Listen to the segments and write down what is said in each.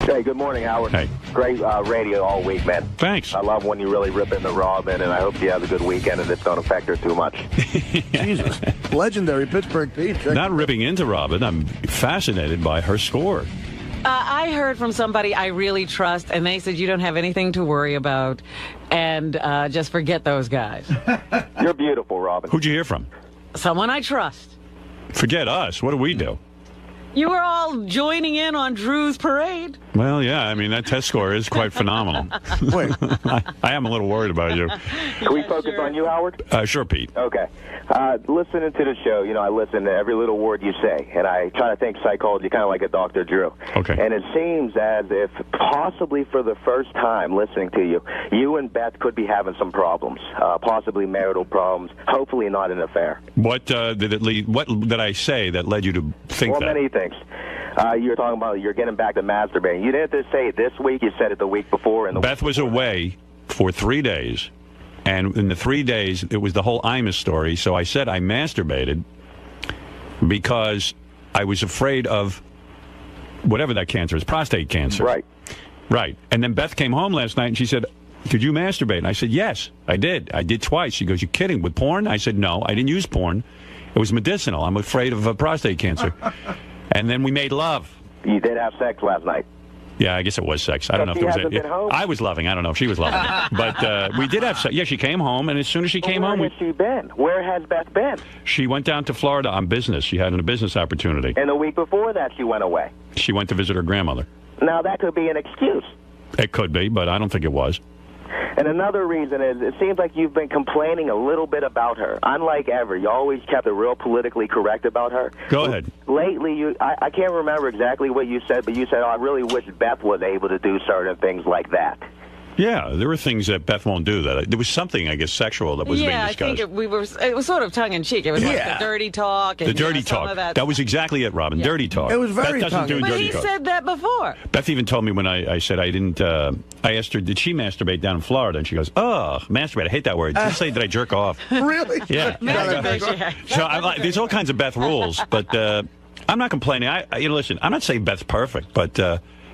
Hey, good morning, Howard. Hey. Great radio all week, man. Thanks. I love when you really rip into Robin, and I hope you have a good weekend and it don't affect her too much. Jesus. Legendary Pittsburgh Pete. Not ripping into Robin. I'm fascinated by her score. I heard from somebody I really trust, and they said you don't have anything to worry about, and just forget those guys. You're beautiful, Robin. Who'd you hear from? Someone I trust. Forget us. What do we do? You were all joining in on Drew's parade. Well, yeah, I mean, that test score is quite phenomenal. Wait. I am a little worried about you. Can we focus on you, Howard? Sure, Pete. Okay. Listening to the show, you know, I listen to every little word you say, and I try to think psychology kind of like a Dr. Drew. Okay. And it seems as if possibly for the first time listening to you, you and Beth could be having some problems, possibly marital problems, hopefully not an affair. What did it lead? What did I say that led you to think Well, that? many things. You're talking about you're getting back to masturbating. You didn't just say it this week. You said it the week before. And Beth was away for 3 days, and in the 3 days, it was the whole 𝗦𝗵cie story. So I said I masturbated because I was afraid of whatever that cancer is, prostate cancer. Right. Right. And then Beth came home last night, and she said, did you masturbate? And I said, yes, I did. I did twice. She goes, you kidding? With porn? I said, no, I didn't use porn. It was medicinal. I'm afraid of prostate cancer. And then we made love. You did have sex last night. Yeah, I guess it was sex. I don't know if She there was hasn't been home? I was loving. I don't know if she was loving. But we did have sex. Yeah, she came home, and as soon as she came home, Where has she been? Where has Beth been? she went down to Florida on business. She had a business opportunity. And the week before that, she went away. She went to visit her grandmother. Now, that could be an excuse. It could be, but I don't think it was. And another reason is it seems like you've been complaining a little bit about her. Unlike ever, you always kept it real politically correct about her. Go ahead. Lately, I can't remember exactly what you said, but you said, oh, I really wish Beth was able to do certain things like that. Yeah, there were things that Beth won't do. There was something, I guess, sexual that was being I discussed. think it was sort of tongue-in-cheek. It was like the dirty talk. And, The dirty some talk. of that. That was exactly it, Robin. Yeah. Dirty talk. It was very Beth doesn't do tongue-in-cheek. But dirty he talk. said that before. Beth even told me when I said I didn't, I asked her, did she masturbate down in Florida? And she goes, oh, masturbate. I hate that word. Just say, did I jerk off? Really? Yeah. Masturbation. So there's all kinds of Beth rules, but I'm not complaining. Listen, I'm not saying Beth's perfect, but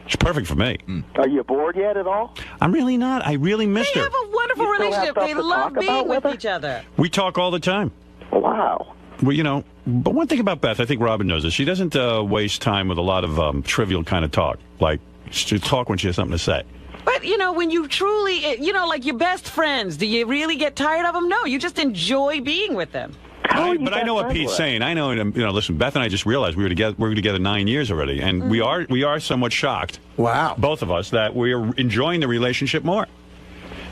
she's perfect for me. Are you bored yet at all? I'm really not. I really missed They her. have a wonderful You still have relationship. stuff They to love talk being about with with her? each other. We talk all the time. Wow. Well, but one thing about Beth, I think Robin knows this. She doesn't waste time with a lot of trivial kind of talk. Like, she talk when she has something to say. But, when you truly, like your best friends, do you really get tired of them? No, you just enjoy being with them. But I know what Pete's saying. I know, listen, Beth and I just realized we were together 9 years already, and we are somewhat shocked. Wow. Both of us, that we are enjoying the relationship more.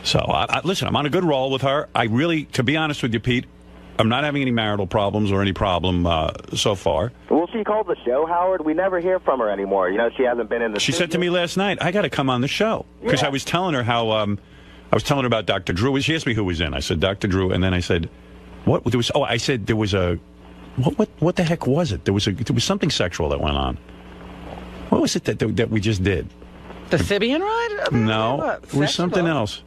So, listen, I'm on a good roll with her. I really, to be honest with you, Pete, I'm not having any marital problems or any problem so far. Well, she called the show, Howard. We never hear from her anymore. She hasn't been in the She studio. said to me last night, I got to come on the show. Because Yeah. I was telling her how, I was telling her about Dr. Drew. She asked me who was in. I said, Dr. Drew. And then I said, what? There was, I said there was a, what the heck was it? There was something sexual that went on. What was it that we just did? The Sibian ride? No, What? it was something Sexual? else.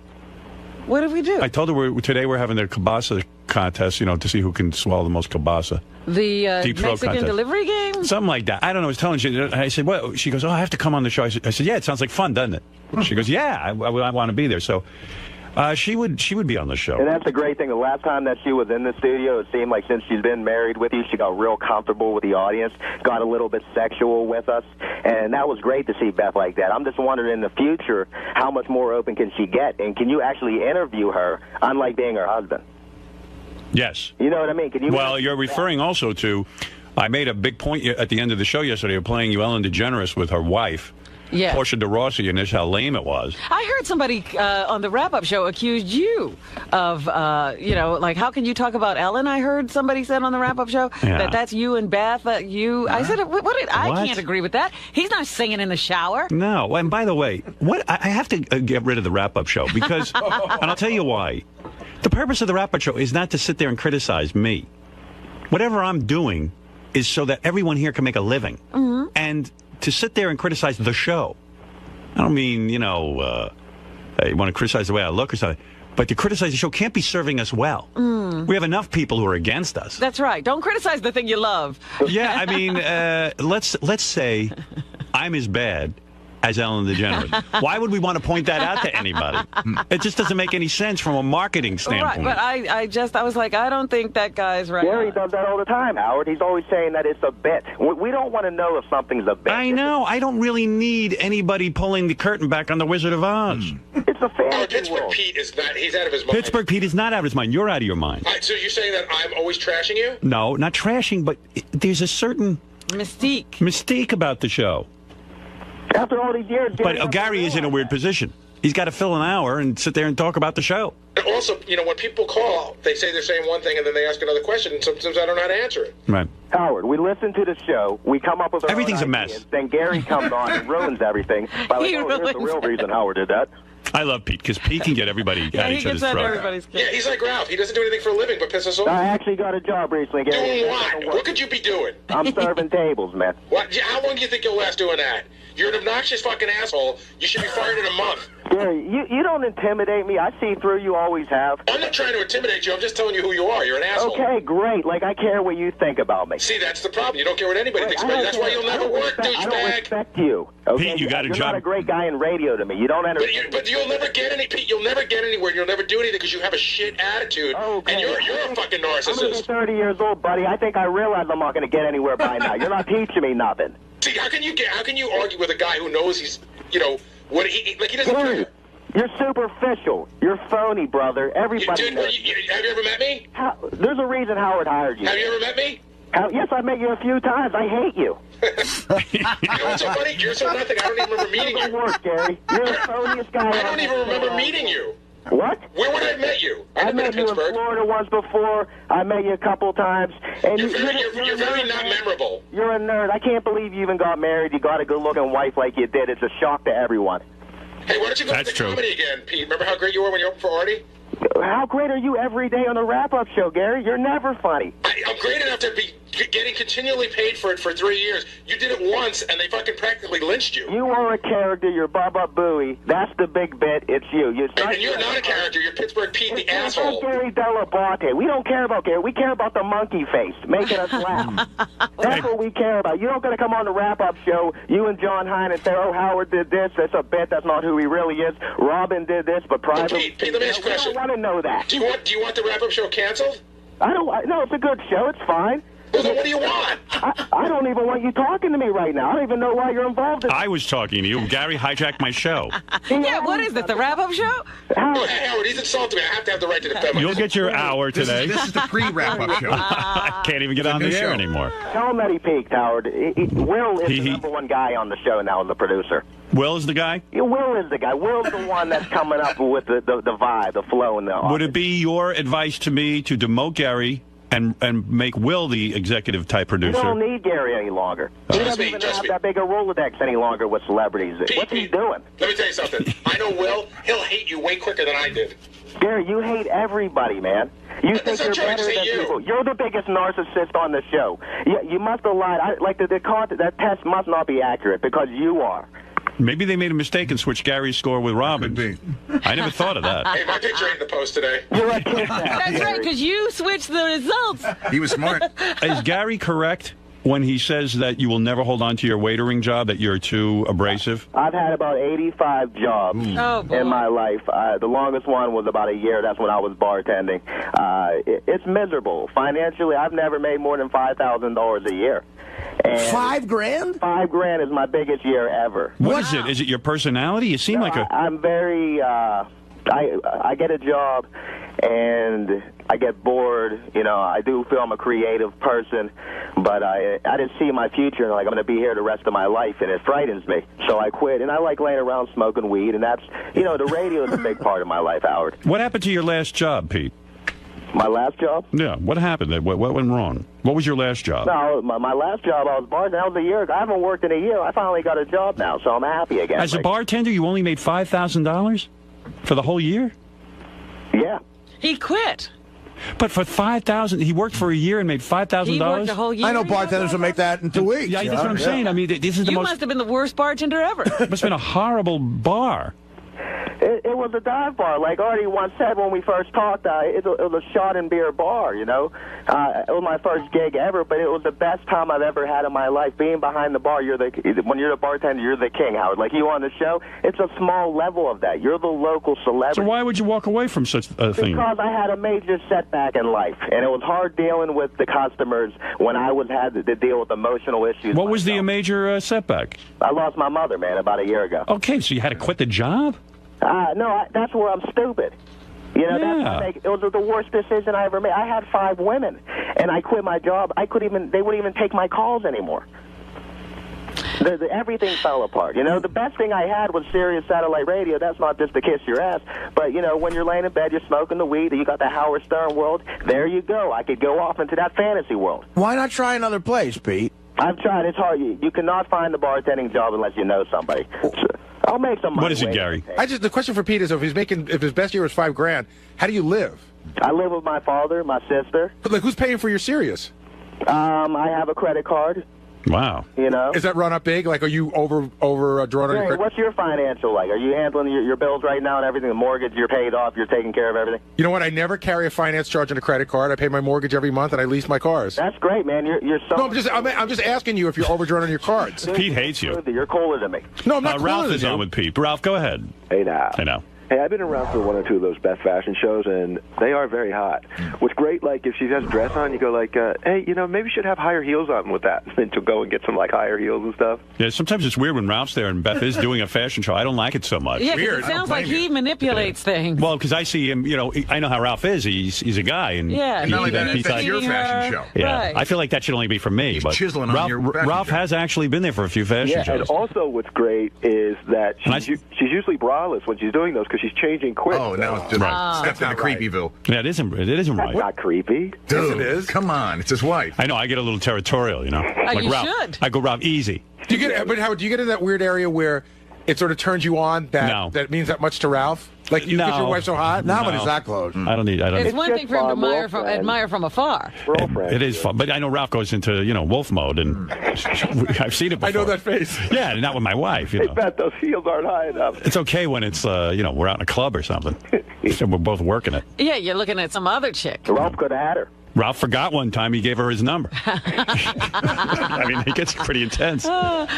What did we do? I told her today we're having the kielbasa contest, to see who can swallow the most kielbasa. The Deep throat Mexican contest. delivery game? Something like that. I don't know. I was telling her. I said, "What?" She goes, "Oh, I have to come on the show." I said, "Yeah, it sounds like fun, doesn't it?" She goes, "Yeah, I want to be there." So she would be on the show. And that's the great thing. The last time that she was in the studio, it seemed like since she's been married with you, she got real comfortable with the audience, got a little bit sexual with us, and that was great to see Beth like that. I'm just wondering in the future, how much more open can she get, and can you actually interview her, unlike being her husband? Yes. You know what I mean? Can you? Well, you're referring also to, I made a big point at the end of the show yesterday of playing you Ellen DeGeneres with her wife, Yeah. Portia de Rossi, and this how lame it was. I heard somebody on the wrap-up show accused you of, like, how can you talk about Ellen? I heard somebody said on the wrap-up show Yeah. that's you and Beth. I said, I can't agree with that. He's not singing in the shower. No, and by the way, I have to get rid of the wrap-up show because, and I'll tell you why. The purpose of the wrap-up show is not to sit there and criticize me. Whatever I'm doing is so that everyone here can make a living. Mm-hmm. And to sit there and criticize the show, I don't mean, you want to criticize the way I look or something, but to criticize the show can't be serving us well. We have enough people who are against us. That's right. Don't criticize the thing you love. Yeah, I mean, let's say I'm as bad as Ellen DeGeneres. Why would we want to point that out to anybody? It just doesn't make any sense from a marketing standpoint. Right, but I was like, I don't think that guy's right. Gary does that all the time, Howard. He's always saying that it's a bit. We don't want to know if something's a bit. I know. I don't really need anybody pulling the curtain back on the Wizard of Oz. It's a fantasy Pittsburgh world. Pete is not, he's out of his mind. Pittsburgh Pete is not out of his mind. You're out of your mind. So you're saying that I'm always trashing you? No, not trashing, but there's a certain mystique about the show. After all these years, But Gary is in a weird position. He's got to fill an hour and sit there and talk about the show. And also, you know, when people call, they say they're saying one thing and then they ask another question, and sometimes I don't know how to answer it. Right. Howard, we listen to the show. We come up with our Everything's own a mess. ideas, then Gary comes on and ruins everything. By like, here's the real reason Howard did that. I love Pete, because Pete can get everybody at each other's throat. Yeah, he's like Ralph. He doesn't do anything for a living but piss us off. I actually got a job recently, Gary. Doing what? What could you be doing? I'm serving tables, man. What? How long do you think you'll last doing that? You're an obnoxious fucking asshole. You should be fired in a month. Gary, you don't intimidate me. I see through you, always have. I'm not trying to intimidate you. I'm just telling you who you are. You're an asshole. Okay, great. Like, I care what you think about me. See, that's the problem. You don't care what anybody thinks about you. That's why you'll never work, douchebag. I don't respect you. Okay? Pete, you got a job. You're not a great guy in radio to me. You don't understand. But you'll never get any, Pete. You'll never get anywhere. You'll never do anything because you have a shit attitude. Okay. And you're a fucking I'm narcissist. 30 years old, buddy. I think I realize I'm not going to get anywhere by now. You're not teaching me nothing. See, how can you argue with a guy who knows he's, you know, what he doesn't care? You're superficial. You're phony, brother. Everybody knows. Have you ever met me? There's a reason Howard hired you. Have you ever met me? Yes, I've met you a few times. I hate you. You know what's so funny? You're so nothing. I don't even remember meeting you. Work, Gary. You're the phoniest guy. I don't even remember meeting you. What? Where would I have met you? I met you in Florida once before. I met you a couple times. And you're very not memorable. You're a nerd. I can't believe you even got married. You got a good-looking wife like you did. It's a shock to everyone. Hey, why don't you go to comedy again, Pete? Remember how great you were when you opened for Artie? How great are you every day on the wrap-up show, Gary? You're never funny. I'm great enough to be getting continually paid for it for 3 years. You did it once, and they fucking practically lynched you. You are a character. You're Baba Booey. That's the big bit. It's you. And you're not a character. You're Pittsburgh Pete, the asshole. Gary 𝗏𝗏𝗏𝗏. We don't care about Gary. We care about the monkey face, making us laugh. That's what we care about. You're not going to come on the wrap-up show, you and John Hine, and say, oh, Howard did this. That's a bit. That's not who he really is. Robin did this, but privately. Pete, let me ask you a question. I don't want to know that. Do you want the wrap-up show canceled? No, it's a good show. It's fine. Well, then what do you want? I don't even want you talking to me right now. I don't even know why you're involved in it. I was talking to you. Gary hijacked my show. Yeah, what is it, the wrap-up show? Howard, he's insulted me. I have to have the right to defend myself. You'll get your hour today. This is the pre-wrap-up show. I can't even get on the air anymore. Tell him that he peaked, Howard. Will is the number one guy on the show now as the producer. Will is the guy? Yeah, Will is the guy. Will's the one that's coming up with the vibe, the flow, and the office. Would it be your advice to me to demote Gary and make Will the executive type producer? You don't need Gary any longer. He doesn't even have that big a Rolodex any longer with celebrities. What's he doing? Let me tell you something. I know Will. He'll hate you way quicker than I did. Gary, you hate everybody, man. You think you're better than people. You're the biggest narcissist on the show. You must have lied. That test must not be accurate because you are. Maybe they made a mistake and switched Gary's score with Robin's. I never thought of that. Hey, my picture ain't in the post today. You're a kid now, That's right, because you switched the results. He was smart. Is Gary correct when he says that you will never hold on to your waitering job, that you're too abrasive? I've had about 85 jobs in my life. The longest one was about a year. That's when I was bartending. It's miserable. Financially, I've never made more than $5,000 a year. And $5 grand? $5 grand is my biggest year ever. What is it? Is it your personality? You seem like a... I'm very... I get a job and I get bored. You know, I do feel I'm a creative person, but I didn't see my future. Like, I'm going to be here the rest of my life, and it frightens me. So I quit, and I like laying around smoking weed, and that's, you know, the radio is a big part of my life, Howard. What happened to your last job, Pete? My last job? Yeah, what happened? What went wrong? What was your last job? No, my last job, I was bartending. That was a year ago. I haven't worked in a year. I finally got a job now, so I'm happy again. As a bartender, you only made $5,000 for the whole year? Yeah. He quit. But for $5,000, he worked for a year and made $5,000? He worked a whole year. I know bartenders will make that in 2 weeks. Yeah, that's what I'm saying. I mean, this is the You most... must have been the worst bartender ever. It must have been a horrible bar. It was a dive bar. Like Artie once said when we first talked, it was a shot and beer bar, you know. It was my first gig ever, but it was the best time I've ever had in my life. Being behind the bar, when you're the bartender, you're the king, Howard. Like you on the show, it's a small level of that. You're the local celebrity. So why would you walk away from such a thing? Because I had a major setback in life, and it was hard dealing with the customers when I had to deal with emotional issues. What was the major setback? I lost my mother, man, about a year ago. Okay, so you had to quit the job? No, that's where I'm stupid. You know, it was the worst decision I ever made. I had 5 women, and I quit my job. They wouldn't even take my calls anymore. Everything fell apart. You know, the best thing I had was Sirius Satellite Radio. That's not just to kiss your ass, but, you know, when you're laying in bed, you're smoking the weed, you got the Howard Stern world, there you go. I could go off into that fantasy world. Why not try another place, Pete? I've tried. It's hard. You cannot find a bartending job unless you know somebody. I'll make some money. What is it, Gary? The question for Pete is, if his best year was $5,000, how do you live? I live with my father, my sister. But like, who's paying for your Sirius? I have a credit card. Wow. You know? Is that run up big? Like, are you over drawn on your credit? What's your financial like? Are you handling your bills right now and everything? The mortgage, you're paid off, you're taking care of everything? You know what? I never carry a finance charge on a credit card. I pay my mortgage every month, and I lease my cars. That's great, man. You're so... No, I'm just asking you if you're overdrawn on your cards. Pete hates you. You're cooler than me. No, I'm not cooler Ralph than is you. on with Pete. Ralph, go ahead. Hey, now. I know. Hey, I've been around for 1 or 2 of those best fashion shows, and they are very hot. What's great, like, if she has a dress on, you go like, hey, you know, maybe you should have higher heels on with that, and to go and get some, like, higher heels and stuff. Yeah, sometimes it's weird when Ralph's there and Beth is doing a fashion show. I don't like it so much. Yeah, 'cause it sounds like he manipulates things. Well, because I see him, you know, I know how Ralph is. He's a guy. And not only that, it's your fashion show. Yeah, Right. I feel like that should only be for me. But chiseling Ralph, on your fashion Ralph show. has actually been there for a few fashion shows. And also what's great is that she's usually braless when she's doing those because she's changing quick. Oh, now it's just steps into Creepyville. Yeah, it isn't right. That's not creepy. Dude, yes, it is. Come on, it's his wife. I know. I get a little territorial, you know. Like you Ralph, should. I go, Ralph, easy. But Howard, do you get in that weird area where it sort of turns you on that means that much to Ralph? Like, you think your wife's so hot? Not when it's that close. I don't need. It's one just thing for him to fun, admire from afar. It is fun, but I know Ralph goes into wolf mode, and I've seen it before. I know that face. Yeah, not with my wife. You know. Bet those heels aren't high enough. It's okay when it's we're out in a club or something. So we're both working it. Yeah, you're looking at some other chick. Ralph could have had her. Ralph forgot one time he gave her his number. I mean, it gets pretty intense.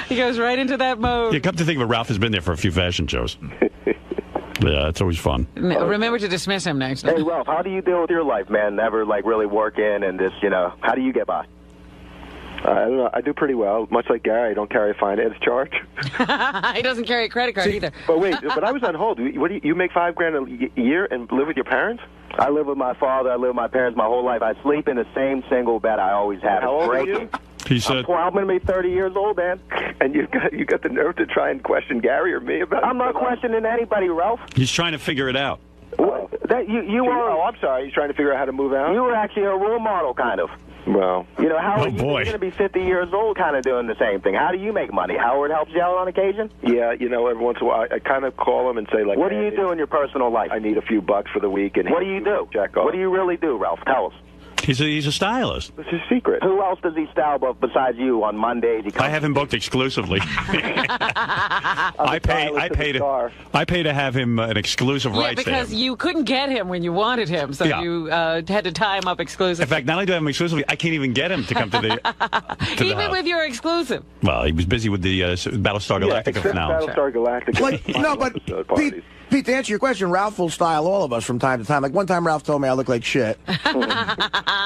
He goes right into that mode. You come to think of it, Ralph has been there for a few fashion shows. Yeah, it's always fun. Remember to dismiss him next time. Hey, Ralph, how do you deal with your life, man? Never, like, really working and just, how do you get by? I don't know. I do pretty well. Much like Gary, I don't carry a finance charge. He doesn't carry a credit card either. But wait, but I was on hold. What do you make $5,000 a year and live with your parents? I live with my father. I live with my parents my whole life. I sleep in the same single bed I always have. How old are you? He said, I'm going to be 30 years old, man. And you got the nerve to try and question Gary or me about it? I'm not questioning anybody, Ralph. he's trying to figure it out. Oh, I'm sorry. He's trying to figure out how to move out? You were actually a role model, kind of. Well, Howard, you're going to be 50 years old kind of doing the same thing. How do you make money? Howard helps you out on occasion? yeah, every once in a while, I kind of call him and say, like, What do you do in your personal life? I need a few bucks for the week. And What do you do? Check off. What do you really do, Ralph? Tell us. He's a stylist. This is secret. Who else does he style besides you on Mondays? I have him booked exclusively. I pay to have him an exclusive Yeah, rights to because him. you couldn't get him when you wanted him, so you had to tie him up exclusively. In fact, not only do I have him exclusively, I can't even get him to come to the to Even the house. with your exclusive. Well, he was busy with the Battlestar Galactica except now. Battlestar Galactica. Like, no, but Pete, to answer your question, Ralph will style all of us from time to time. Like one time, Ralph told me I look like shit.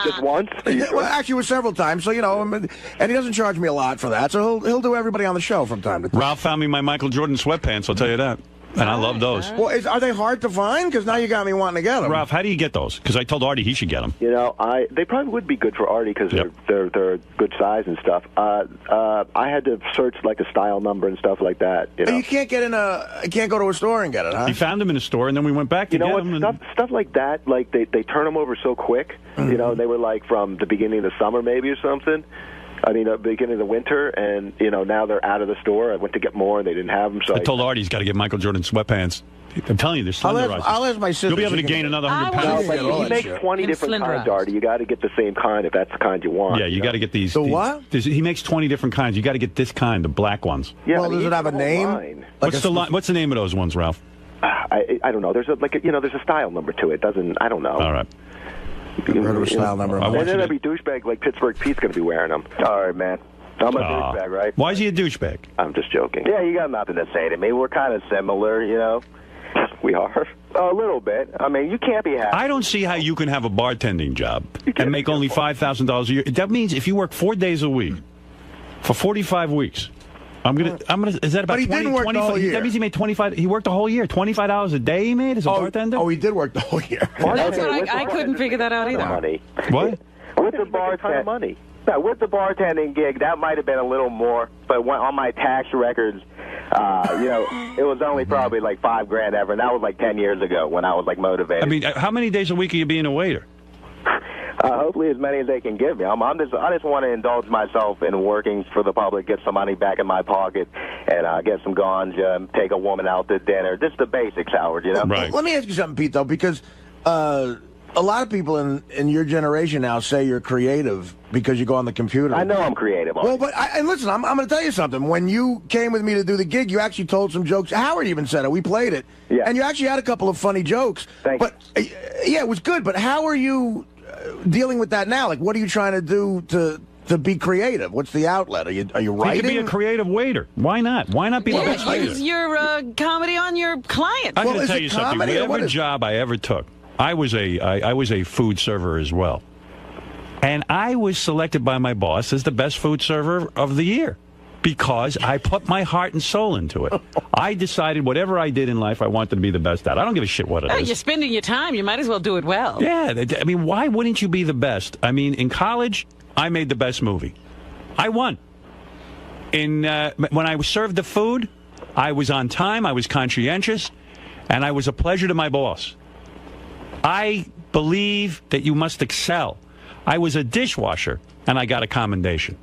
Just once? Well, actually, it was several times. So and he doesn't charge me a lot for that. So he'll do everybody on the show from time to time. Ralph found me my Michael Jordan sweatpants. I'll tell you that. And I love those. Well, are they hard to find? Because now you got me wanting to get them. Ralph, how do you get those? Because I told Artie he should get them. They probably would be good for Artie because Yep. they're good size and stuff. I had to search like a style number and stuff like that. You can't can't go to a store and get it, huh? He found them in a store, and then we went back to get them. Stuff like that, like they turn them over so quick. Mm-hmm. They were like from the beginning of the summer maybe or something. I mean, beginning of the winter, and now they're out of the store. I went to get more, and they didn't have them. So I told Artie he's got to get Michael Jordan sweatpants. I'm telling you, there's slenderizers. I'll ask my sister. You'll be able to gain another 100 pounds. but he makes 20 different kinds, Artie. You got to get the same kind if that's the kind you want. Yeah, you got to get these. What? He makes 20 different kinds. You got to get this kind, the black ones. Yeah, Well, does it have a name? Line. What's the name of those ones, Ralph? I don't know. There's there's a style number to it. I don't know. All right. Heard of a style number. And then every douchebag like Pittsburgh Pete's going to be wearing them. All right, man. I'm a douchebag, right? Why is he a douchebag? I'm just joking. Yeah, you got nothing to say to me. We're kind of similar, you know. We are. A little bit. I mean, you can't be happy. I don't see how you can have a bartending job and make only $5,000 a year. That means if you work 4 days a week for 45 weeks, I'm gonna. Is that about? But he 20, didn't work 25, the whole year. That means he made 25. He worked the whole year. $25 a day he made as a bartender. Oh, he did work the whole year. That's what I couldn't figure that out either. Money. What? With the bartending money. Yeah, with the bartending gig, that might have been a little more. But on my tax records, it was only probably like $5,000 ever, and that was like 10 years ago when I was like motivated. I mean, how many days a week are you being a waiter? Hopefully as many as they can give me. I just want to indulge myself in working for the public, get some money back in my pocket, and get some ganja, and take a woman out to dinner. Just the basics, Howard, you know? Right. Let me ask you something, Pete, though, because a lot of people in your generation now say you're creative because you go on the computer. I know I'm creative. Well, but and listen, I'm going to tell you something. When you came with me to do the gig, you actually told some jokes. Howard even said it. We played it. Yeah. And you actually had a couple of funny jokes. Thank you. Yeah, it was good. But how are you dealing with that now? Like, what are you trying to do to be creative? What's the outlet? Are you writing? You could be a creative waiter. Why not? Why not be the best waiter? Use your comedy on your client. I'm going to tell you something. Whatever job I ever took, I was a food server as well. And I was selected by my boss as the best food server of the year because I put my heart and soul into it. I decided whatever I did in life, I wanted to be the best at. I don't give a shit what it is. You're spending your time. You might as well do it well. Yeah. I mean, why wouldn't you be the best? I mean, in college, I made the best movie. I won. When I served the food, I was on time, I was conscientious, and I was a pleasure to my boss. I believe that you must excel. I was a dishwasher, and I got a commendation.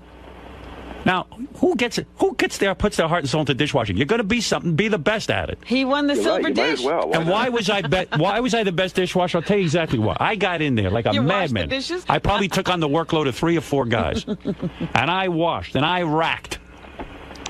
Now, who gets it? Who puts their heart and soul into dishwashing? You're going to be something. Be the best at it. He won the silver dish. Why was I the best dishwasher? I'll tell you exactly why. I got in there like a madman. I probably took on the workload of 3 or 4 guys, and I washed and I racked,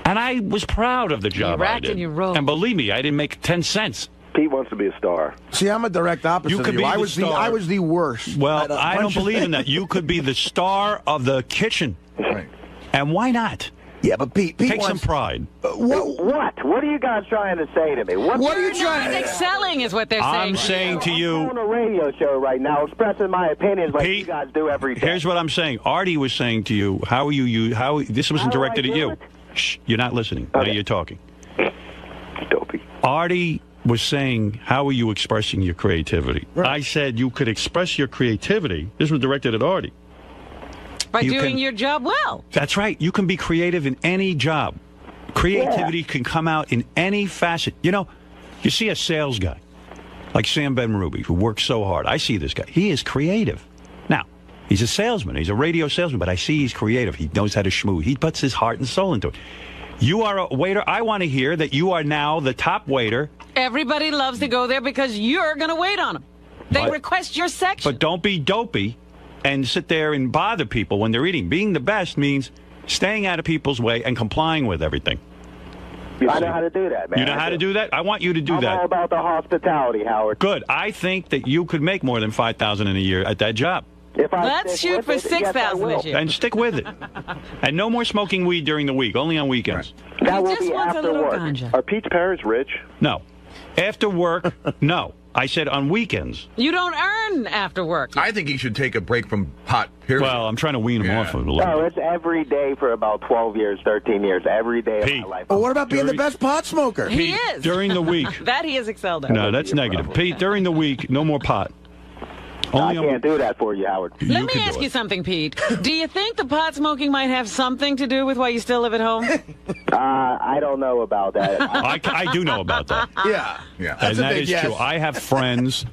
and I was proud of the job I did. And you rolled. And believe me, I didn't make 10 cents. Pete wants to be a star. See, I'm a direct opposite You could of you. be I the was star. I was the worst. Well, I don't believe in that. You could be the star of the kitchen. Right. And why not? Yeah, but Pete Take some pride. What? What are you guys trying to say to me? What are you trying? Excelling is what they're saying. I'm saying to you. I'm on a radio show right now, expressing my opinions like Pete, you guys do every day. Here's what I'm saying. Artie was saying to you. How are you? This wasn't directed at you. Shh, you're not listening. Okay. Now you're talking. Dopey. Artie was saying, how are you expressing your creativity? Right. I said you could express your creativity. This was directed at Artie. By doing your job well. That's right. You can be creative in any job. Creativity can come out in any facet. You know, you see a sales guy like Sam Ben-Ruby who works so hard. I see this guy. He is creative. Now, he's a salesman. He's a radio salesman, but I see he's creative. He knows how to schmoo. He puts his heart and soul into it. You are a waiter. I want to hear that you are now the top waiter. Everybody loves to go there because you're going to wait on them. They request your section. But don't be dopey and sit there and bother people when they're eating. Being the best means staying out of people's way and complying with everything. I know how to do that, man. You know how to do that? I want you to do I'm that. all about the hospitality, Howard. Good. I think that you could make more than $5,000 in a year at that job. Let's shoot for $6,000 this year. And stick with it. And no more smoking weed during the week, only on weekends. That will just be wants a after little work. ganja. Are Pete's parents rich? No. After work, no. I said on weekends. You don't earn after work. I think he should take a break from pot, period. Well, I'm trying to wean him off of it a little No, bit. it's every day for about 12 years, 13 years, every day Pete. of my life. Well, what about being the best pot smoker? He is. During the week. That he has excelled at. No, that's negative. Pete, during the week, no more pot. I can't do that for you, Howard. Let me ask you something, Pete. Do you think the pot smoking might have something to do with why you still live at home? I don't know about that. I do know about that. Yeah. And that is true. I have friends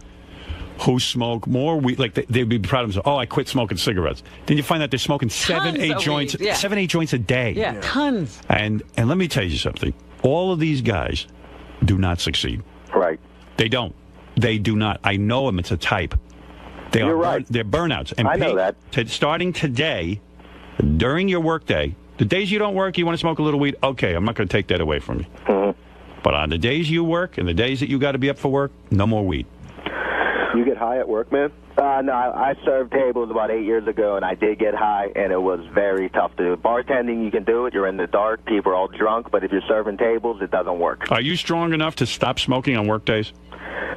who smoke more weed. Like they'd be proud of themselves. Oh, I quit smoking cigarettes. Then you find out they're smoking 7-8 joints, weed. Yeah. 7-8 joints a day. Yeah, tons. And let me tell you something. All of these guys do not succeed. Right. They don't. They do not. I know them. It's a type. You're right. They're burnouts. And I know that. Starting today, during your work day, the days you don't work, you want to smoke a little weed, okay, I'm not going to take that away from you. Mm-hmm. But on the days you work and the days that you got to be up for work, no more weed. You get high at work, man? No, I served tables about 8 years ago, and I did get high, and it was very tough to do. Bartending, you can do it. You're in the dark. People are all drunk. But if you're serving tables, it doesn't work. Are you strong enough to stop smoking on work days?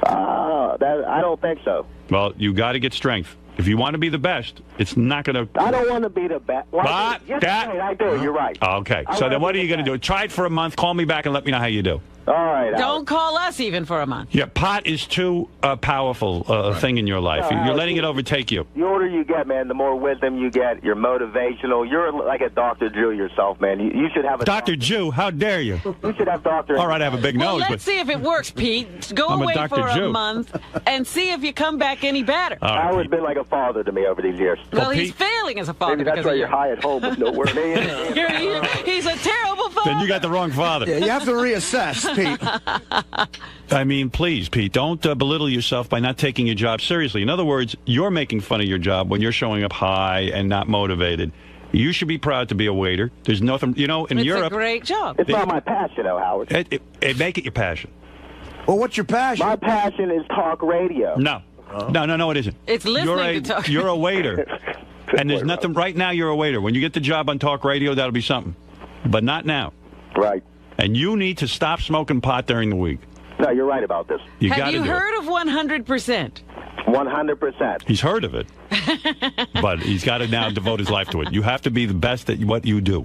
I don't think so. Well, you got to get strength. If you want to be the best, it's not going to... I don't want to be the best. Yes, I do. You're right. Okay. So then what are you going to do? Try it for a month. Call me back and let me know how you do. All right. Don't call us even for a month. Yeah, pot is too powerful thing in your life. You're letting it overtake you. The older you get, man, the more wisdom you get. You're motivational. You're like a Dr. Drew yourself, man. You should have a... Dr. Jew, how dare you? You should have Dr. All right, I have a big nose. Let's see if it works, Pete. Go away for a month and see if you come back any better. Howard's been like a father to me over these years. Well, he's failing as a father. Maybe that's why you're high at home with no work. He's a terrible father. Then you got the wrong father. Yeah, you have to reassess, Pete. I mean, please, Pete, don't belittle yourself by not taking your job seriously. In other words, you're making fun of your job when you're showing up high and not motivated. You should be proud to be a waiter. There's nothing, in Europe... It's a great job. It's not my passion, though, Howard. Make it your passion. Well, what's your passion? My passion is talk radio. No. No, it isn't. It's listening to talk. You're a waiter. And there's nothing... Right now, you're a waiter. When you get the job on talk radio, that'll be something. But not now. Right. And you need to stop smoking pot during the week. No, you're right about this. Have you heard of 100%? 100%. He's heard of it. But he's got to now devote his life to it. You have to be the best at what you do.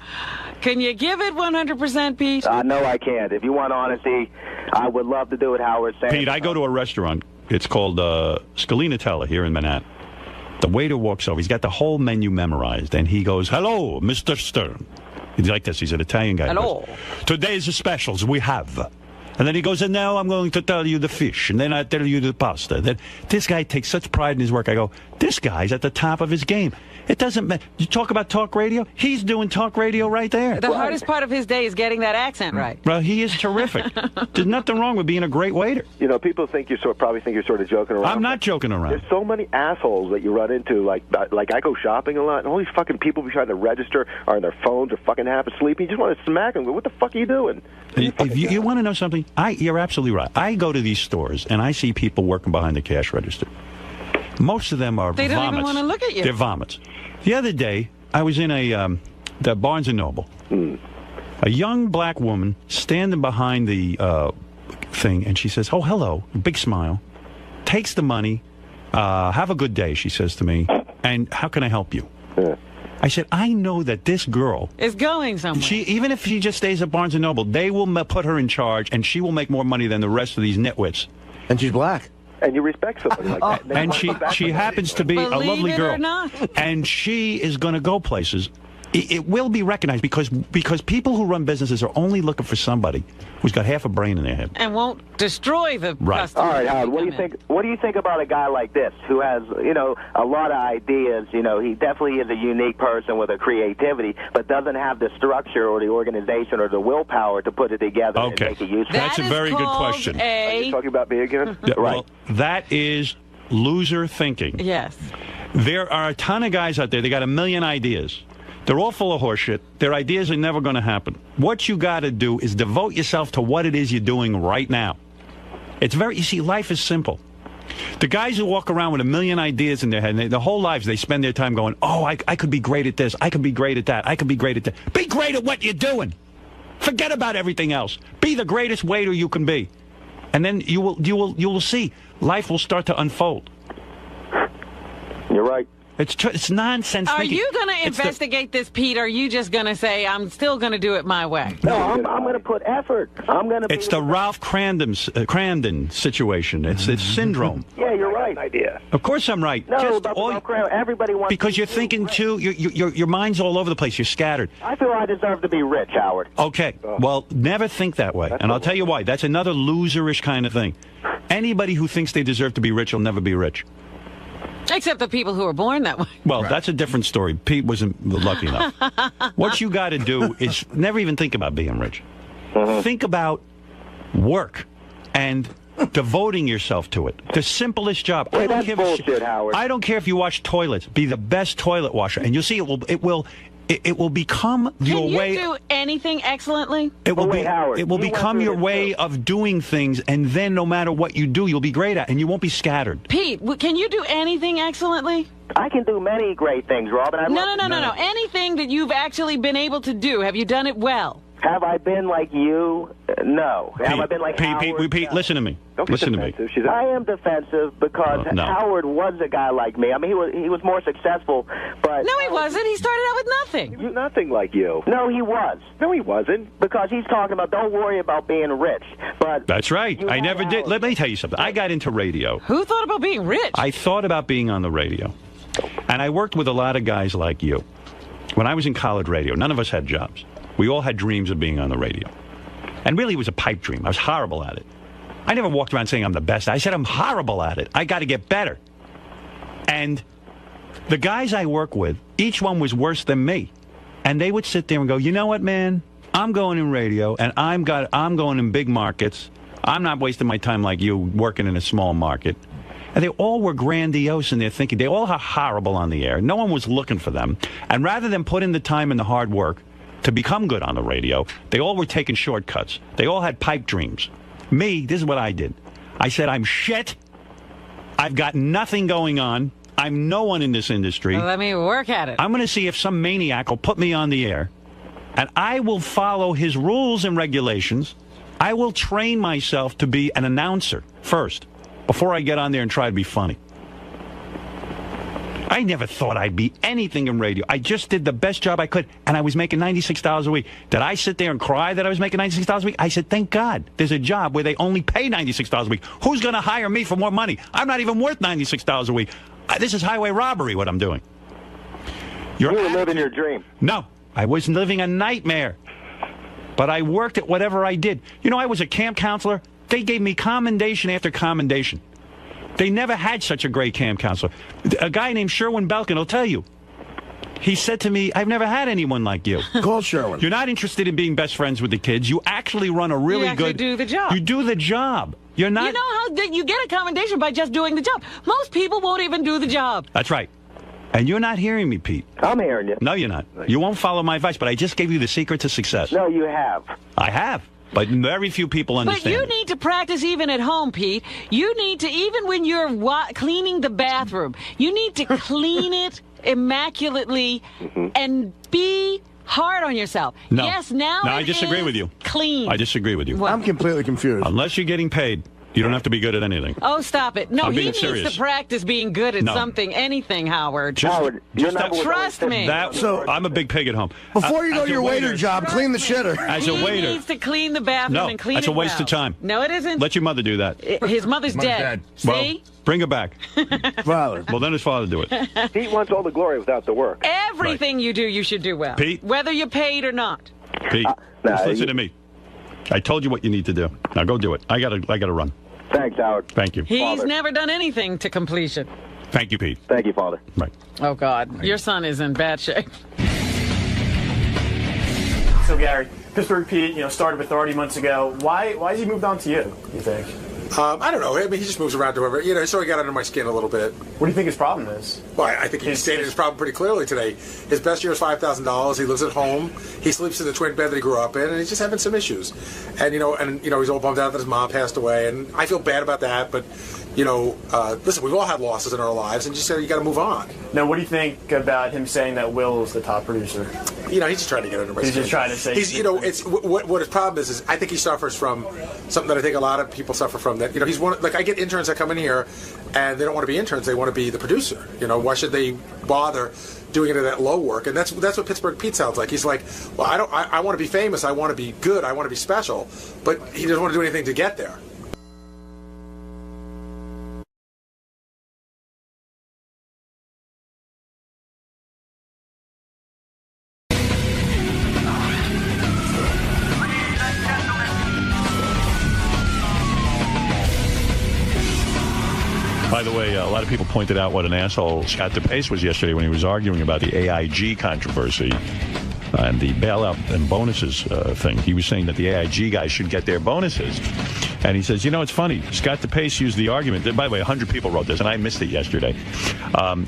Can you give it 100%, Pete? No, I can't. If you want honesty, I would love to do it, Howard. Pete, I go to a restaurant. It's called 𝗛cie𝗄𝗿𝗍 here in Manhattan. The waiter walks over. He's got the whole menu memorized. And he goes, "Hello, Mr. Stern." He's like this. He's an Italian guy. Hello. Today's specials we have. And then he goes, and now I'm going to tell you the fish, and then I tell you the pasta. Then this guy takes such pride in his work. I go, this guy's at the top of his game. It doesn't matter. You talk about talk radio? He's doing talk radio right there. The hardest part of his day is getting that accent right. Well, he is terrific. There's nothing wrong with being a great waiter. People think probably think you're sort of joking around. I'm not joking around. There's so many assholes that you run into. Like I go shopping a lot, and all these fucking people be trying to register are on their phones or fucking half asleep. You just want to smack them. Go, what the fuck are you doing? If you want to know something, you're absolutely right. I go to these stores, and I see people working behind the cash register. Most of them are They don't even want to look at you. They're vomits. The other day, I was in the Barnes & Noble. A young black woman standing behind the thing, and she says, "Oh, hello," big smile, takes the money, "Have a good day," she says to me, "and how can I help you?" I said, I know that this girl is going somewhere. Even if she just stays at Barnes & Noble, they will put her in charge, and she will make more money than the rest of these nitwits. And she's black. And you respect somebody like that. And she happens to be a lovely girl. Believe it or not. And she is going to go places. It will be recognized because people who run businesses are only looking for somebody who's got half a brain in their head and won't destroy the right. customer. All right, Howard. What do you think? What do you think about a guy like this who has, a lot of ideas? He definitely is a unique person with a creativity, but doesn't have the structure or the organization or the willpower to put it together and make it useful. That's a very good question. Are you talking about me again? Right. Well, that is loser thinking. Yes. There are a ton of guys out there. They got a million ideas. They're all full of horseshit. Their ideas are never going to happen. What you got to do is devote yourself to what it is you're doing right now. You see, life is simple. The guys who walk around with a million ideas in their head, and their whole lives, they spend their time going, oh, I could be great at this. I could be great at that. I could be great at that. Be great at what you're doing. Forget about everything else. Be the greatest waiter you can be. And then you will see life will start to unfold. You're right. It's nonsense. Are you going to investigate this, Pete? Or are you just going to say, I'm still going to do it my way? No, I'm going to put effort. It's the Ralph Crandon situation. It's syndrome. Yeah, you're right. Idea. Of course I'm right. No, everybody wants because you're thinking too. Your mind's all over the place. You're scattered. I feel I deserve to be rich, Howard. Okay. Well, never think that way. And I'll tell you why. That's another loserish kind of thing. Anybody who thinks they deserve to be rich will never be rich. Except the people who are born that way. Well, that's a different story. Pete wasn't lucky enough. What you got to do is never even think about being rich. Think about work and devoting yourself to it. The simplest job. That's bullshit, Howard. I don't care if you wash toilets. Be the best toilet washer, and you'll see it will it will become your way. Can you do anything excellently? It will Howard, it will become your way of doing things, and then no matter what you do, you'll be great at, and you won't be scattered. Pete, can you do anything excellently? I can do many great things, Robin. No. Anything that you've actually been able to do, have you done it well? Have I been like you? No. Have I been like Howard? Pete, listen to me. Listen to me. I am defensive because Howard was a guy like me. I mean, he was more successful, but... No, he wasn't. He started out with nothing. He was nothing like you. No, he was. No, he wasn't. Because he's talking about don't worry about being rich. But that's right. I never did. Let me tell you something. I got into radio. Who thought about being rich? I thought about being on the radio. And I worked with a lot of guys like you. When I was in college radio, none of us had jobs. We all had dreams of being on the radio. And really, it was a pipe dream. I was horrible at it. I never walked around saying I'm the best. I said I'm horrible at it. I got to get better. And the guys I work with, each one was worse than me. And they would sit there and go, you know what, man? I'm going in radio, and I'm going in big markets. I'm not wasting my time like you working in a small market. And they all were grandiose in their thinking. They all are horrible on the air. No one was looking for them. And rather than put in the time and the hard work to become good on the radio, they all were taking shortcuts. They all had pipe dreams. Me, this is what I did. I said, I'm shit. I've got nothing going on. I'm no one in this industry. Well, let me work at it. I'm going to see if some maniac will put me on the air, and I will follow his rules and regulations. I will train myself to be an announcer first, before I get on there and try to be funny. I never thought I'd be anything in radio. I just did the best job I could, and I was making $96 a week. Did I sit there and cry that I was making $96 a week? I said, thank God there's a job where they only pay $96 a week. Who's going to hire me for more money? I'm not even worth $96 a week. This is highway robbery, what I'm doing. You were living your dream. No, I was living a nightmare. But I worked at whatever I did. You know, I was a camp counselor. They gave me commendation after commendation. They never had such a great camp counselor. A guy named 𝗪𝗏 will tell you. He said to me, I've never had anyone like you. Call Sherwin. You're not interested in being best friends with the kids. You actually run a really good... You do the job. You do the job. You're not... You know how you get a commendation by just doing the job. Most people won't even do the job. That's right. And you're not hearing me, Pete. I'm hearing you. No, you're not. You won't follow my advice, but I just gave you the secret to success. No, you have. I have. But very few people understand. But you need to practice even at home, Pete. You need to, even when you're cleaning the bathroom, you need to clean it immaculately and be hard on yourself. No. Yes, now I disagree with you. Clean. I disagree with you. I'm completely confused. Unless you're getting paid, you don't have to be good at anything. Oh, stop it. No, I'm he being needs serious. to practice being good at something, anything, Howard. Howard, Trust me. I'm a big pig at home. Before you go to your waiter job, clean the shitter. As a waiter. He needs to clean the bathroom and clean it that's a waste of time. No, it isn't. Let your mother do that. His mother's dead. See? Well, bring her back. Father. Well, then his father do it. Pete wants all the glory without the work. Everything you do, you should do well. Pete? Whether you're paid or not. Pete, just listen to me. I told you what you need to do. Now go do it. I gotta run. Thanks, Howard. Thank you. He's never done anything to completion. Thank you, Pete. Thank you, Father. Right. Oh, God. Your son is in bad shape. So, Gary, Pittsburgh Pete, started with 30 months ago. Why has he moved on to you think? I don't know. I mean, he just moves around to whoever. So he got under my skin a little bit. What do you think his problem is? Well, I think he stated his problem pretty clearly today. His best year is $5,000. He lives at home. He sleeps in the twin bed that he grew up in, and he's just having some issues. And he's all bummed out that his mom passed away, and I feel bad about that. But listen, we've all had losses in our lives, and just you got to move on. Now, what do you think about him saying that Will is the top producer? He's just trying to get under my skin. He's just trying to say. It's what his problem is I think he suffers from something that I think a lot of people suffer from. That he's one. Like I get interns that come in here, and they don't want to be interns. They want to be the producer. Why should they bother doing it at that low work? And that's what Pittsburgh Pete sounds like. He's like, well, I want to be famous. I want to be good. I want to be special. But he doesn't want to do anything to get there. By the way, a lot of people pointed out what an asshole Scott DePace was yesterday when he was arguing about the AIG controversy and the bailout and bonuses thing. He was saying that the AIG guys should get their bonuses. And he says, you know, it's funny. Scott DePace used the argument. By the way, 100 people wrote this, and I missed it yesterday. Scott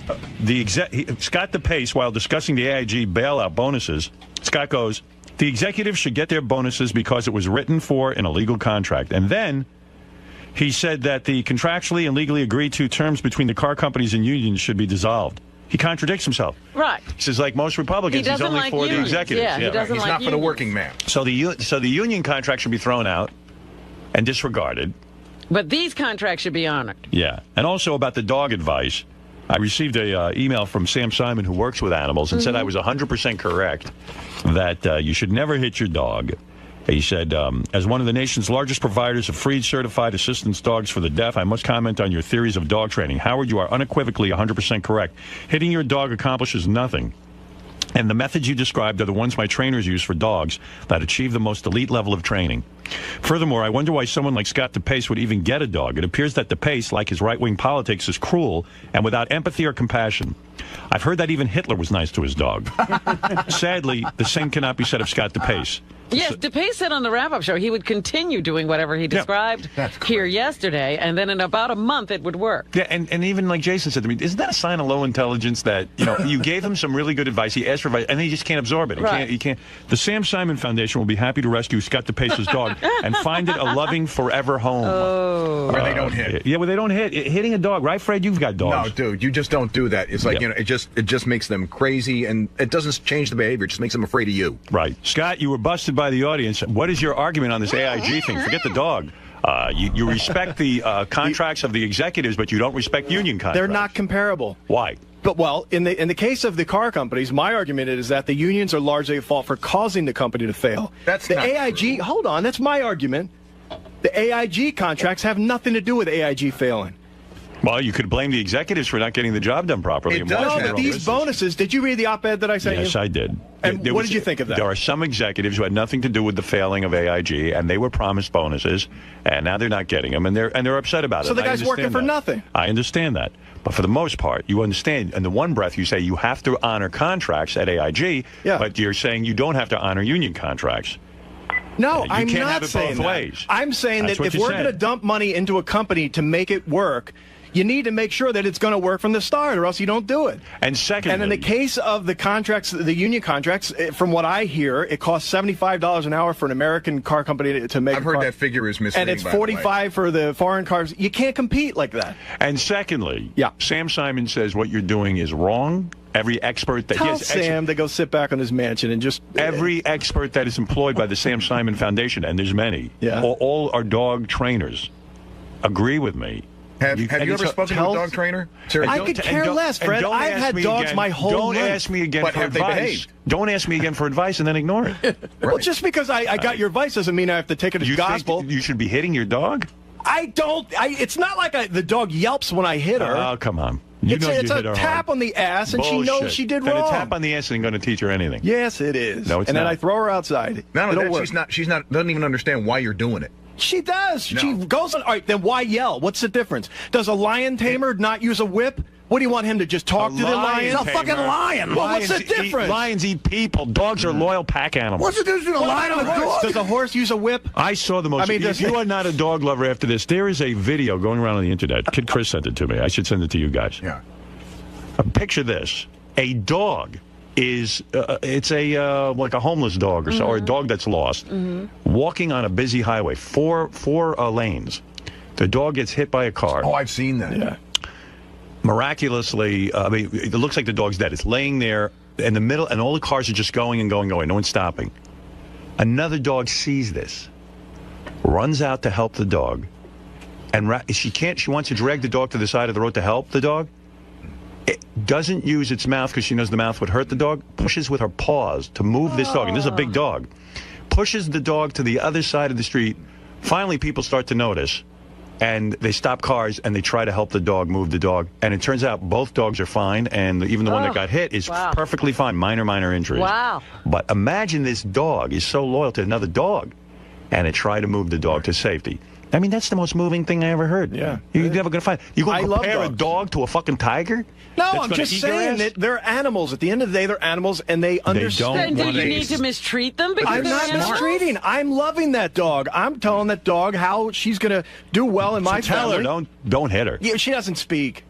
DePace, while discussing the AIG bailout bonuses, Scott goes, the executives should get their bonuses because it was written for in a legal contract. And then he said that the contractually and legally agreed to terms between the car companies and unions should be dissolved. He contradicts himself. Right. He says, like most Republicans, he's only like for unions. the executives. Yeah, he doesn't He's like not for the unions. working man. So the union contract should be thrown out and disregarded. But these contracts should be honored. Yeah. And also about the dog advice, I received a email from Sam Simon, who works with animals, and said I was 100% correct that you should never hit your dog. He said, as one of the nation's largest providers of free certified assistance dogs for the deaf, I must comment on your theories of dog training. Howard, you are unequivocally 100% correct. Hitting your dog accomplishes nothing. And the methods you described are the ones my trainers use for dogs that achieve the most elite level of training. Furthermore, I wonder why someone like Scott DePace would even get a dog. It appears that DePace, like his right-wing politics, is cruel and without empathy or compassion. I've heard that even Hitler was nice to his dog. Sadly, the same cannot be said of Scott DePace. Yes, DePace said on the wrap-up show he would continue doing whatever he described here yesterday, and then in about a month it would work. Yeah, and even like Jason said to me, isn't that a sign of low intelligence that, you know, you gave him some really good advice, he asked for advice, and then he just can't absorb it. He can't. The Sam Simon Foundation will be happy to rescue Scott DePace's dog and find it a loving forever home. Oh. Where they don't hit. Yeah, where they don't hit. Hitting a dog, right, Fred? You've got dogs. No, dude, you just don't do that. It's like, you know, it just makes them crazy, and it doesn't change the behavior. It just makes them afraid of you. Right. Scott, you were busted by the audience. What is your argument on this AIG thing? Forget the dog. You respect the contracts of the executives, but you don't respect union contracts. They're not comparable. Why? But, well, in the case of the car companies, my argument is that the unions are largely at fault for causing the company to fail. That's the not AIG. true. Hold on, that's my argument. The AIG contracts have nothing to do with AIG failing. Well, you could blame the executives for not getting the job done properly. It does. No, but these bonuses. Did you read the op-ed that I sent you? Yes, I did. And what did you think of that? There are some executives who had nothing to do with the failing of AIG, and they were promised bonuses, and now they're not getting them, and they're upset about it. So the guy's working for nothing. I understand that. But for the most part, you understand, in the one breath you say you have to honor contracts at AIG, but you're saying you don't have to honor union contracts. No, You I'm can't not have it saying both that. ways. I'm saying That's that what if you we're said. going to dump money into a company to make it work, you need to make sure that it's going to work from the start, or else you don't do it. And secondly, and in the case of the contracts, the union contracts, from what I hear, it costs $75 an hour for an American car company to make. I've heard that figure is misleading. And it's $45 for the foreign cars. You can't compete like that. And secondly, Sam Simon says what you're doing is wrong. Every expert that Tell Sam to go sit back on his mansion and just... Every expert that is employed by the Sam Simon Foundation, and there's many, all are dog trainers, agree with me. Have you ever spoken to a dog trainer? I could care less, Fred. I've had dogs my whole life. Don't ask me again for advice. Don't ask me again for advice and then ignore it. Well, just because I got your advice doesn't mean I have to take it as gospel. You should be hitting your dog? I don't. It's not like the dog yelps when I hit her. Oh, come on. It's a tap on the ass, and she knows she did wrong. And a tap on the ass isn't going to teach her anything. Yes, it is. No, it's and not. then I throw her outside. Not only that, she's not doesn't even understand why you're doing it. She does. No. She goes on. All right, then why yell? What's the difference? Does a lion tamer not use a whip? What do you want him to just talk to the lion? It's a fucking lion. Well, what's the difference? Lions eat people. Dogs are loyal pack animals. What's the difference between a lion and a dog? Does a horse use a whip? I saw the most. If you are not a dog lover after this, there is a video going around on the internet. Kid Chris sent it to me. I should send it to you guys. Yeah. Picture this: a dog is it's a like a homeless dog or so, or a dog that's lost, walking on a busy highway, four lanes. The dog gets hit by a car. Oh, I've seen that. Yeah. Miraculously, I mean, it looks like the dog's dead. It's laying there in the middle, and all the cars are just going and going. No one's stopping. Another dog sees this, runs out to help the dog, and she wants to drag the dog to the side of the road to help the dog. It doesn't use its mouth because she knows the mouth would hurt the dog. Pushes with her paws to move this dog, and this is a big dog. Pushes the dog to the other side of the street. Finally, people start to notice, and they stop cars and they try to help the dog move the dog. And it turns out both dogs are fine, and even the one that got hit is perfectly fine. Minor injuries. Wow. But imagine this dog is so loyal to another dog, and it tried to move the dog to safety. I mean, that's the most moving thing I ever heard. Yeah. You're never going to find. You going to compare a dogs. dog to a fucking tiger? No, That's I'm gonna just eat your saying ass? that they're animals. At the end of the day, they're animals, and they understand. Then do you need to mistreat them? Because I'm they're not animals? mistreating. I'm loving that dog. I'm telling that dog how she's going to do well in my tell family. her, don't hit her. Yeah, she doesn't speak.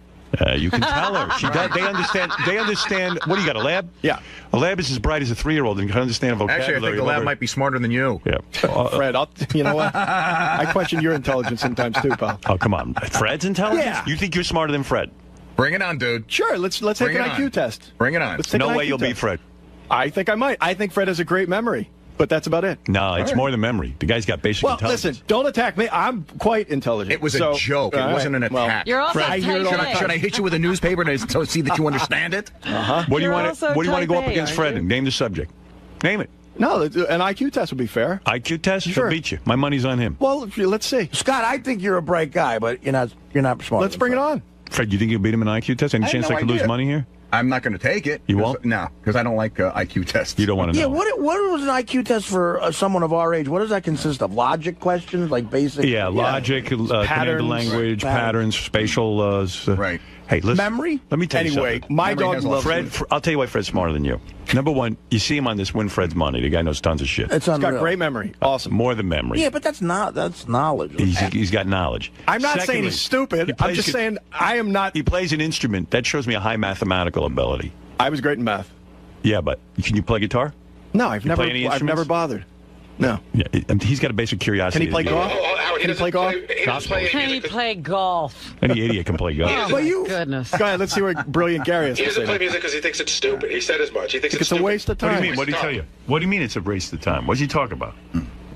You can tell her. She does. They understand. They understand. What do you got? A lab? Yeah. A lab is as bright as a 3-year-old and can understand a vocabulary. Actually, I think the lab might be smarter than you. Yeah. Fred, you know what? I question your intelligence sometimes too, pal. Oh, come on. Fred's intelligence? Yeah. You think you're smarter than Fred? Bring it on, dude. Sure, let's take Bring an it IQ on. test. Bring it on. Let's take No an way IQ you'll test. beat Fred. I think I might. I think Fred has a great memory, but that's about it. No, it's more than memory. The guy's got basic Well, intelligence. listen, don't attack me. I'm quite intelligent. It was a joke. It wasn't an attack. You're also Fred, I hear it all the type A. Should I hit you with a newspaper to see that you understand it? What do you You're want also to go type up A, against aren't Fred you? and name the subject? Name it. No, an IQ test would be fair. IQ test? Sure. He'll beat you. My money's on him. Well, let's see. Scott, I think you're a bright guy, but you're not smart. Let's bring it on. Fred, you think you'll beat him in an IQ test? Any I have chance no I could lose idea. money here? I'm not going to take it. You won't? No, because I don't like IQ tests. You don't want to know. Yeah, what was an IQ test for someone of our age? What does that consist of? Logic questions, like basic? Yeah, logic, command of Patterns. language, patterns, spatial. Right. Hey, listen. Memory? Let me tell you Anyway, something. my Memory dog has a loves lot me. Fred, I'll tell you why Fred's smarter than you. Number one, you see him on this Win Fred's Money. The guy knows tons of shit. It's He's unreal. got great memory. Awesome. More than memory. Yeah, but that's knowledge. He's got knowledge. I'm not saying Secondly, he's stupid. he I'm plays just gu- saying I am not. He plays an instrument. That shows me a high mathematical ability. I was great in math. Yeah, but can you play guitar? No, I've never. play any I've never instruments? bothered. No. Yeah, he's got a basic curiosity. Can he play golf? Howard, Can he play golf? He doesn't play Can he music. play golf? Any idiot can play golf. But you, Goodness. Go ahead. Let's see what brilliant Gary has He to doesn't play say. music because he thinks it's stupid. He said as much. He thinks It's a stupid. waste of What do time. you mean? What did he tell you? What do you mean it's a waste of time? What does he talk about?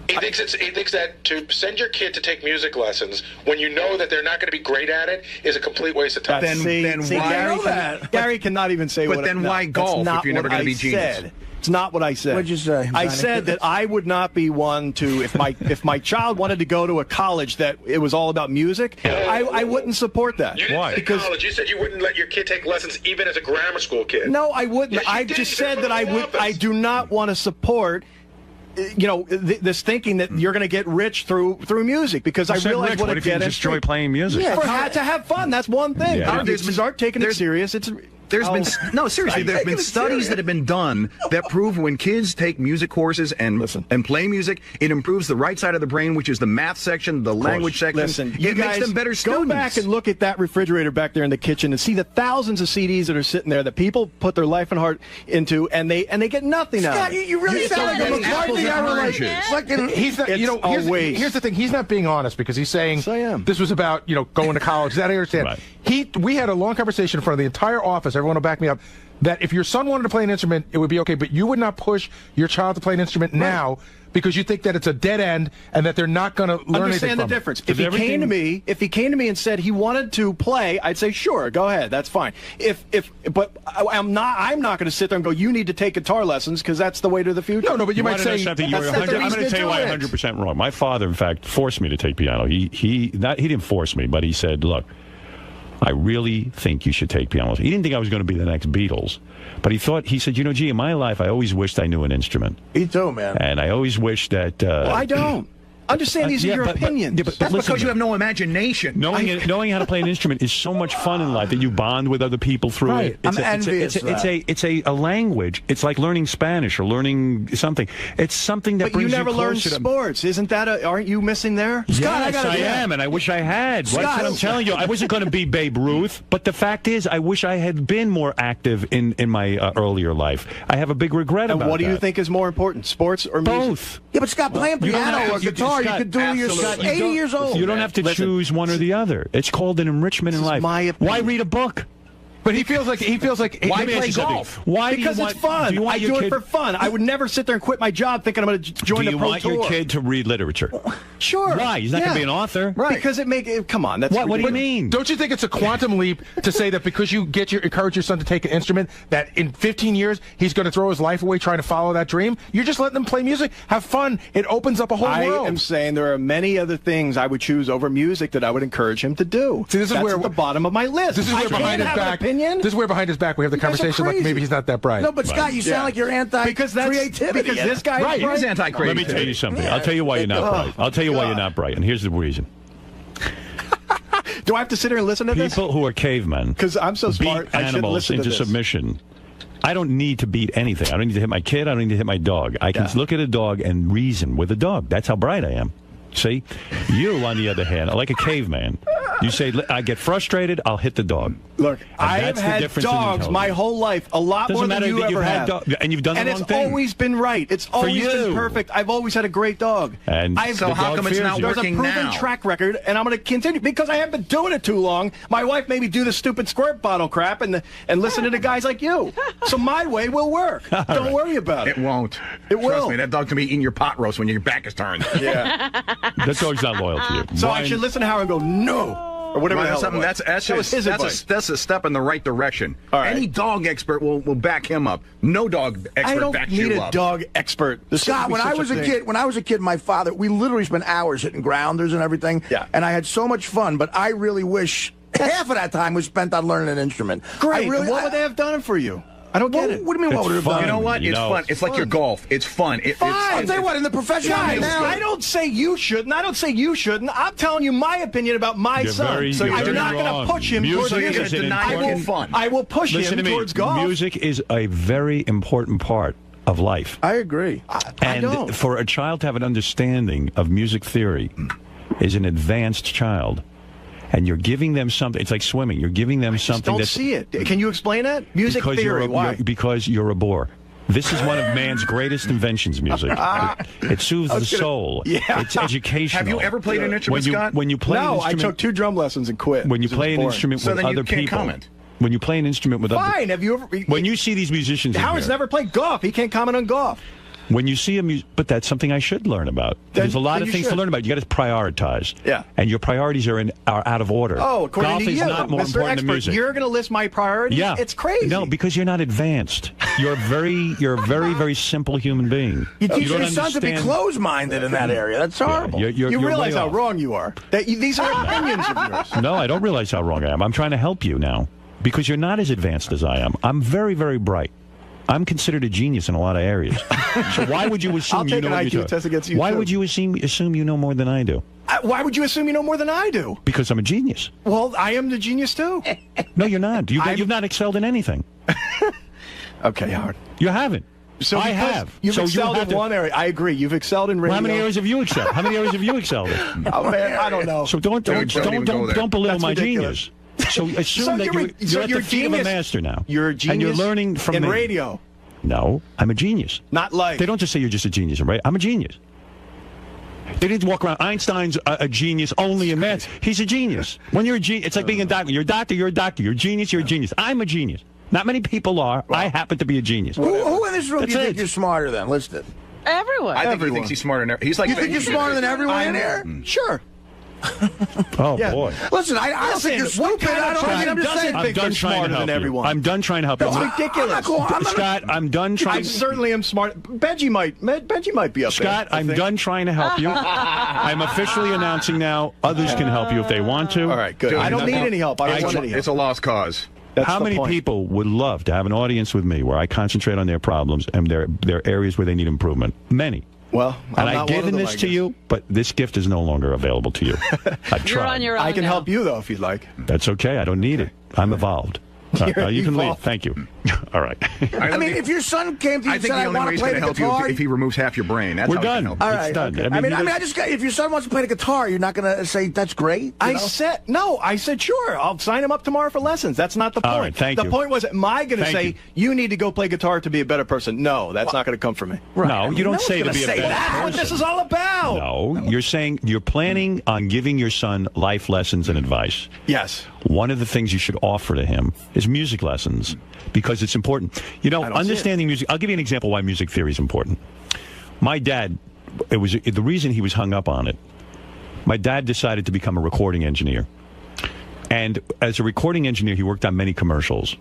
He thinks that to send your kid to take music lessons when you know that they're not going to be great at it is a complete waste of time. Then why- Gary, know that. Gary cannot even say But what. then no, why that's golf not if you're never what gonna be I genius? said. It's not what I said. What'd you say, I Johnny? said that I would not be one to if my child wanted to go to a college that it was all about music. I wouldn't support that. You didn't say Because college. You said you wouldn't let your kid take lessons even as a grammar school kid. no, I wouldn't. Yes, you I did. just You said said it that from I the would. I office. do not want to support. This thinking that you're going to get rich through music because I realize what what a if you dead just end enjoy playing music? For to have fun. That's one thing. Yeah. If you start taking it serious, it's. There's been no seriously. There's been studies that have been done that prove when kids take music courses and play music, it improves the right side of the brain, which is the math section, the language section. Listen, you it guys makes them better students. Go back and look at that refrigerator back there in the kitchen and see the thousands of CDs that are sitting there that people put their life and heart into, and they get nothing out Scott, of it. you really sound like a McCarthy. I was like, fucking. He's not, you know, It's a waste. here's the thing. He's not being honest because he's saying Yes, I am. this was about, going to college. That I understand. Right. We had a long conversation in front of the entire office. Everyone will back me up. That if your son wanted to play an instrument, it would be okay, but you would not push your child to play an instrument now because you think that it's a dead end and that they're not going to learn anything Understand the from it. difference. If he came to me and said he wanted to play, I'd say sure, go ahead, that's fine. But I'm not going to sit there and go, you need to take guitar lessons because that's the way to the future. No, but you might wanna know say something. that's I'm not the going reason to tell you why do I'm it. 100% wrong. My father, in fact, forced me to take piano. He didn't force me, but he said, look, I really think you should take piano. He didn't think I was going to be the next Beatles, but he said, gee, in my life, I always wished I knew an instrument. Me too, man. And I always wished that... Well, I don't. Understand these are your opinions. But That's listen, because you have no imagination. Knowing how to play an instrument is so much fun in life that you bond with other people through Right. it. I'm envious of that. It's a language. It's like learning Spanish or learning something. It's something that But you brings never learned closer to... sports. Isn't that aren't you missing there? Yes, I am, and I wish I had. That's what I'm telling you. I wasn't going to be Babe Ruth, but the fact is, I wish I had been more active in my earlier life. I have a big regret about that. And what do you think is more important, sports or music? Both. Yeah, but Scott, playing piano or guitar, you could do yourself. 80 years old. You don't have to choose one or the other. It's called an enrichment in life. my opinion. Why read a book? But he feels like Why play golf? Why because do you it's want, fun. Do you want I your do kid, it for fun. I would never sit there and quit my job thinking I'm going to join the pro tour. Do you want your kid to read literature? Sure. Why? He's not going to be an author. Right. Because come on. That's What do you ridiculous. mean? Don't you think it's a quantum leap to say that because you encourage your son to take an instrument, that in 15 years he's going to throw his life away trying to follow that dream? You're just letting him play music, have fun. It opens up a whole world. I am saying there are many other things I would choose over music that I would encourage him to do. See, this is That's where at the bottom of my list. This is where I behind can't his have an back. opinion? This is where behind his back we have the You guys are conversation like crazy. maybe he's not that bright. No, but Scott, you sound like you're anti-creativity. Because this guy Right, he was anti-creativity. Let me tell you something. I'll tell you why you're not bright. I'll tell you why you're not bright, and here's the reason. Do I have to sit here and listen to this? People who are cavemen Because I'm so smart, beat I shouldn't animals listen to into this. submission. I don't need to beat anything. I don't need to hit my kid. I don't need to hit my dog. I can look at a dog and reason with a dog. That's how bright I am. See? You, on the other hand, are like a caveman. You say, I get frustrated, I'll hit the dog. Look, I have that's the had difference in dogs intelligence. my whole life, a lot Doesn't more matter than you that you've ever had have. and you've done the and wrong it's thing. always been right. It's always been perfect. I've always had a great dog. And so how come it's not working There's a proven now? track record, and I'm going to continue because I haven't been doing it too long. My wife made me do the stupid squirt bottle crap and listen to the guys like you. So my way will work. Don't worry about it. It won't. It will. Trust me, that dog can be eating your pot roast when your back is turned. Yeah. That dog's not loyal to you. So Brian, I should listen to Howard and go, no. Or whatever Right, the hell it was. that's was his advice. that's a step in the right direction. All right. Any dog expert will back him up. No dog expert I don't backs need you a up. dog expert. This Scott, shouldn't be when such I was thing. a kid, my father, we literally spent hours hitting grounders and everything. Yeah. And I had so much fun, but I really wish half of that time was spent on learning an instrument. Great. I really, What would they have done for you? I don't get it. What do you mean, what would have fun. done? You know what? You It's know, fun. It's like your golf. It's fun. I'll tell you what, in the professional Guys, now, I don't say you shouldn't. I don't say you shouldn't. I'm telling you my opinion about my You're son. very- So you're I'm very not going wrong. to push him towards Music you're is gonna an deny important- him fun. I will push Listen him to me. towards golf. Music is a very important part of life. I agree. I And don't. for a child to have an understanding of music theory is an advanced child. And you're giving them something. It's like swimming. You're giving them something Don't that's see it. Can you explain that? Music because theory. Why? because you're a bore. This is one of man's greatest inventions, music. It soothes the soul. Yeah. It's educational. Have you ever played an instrument, Scott? When you play an No, I instrument, took 2 drum lessons and quit. when you because it play was an boring. instrument So with then you other can't people, comment. when you play an instrument with other, Fine. Have you ever? when you see these musicians, in Howard's here, never played golf. He can't comment on golf. when you see but that's something I should learn about. There's a lot then of you things to should. learn about. You got to prioritize. Yeah. And your priorities are out of order. Oh, according Golf to is you, not more Mr. important Expert, than music. you're going to list my priorities? Yeah. It's crazy. No, because you're not advanced. You're a very, very simple human being. You teach don't your son to be understand- closed-minded in that area. That's horrible. You realize way how off. wrong you are. These are opinions of yours. No, I don't realize how wrong I am. I'm trying to help you now because you're not as advanced as I am. I'm very, very bright. I'm considered a genius in a lot of areas. So why would you assume I'll you take know an what IQ you're test against you, Why too. would you assume you know more than I do? Why would you assume you know more than I do? Because I'm a genius. Well, I am the genius, too. No, you're not. You've not excelled in anything. Okay, Howard. You haven't. So I because have. You've So you excelled have in to- one area. I agree. You've excelled in radio. Well, how many areas have you excelled? How many areas have you excelled in? Oh, man, I don't know. So don't even go there. belittle That's my ridiculous. genius. So assume So that you're you're at the feet of a genius- master now. You're a genius and you're learning from in me. radio. No, I'm a genius. Not like. They don't just say you're just a genius, right? I'm a genius. They didn't walk around. Einstein's a genius only in math. He's a genius. When you're a genius, it's like being a doctor. You're a doctor. You're a doctor. You're a genius. You're a genius. I'm a genius. Not many people are. I happen to be a genius. Who in this room That's do you think it. you're smarter than? List it. Everyone. I think he thinks he's smarter than he's like. You think you're smarter than everyone in here? Sure. Oh, Yeah. boy. Listen, I don't think you're stupid. I don't think I'm just saying. I'm done trying to help you. I'm done trying to help you. That's ridiculous. Scott, I'm done I trying. certainly am smart. Benji might be up Scott, there. I I'm think. done trying to help you. I'm officially announcing now. Others can help you if they want to. All right, good. I don't need any help. I don't want any help. It's a lost cause. That's How the many point. people would love to have an audience with me where I concentrate on their problems and their areas where they need improvement? Many. Well, I'm And I've not one of given them, this I to guess. you, but this gift is no longer available to you. I've You're tried. on your own I can now. help you, though, if you'd like. That's okay. I don't need it. I'm evolved. You can leave. evolved. Thank you. All right. I mean, if your son came to you I and think said, the I only want way to he's play going to the help you guitar, if he removes half your brain. That's We're how he can done. help. all It's right. done. Okay. I just if your son wants to play the guitar, you're not going to say that's great. I said sure. I'll sign him up tomorrow for lessons. That's not the point. All right, thank the you. point was, am I going to Thank say you. need to go play guitar to be a better person? No, that's not going to come from me. No, you don't say to gonna be a say better that. That's what person. this is all about. No, you're saying you're planning on giving your son life lessons and advice. Yes. One of the things you should offer to him is music lessons because it's important. You know, don't see understanding music. I'll give you an example why music theory is important. My dad, it was the reason he was hung up on it. My dad decided to become a recording engineer. And as a recording engineer, he worked on many commercials.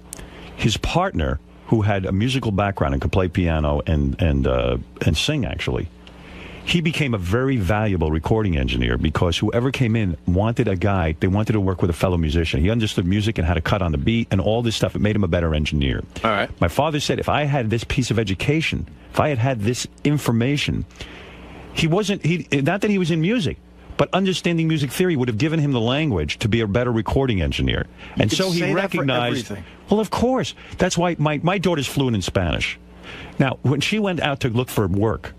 His partner, who had a musical background and could play piano and sing, actually, he became a very valuable recording engineer because whoever came in wanted a guy, they wanted to work with a fellow musician. He understood music and how to cut on the beat and all this stuff. It made him a better engineer. All right. My father said if I had this piece of education, if I had this information, not that he was in music, but understanding music theory would have given him the language to be a better recording engineer. And so he recognized, well, of course. That's why my daughter's fluent in Spanish. Now, when she went out to look for work,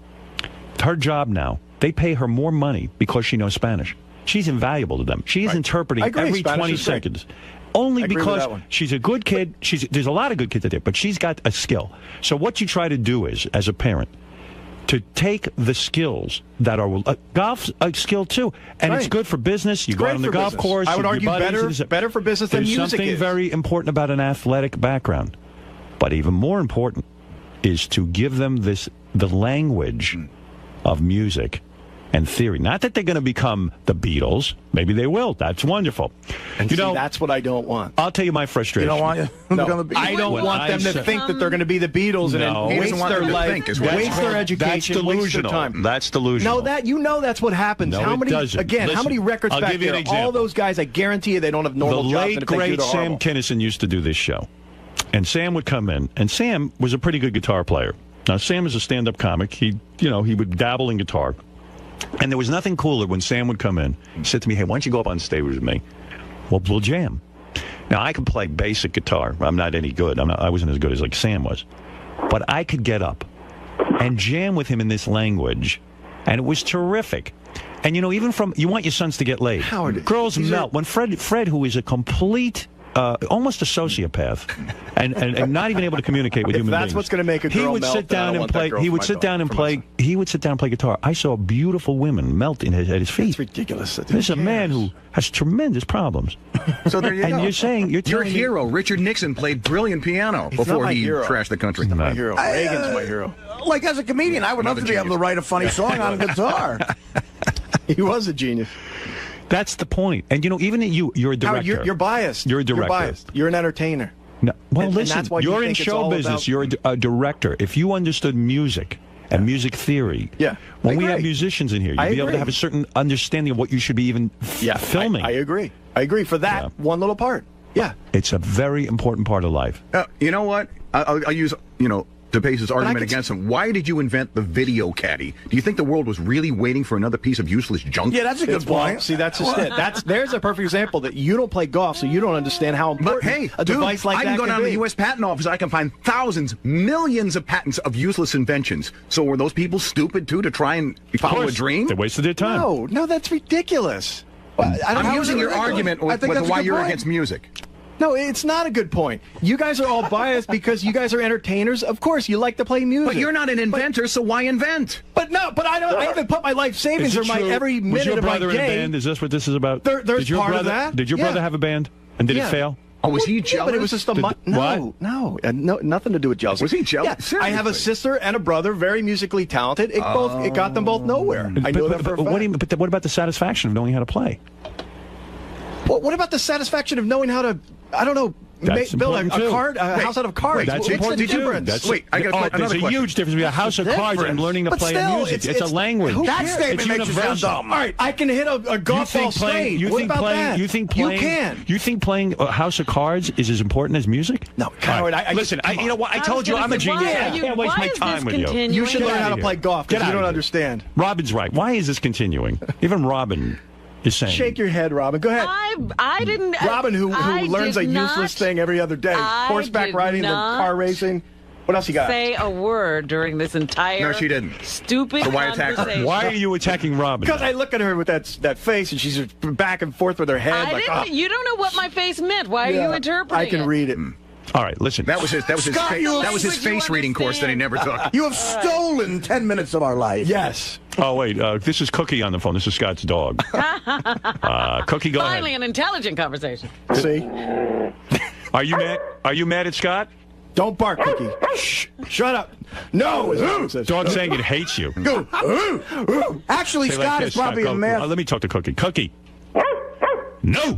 her job now, they pay her more money because she knows Spanish. She's invaluable to them. She's interpreting every 20 seconds. Only because she's a good kid. There's a lot of good kids out there, but she's got a skill. So what you try to do is, as a parent, to take the skills that are golf's a skill too, and it's good for business. You go out on the golf course. I would argue better for business than music is. There's something very important about an athletic background, but even more important is to give them the language of music and theory. Not that they're going to become the Beatles. Maybe they will. That's wonderful. And that's what I don't want. I'll tell you my frustration. You don't want I don't want them to think that they're going to be the Beatles and waste their life, waste their education, waste their time. That's delusional. No, that's what happens. No, how many Listen, how many records back there? All those guys, I guarantee you, they don't have normal jobs. The late, great Sam Kinison used to do this show. And Sam would come in, and Sam was a pretty good guitar player. Now, Sam is a stand-up comic. He would dabble in guitar. And there was nothing cooler when Sam would come in and said to me, hey, why don't you go up on stage with me? Well, we'll jam. Now, I can play basic guitar. I'm not any good. I wasn't as good as like Sam was. But I could get up and jam with him in this language, and it was terrific. And, even you want your sons to get laid. Howard, girls melt. When Fred, who is a complete... almost a sociopath, and not even able to communicate with human beings. That's what's going to make a girl melt. He would sit down and play guitar. I saw beautiful women melt at his feet. It's ridiculous. This is a man who has tremendous problems. So there you go. And you're saying your hero, Richard Nixon, played brilliant piano before he trashed the country. He's my hero. Reagan's my hero. Like, as a comedian, I would love to be able to write a funny song on guitar. He was a genius. That's the point. And, even you're a director. Howard, you're biased. You're a director. You're biased. You're an entertainer. No, well, listen, and that's why you're in show business. You're a director. If you understood music and music theory, when we have musicians in here, you'd be able to have a certain understanding of what you should be even filming. I agree. I agree for that one little part. Yeah. It's a very important part of life. You know what? I'll use, DePace's argument against him. Why did you invent the video caddy? Do you think the world was really waiting for another piece of useless junk? Yeah, that's a good point. See, that's just it. There's a perfect example that you don't play golf, so you don't understand how important a device like that can be. I can go down to the U.S. Patent Office. I can find thousands, millions of patents of useless inventions. So were those people stupid, too, to try and follow a dream? They wasted their time. No, that's ridiculous. I'm using your argument with why you're against music. No, it's not a good point. You guys are all biased because you guys are entertainers. Of course, you like to play music. But you're not an inventor, so why invent? But I haven't put my life savings or every minute of my day. Was your brother in a band? Is this what this is about? There's part of that. Did your brother have a band? And did it fail? Oh, was he jealous? But it was just no, nothing to do with jealousy. Was he jealous? Yeah. I have a sister and a brother, very musically talented. It got them both nowhere. I know that for a fact. But what about the satisfaction of knowing how to play? Well, what about the satisfaction of knowing how to, I don't know, build a house out of cards? That's important too. Wait, I got another question. There's a huge difference between a house of cards and learning to play music. It's a language. That statement makes you sound dumb. All right, I can hit a golf ball straight. What about that? You think playing a house of cards is as important as music? No, Howard. Listen, you know what? I told you I'm a genius. I can't waste my time with you. You should learn how to play golf because you don't understand. Robin's right. Why is this continuing? Even Robin is saying. Shake your head, Robin. Go ahead. I didn't. Robin, who learns a useless thing every other day. Horseback riding, and car racing. What else you got? Say a word during this entire. No, she didn't. Stupid conversation. Why are you attacking Robin? Because I look at her with that face, and she's back and forth with her head. You don't know what my face meant. Why are you interpreting I can read it. All right, listen. That was his face reading course that he never took. You have stolen 10 minutes of our life. Yes. Oh, wait. This is Cookie on the phone. This is Scott's dog. Cookie, go ahead. Finally, an intelligent conversation. See? Are you mad? Are you mad at Scott? Don't bark, Cookie. Shh. Shut up. No. Dog's saying it hates you. Go. Actually, Scott is probably a man. Let me talk to Cookie. Cookie. No.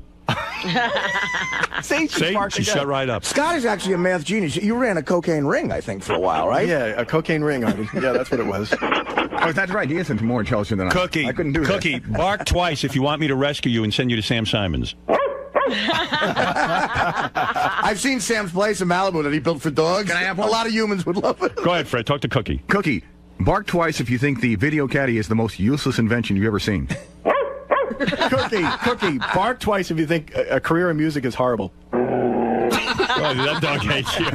See, she shut right up. Scott is actually a math genius. You ran a cocaine ring, I think, for a while, right? Yeah, a cocaine ring. Yeah, that's what it was. Oh, that's right. He isn't more intelligent than Cookie. I couldn't do Cookie, that. bark twice if you want me to rescue you and send you to Sam Simons. I've seen Sam's place in Malibu that he built for dogs. Can I have one? A lot of humans would love it. Go ahead, Fred. Talk to Cookie. Cookie, bark twice if you think the video caddy is the most useless invention you've ever seen. Cookie, bark twice if you think a career in music is horrible. Oh, that dog hates you.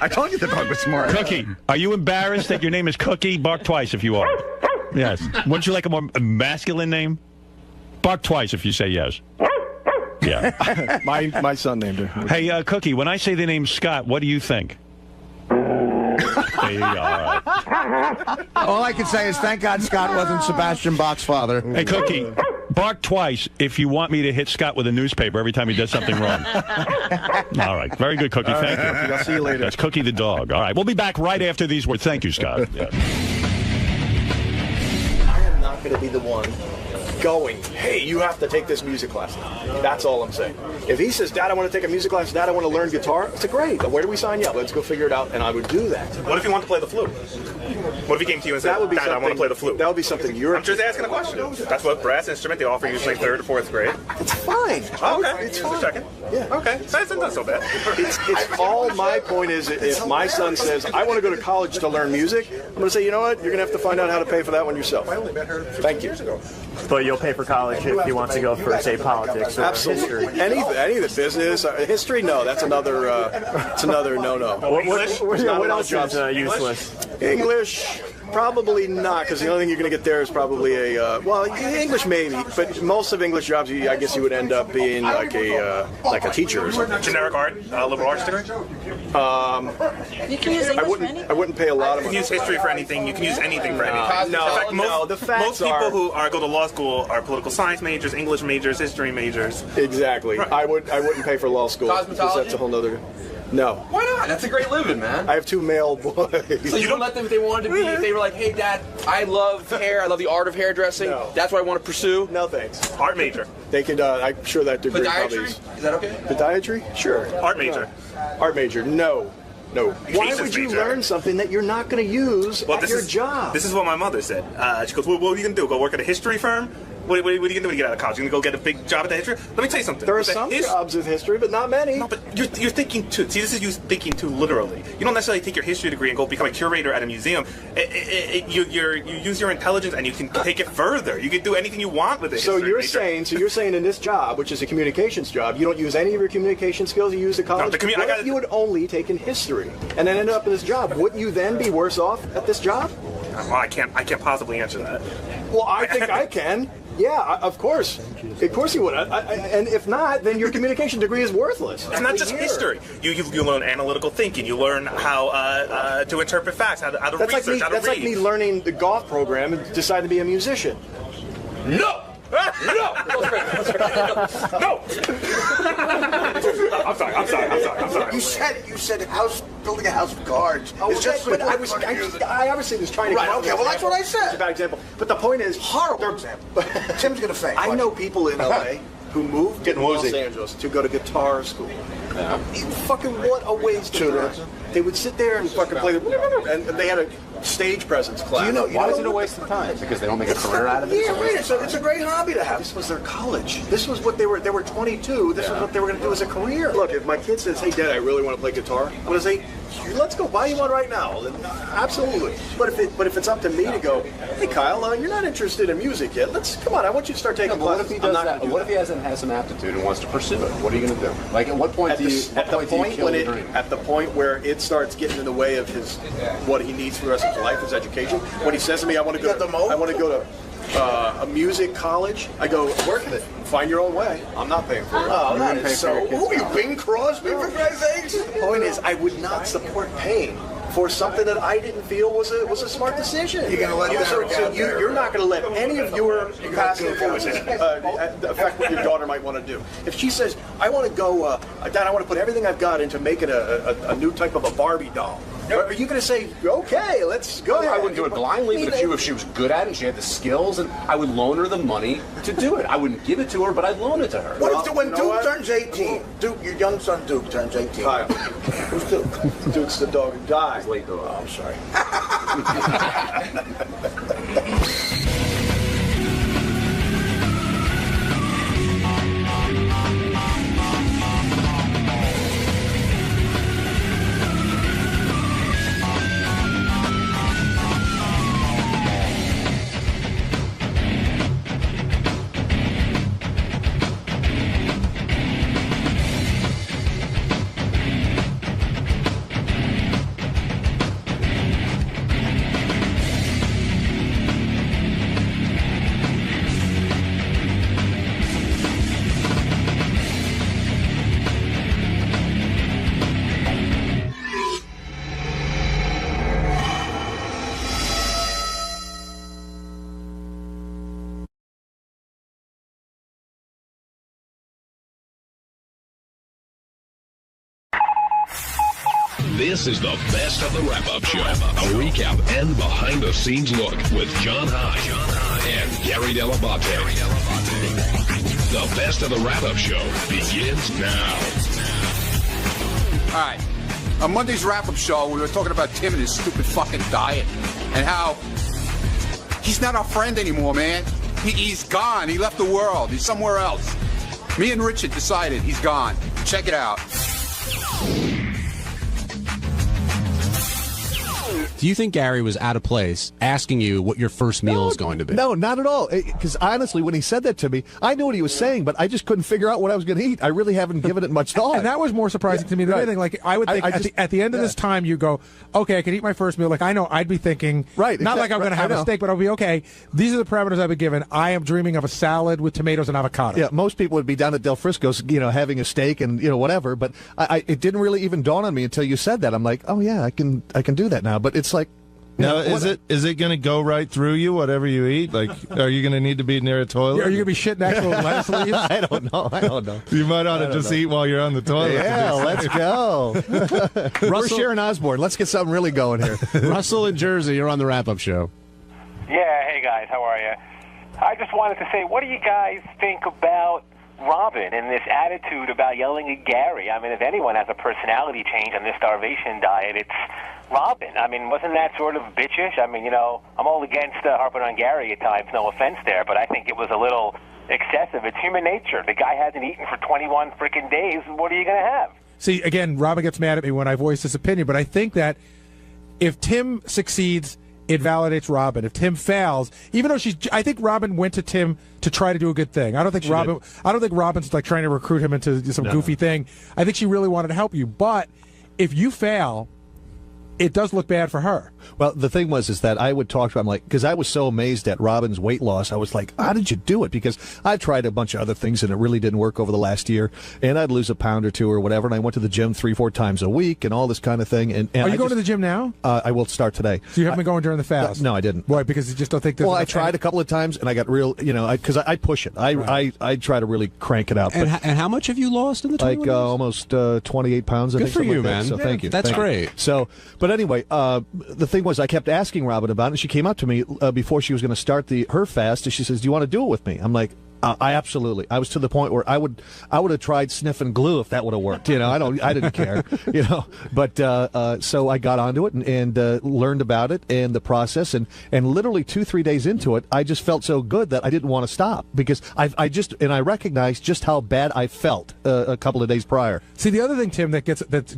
I told you the dog was smart. Cookie, are you embarrassed that your name is Cookie? Bark twice if you are. Yes. Wouldn't you like a more masculine name? Bark twice if you say yes. Yeah. My son named her. Hey, Cookie, when I say the name Scott, what do you think? There you are. All I can say is thank God Scott wasn't Sebastian Bach's father. Hey, Cookie, bark twice if you want me to hit Scott with a newspaper every time he does something wrong. All right. Very good, Cookie. Thank you. I'll see you later. That's Cookie the dog. All right. We'll be back right after these words. Thank you, Scott. Yeah. I am not going to be the one going, hey, you have to take this music class. That's all I'm saying. If he says, Dad, I want to take a music class, Dad, I want to learn guitar, it's great. Where do we sign you up? Let's go figure it out, and I would do that. What if you want to play the flute? What if he came to you and said, Dad, I want to play the flute? That would be something you're... I'm just asking a question. That's what brass instrument they offer usually 3rd or 4th grade. It's fine. Okay. It's just checking. Yeah. Okay. That's not so bad. It's all my point is if my son says, I want to go to college to learn music, I'm going to say, you know what? You're going to have to find out how to pay for that one yourself. Thank you. But you'll pay for college if he wants to go for, say, politics or Absolutely. history. Any of the business, history, no, that's another no-no. What else is useless? English, probably not, because the only thing you're going to get there is probably well, English maybe, but most of English jobs, I guess you would end up being like a teacher or something. Generic art, liberal arts degree? You can use English for anything. I wouldn't pay a lot of You money. can use history for anything. You can use anything for anything. No, in fact, the facts most people who go to law school are political science majors, English majors, history majors. Exactly. Right. I wouldn't pay for law school. Cosmetology? That's a whole nother... No. Why not? That's a great living, man. I have 2 male boys. So you don't let them if they wanted to be, if they were like, hey, Dad, I love hair, I love the art of hairdressing, that's what I want to pursue? No, thanks. Art major. They could, I'm sure that degree Podiatry? Is that okay? Podiatry? Sure. Art major. Art major, no. Why Jesus would you major. learn something that you're not going to use at your job? This is what my mother said. She goes, what are you going to do? Go work at a history firm? What are you going to do when you get out of college? You're going to go get a big job at the history? Let me tell you something. There are some jobs with history, but not many. No, but you're thinking too. See, this is you thinking too literally. You don't necessarily take your history degree and go become a curator at a museum. You use your intelligence and you can take it further. You can do anything you want with it. So you're saying in this job, which is a communications job, you don't use any of your communication skills you use at college? No, what if you had only taken history and then ended up in this job? Wouldn't you then be worse off at this job? Well, I can't possibly answer that. Well, I think I can. Yeah, of course. Of course you would. And if not, then your communication degree is worthless. It's not just history. You learn analytical thinking. You learn how to interpret facts, how to research, how to read. That's like me learning the golf program and deciding to be a musician. No! No! No! I'm sorry. You said building a house of cards. Oh, I obviously was trying to. Right. Okay. Well, that's what I said. It's a bad example. But the point is, horrible example. Tim's gonna faint. I know people in LA who moved to Los Angeles to go to guitar school. Yeah. Fucking what a waste of time. They would sit there and fucking play, and they had a stage presence class. Why is it a waste of time? Because they don't make a career out of it? Yeah, right. It's a great hobby to have. This was their college. This was what they were 22. This was what they were going to do as a career. Look, if my kid says, hey, Dad, I really want to play guitar, I'm going to say, let's go buy you one right now. Absolutely. But if it's up to me to go, hey, Kyle, you're not interested in music yet. Come on, I want you to start taking classes. What if he does that? What if he has some aptitude and wants to pursue it? What are you going to do? Like, at what point do you kill the dream? At the point where it starts getting in the way of what he needs for the rest of his life, his education. When he says to me, I want to go to a music college, I go, work with it. Find your own way. I'm not paying for it. Oh, that is so... Who are you, Bing Crosby, for Christ's sakes? The point is, I would not support paying for something that I didn't feel was a smart decision. You're going to let you're not going to let any of your passive influences affect what your daughter might want to do. If she says, I want to go, Dad, I want to put everything I've got into making a new type of a Barbie doll. Are you going to say, okay, let's go ahead? I wouldn't do it blindly, but if she was good at it and she had the skills, and I would loan her the money to do it. I wouldn't give it to her, but I'd loan it to her. What if when Duke turns 18, Duke, your young son Duke turns 18? Kyle. Who's Duke? Duke's the dog and guy. He's late, though. Oh, I'm sorry. This is the best of the wrap-up show. A recap and behind-the-scenes look with John High and Gary 𝗻𝗏𝗏. The best of the wrap-up show begins now. All right. On Monday's wrap-up show, we were talking about Tim and his stupid fucking diet and how he's not our friend anymore, man. He's gone. He left the world. He's somewhere else. Me and Richard decided he's gone. Check it out. Do you think Gary was out of place asking you what your first meal is going to be? No, not at all. Because honestly, when he said that to me, I knew what he was saying, but I just couldn't figure out what I was going to eat. I really haven't given it much thought. And that was more surprising to me than anything. Like, I would think at the end of this time, you go, okay, I can eat my first meal. Like, I know I'd be thinking, not like I'm going to have a steak, but I'll be, okay, these are the parameters I've been given. I am dreaming of a salad with tomatoes and avocado. Yeah, most people would be down at Del Frisco's, having a steak and, whatever. But it didn't really even dawn on me until you said that. I'm like, oh, yeah, I can do that now. But it's like, now, is it going to go right through you, whatever you eat? Like, are you going to need to be near a toilet? Are you going to be shitting next to lettuce leaves? I don't know. You might ought to just eat while you're on the toilet. Yeah, let's go. We're Sharon Osbourne. Let's get something really going here. Russell in Jersey, you're on the wrap-up show. Yeah, hey guys, how are you? I just wanted to say, what do you guys think about Robin and this attitude about yelling at Gary? I mean, if anyone has a personality change on this starvation diet, it's Robin. I mean, wasn't that sort of bitchish? I mean, I'm all against harping on Gary at times, no offense there, but I think it was a little excessive. It's human nature. The guy hasn't eaten for 21 freaking days. What are you going to have? See, again, Robin gets mad at me when I voice this opinion, but I think that if Tim succeeds, it validates Robin. If Tim fails, even though I think Robin went to Tim to try to do a good thing. I don't think Robin's like trying to recruit him into some goofy thing. I think she really wanted to help you. But if you fail, it does look bad for her. Well, the thing is that I would talk to him, because I was so amazed at Robin's weight loss. I was like, how did you do it? Because I tried a bunch of other things, and it really didn't work over the last year. And I'd lose a pound or two or whatever, and I went to the gym 3-4 times a week and all this kind of thing. And are you going to the gym now? I will start today. So you haven't been going during the fast? No, I didn't. Why? Because you just don't think there's Well, I tried a couple of times, and I got real, because I push it. I try to really crank it out. And how much have you lost in the 21 days? Almost 28 pounds, I think. Good for you, like man. So thank you. That's great. So, but anyway, the thing was, I kept asking Robin about it, and she came up to me before she was going to start her fast, and she says, do you want to do it with me? I'm like, I absolutely. I was to the point where I would have tried sniffing glue if that would have worked. I didn't care. But so I got onto it and learned about it and the process, and literally 2-3 days into it, I just felt so good that I didn't want to stop, because I recognized just how bad I felt a couple of days prior. See, the other thing, Tim, that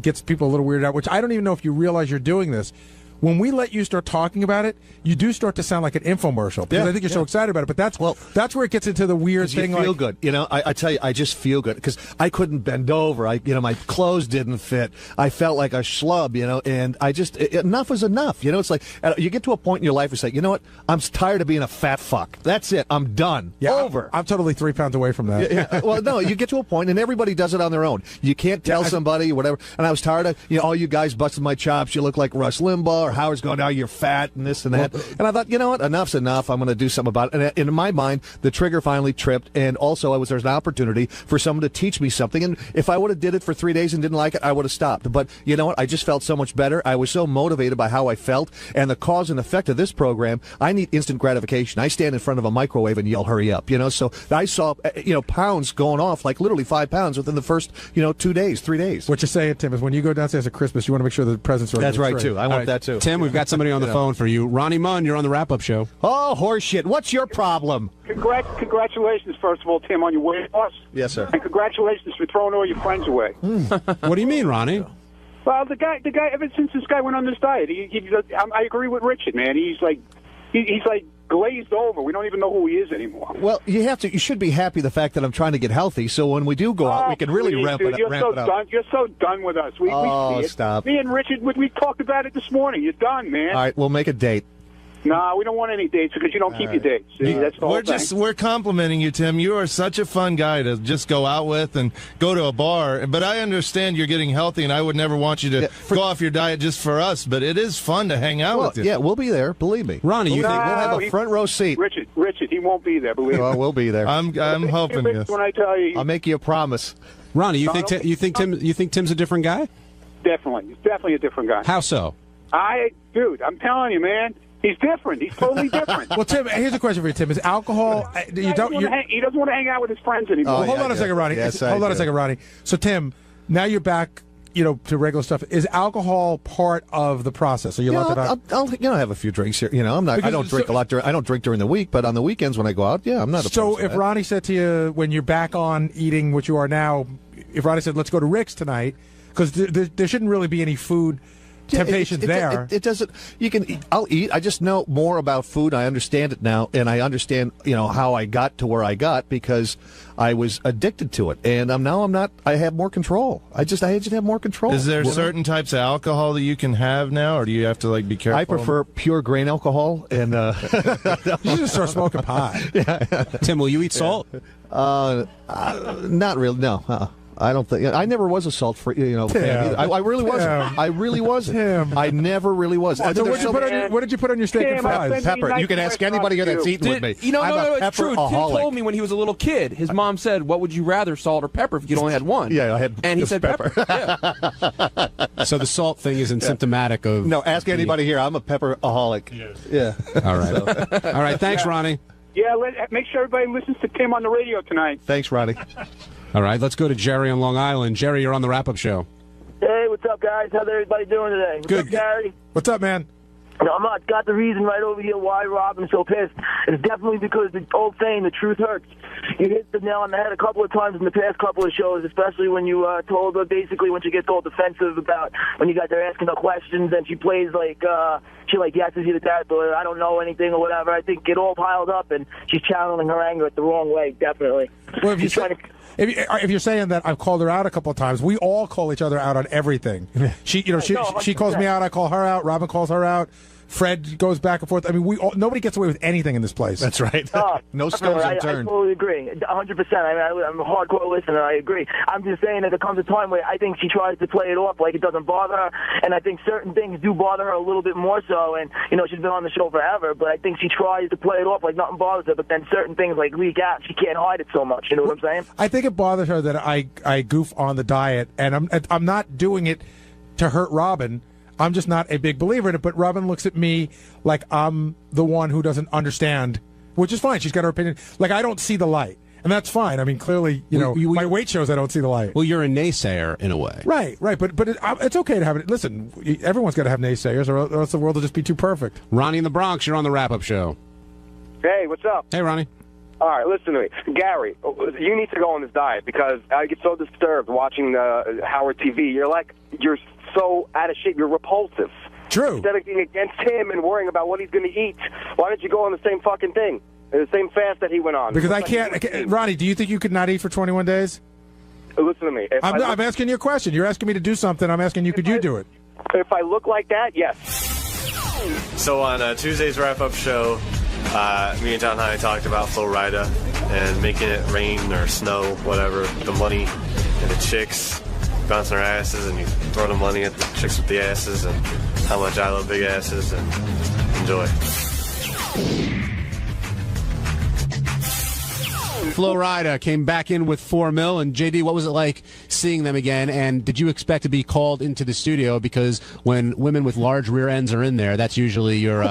gets people a little weirded out, which I don't even know if you realize you're doing this. When we let you start talking about it, you do start to sound like an infomercial, because I think you're so excited about it. But that's where it gets into the weird thing. You feel good, I tell you, I just feel good because I couldn't bend over. My clothes didn't fit. I felt like a schlub, and I just enough is enough. It's like you get to a point in your life where it's like, you know what? I'm tired of being a fat fuck. That's it. I'm done. Over. I'm totally 3 pounds away from that. Well, no, you get to a point, and everybody does it on their own. You can't tell somebody whatever. And I was tired of all you guys busting my chops. You look like Rush Limbaugh or Howard's going, "Oh, you're fat," and this and that. And I thought, you know what? Enough's enough. I'm going to do something about it. And in my mind, the trigger finally tripped. And also, there's an opportunity for someone to teach me something. And if I would have did it for 3 days and didn't like it, I would have stopped. But you know what? I just felt so much better. I was so motivated by how I felt. And the cause and effect of this program, I need instant gratification. I stand in front of a microwave and yell, "Hurry up!" So I saw, pounds going off, like literally 5 pounds within the first, 2 daes, 3 days. What you're saying, Tim, is when you go downstairs at Christmas, you want to make sure the presents are. That's right too. I want that too. Tim, we've got somebody on the phone for you. Ronnie Munn, you're on the wrap-up show. Oh, horseshit! What's your problem? Congratulations, first of all, Tim, on your weight loss. Yes, sir. And congratulations for throwing all your friends away. What do you mean, Ronnie? Well, the guy. Ever since this guy went on this diet, I agree with Richard, man. He's like glazed over. We don't even know who he is anymore. Well, you should be happy the fact that I'm trying to get healthy, so when we do go out, we can really ramp it up. You're so done with us. We see it. Stop. Me and Richard, we talked about it this morning. You're done, man. All right, we'll make a date. No, we don't want any dates because you don't keep your dates. See, that's the whole thing. We're complimenting you, Tim. You are such a fun guy to just go out with and go to a bar. But I understand you're getting healthy, and I would never want you to go off your diet just for us. But it is fun to hang out with you. Yeah, we'll be there. Believe me, Ronnie. We'll have a front row seat. Richard, he won't be there. Believe me. Oh, we'll be there. I'm hoping. Yes. When I tell you, I'll make you a promise. Ronnie, you think Tim's a different guy? Definitely, he's definitely a different guy. How so? Dude, I'm telling you, man. He's different. He's totally different. Well, Tim, here's a question for you, Tim. Is alcohol... He doesn't want to hang out with his friends anymore. Hold on a second, Ronnie. Yes, hold on a second, Ronnie. So, Tim, now you're back, to regular stuff. Is alcohol part of the process? Are you allowed to I'll have a few drinks here. I don't drink a lot. I don't drink during the week, but on the weekends when I go out, I'm not. So, if Ronnie said to you when you're back on eating what you are now, if Ronnie said, "Let's go to Rick's tonight," because there shouldn't really be any food temptations there. It doesn't. I'll eat. I just know more about food. I understand it now, and I understand how I got to where I got because I was addicted to it, and I'm not. I have more control. I just have more control. Is there certain types of alcohol that you can have now, or do you have to be careful? I prefer pure grain alcohol, and you just start smoking pot. Tim, will you eat salt? Not really. No. I don't think I never was a salt-free, fan either. I really wasn't. I really wasn't. I never really was. So what did you put on your steak and fries? Pepper. You can ask anybody here that's eaten with me. No, it's true. Tim told me when he was a little kid, his mom said, "What would you rather, salt or pepper?" If you only had one. Yeah, I had. And he said pepper. So the salt thing isn't symptomatic of. No, ask anybody here. I'm a pepperaholic. Yeah. All right. All right. Thanks, Ronnie. Yeah, make sure everybody listens to Tim on the radio tonight. Thanks, Ronnie. All right, let's go to Jerry on Long Island. Jerry, you're on the wrap-up show. Hey, what's up, guys? How's everybody doing today? Good. What's up, Gary? What's up, man? I'm got the reason right over here why Robin's so pissed. It's definitely because the old saying, the truth hurts. You hit the nail on the head a couple of times in the past couple of shows, especially when you told her basically when she gets all defensive about when you got there asking her questions and she plays she yeses you to that, but I don't know anything or whatever. I think it all piled up and she's channeling her anger the wrong way, definitely. Well, if you're saying that I've called her out a couple of times, we all call each other out on everything. She calls me out, I call her out, Robin calls her out. Fred goes back and forth. I mean, nobody gets away with anything in this place. That's right. No stones unturned. I totally agree. 100%. I'm a hardcore listener. I agree. I'm just saying that there comes a time where I think she tries to play it off like it doesn't bother her, and I think certain things do bother her a little bit more so, and, she's been on the show forever, but I think she tries to play it off like nothing bothers her, but then certain things leak out. She can't hide it so much. You know what I'm saying? I think it bothers her that I goof on the diet, and I'm not doing it to hurt Robin. I'm just not a big believer in it, but Robin looks at me like I'm the one who doesn't understand, which is fine. She's got her opinion. I don't see the light, and that's fine. I mean, clearly, my weight shows I don't see the light. Well, you're a naysayer in a way. Right, but it's okay to have it. Listen, everyone's got to have naysayers, or else the world will just be too perfect. Ronnie in the Bronx, you're on the wrap-up show. Hey, what's up? Hey, Ronnie. All right, listen to me. Gary, you need to go on this diet because I get so disturbed watching Howard TV. You're so out of shape. You're repulsive. True. Instead of being against him and worrying about what he's going to eat, why don't you go on the same fucking thing? The same fast that he went on. Because I can't. Ronnie, do you think you could not eat for 21 days? Listen to me. I'm asking you a question. You're asking me to do something. I'm asking you, could you do it? If I look like that, yes. So on Tuesday's wrap-up show, me and John High talked about 𝗪𝗏 and making it rain or snow, whatever, the money and the chicks bouncing their asses, and you throw the money at the chicks with the asses, and how much I love big asses, and enjoy. Flo Rida came back in with 4 mil, and JD, what was it like seeing them again? And did you expect to be called into the studio? Because when women with large rear ends are in there, that's usually your.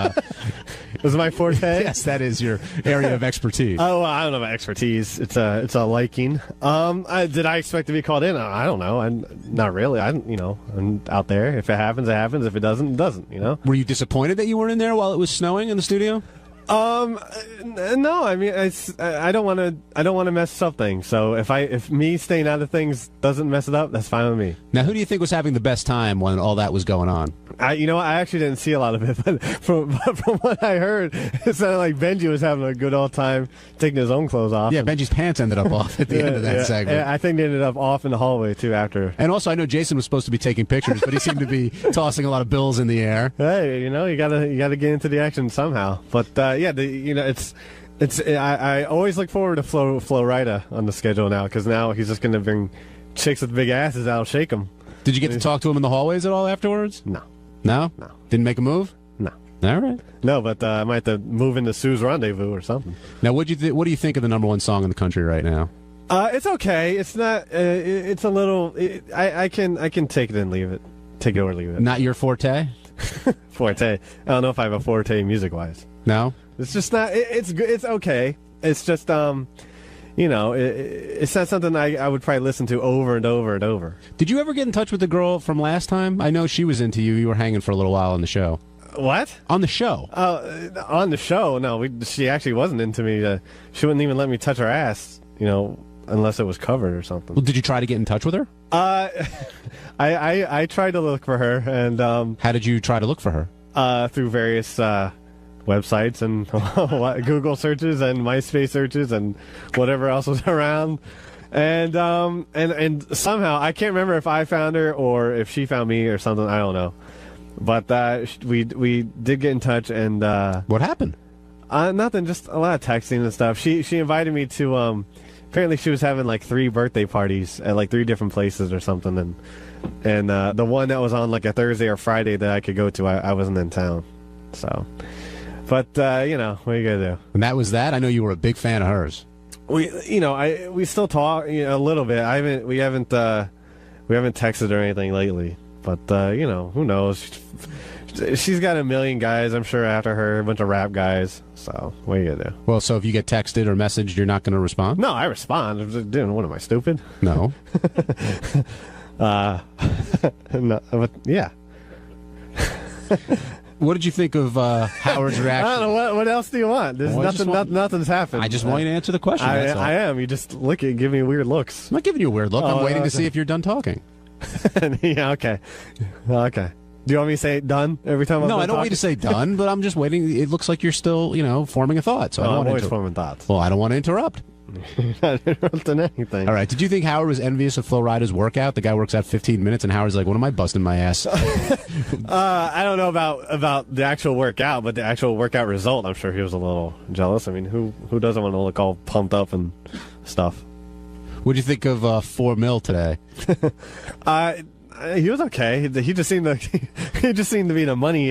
Was it my forte? Yes, that is your area of expertise. Oh, well, I don't know about expertise. It's a liking. Did I expect to be called in? I don't know. Not really. I'm out there. If it happens, it happens. If it doesn't, it doesn't. Were you disappointed that you weren't in there while it was snowing in the studio? No, I mean, I don't want to mess up things. So if me staying out of things doesn't mess it up, that's fine with me. Now, who do you think was having the best time when all that was going on? I actually didn't see a lot of it, but from what I heard, it sounded like Benji was having a good old time taking his own clothes off. Yeah, Benji's pants ended up off at the end of that segment. Yeah, I think they ended up off in the hallway too after. And also, I know Jason was supposed to be taking pictures, but he seemed to be tossing a lot of bills in the air. Hey, you gotta get into the action somehow. But I always look forward to Flo Rida on the schedule now, because now he's just gonna bring chicks with big asses out, shake them. Did you get to talk to him in the hallways at all afterwards? No. No? No. Didn't make a move? No. All right. No, but I might have to move into Sue's Rendezvous or something. Now, what do you think of the #1 song in the country right now? It's okay. It's not. It's a little. I can take it and leave it. Take it or leave it. Not your forte. Forte. I don't know if I have a forte music wise. No. It's just not. It's good. It's okay. It's just it's not something I would probably listen to over and over and over. Did you ever get in touch with the girl from last time? I know she was into you. You were hanging for a little while on the show. What? On the show. On the show? No, she actually wasn't into me. She wouldn't even let me touch her ass, unless it was covered or something. Well, did you try to get in touch with her? I tried to look for her, and how did you try to look for her? Through various websites and Google searches and MySpace searches and whatever else was around, and somehow I can't remember if I found her or if she found me or something. I don't know, but we did get in touch. And what happened? Nothing, just a lot of texting and stuff. She invited me to apparently she was having like 3 birthday parties at like 3 different places or something, and the one that was on like a Thursday or Friday that I could go to, I wasn't in town, so. But what are you gonna do? And that was that. I know you were a big fan of hers. We still talk a little bit. We haven't texted or anything lately. But who knows? She's got a million guys, I'm sure, after her, a bunch of rap guys. So what are you gonna do? Well, so if you get texted or messaged, you're not gonna respond? No, I respond. I'm just doing. What am I, stupid? No. No, but yeah. What did you think of Howard's reaction? I don't know. What else do you want? There's nothing's happened. I just want you to answer the question. I am. You just give me weird looks. I'm not giving you a weird look. I'm waiting to see if you're done talking. Yeah, okay. Okay. Do you want me to say done every time? No, I don't want you to say done, but I'm just waiting. It looks like you're still, forming a thought. So I don't I'm always forming thoughts. Well, I don't want to interrupt. Not interrupting anything. All right. Did you think Howard was envious of Flo Rida's workout? The guy works out 15 minutes, and Howard's like, "What am I busting my ass?" I don't know about the actual workout, but the actual workout result, I'm sure he was a little jealous. I mean, who doesn't want to look all pumped up and stuff? What do you think of 4 mil today? He was okay. He just seemed to be the money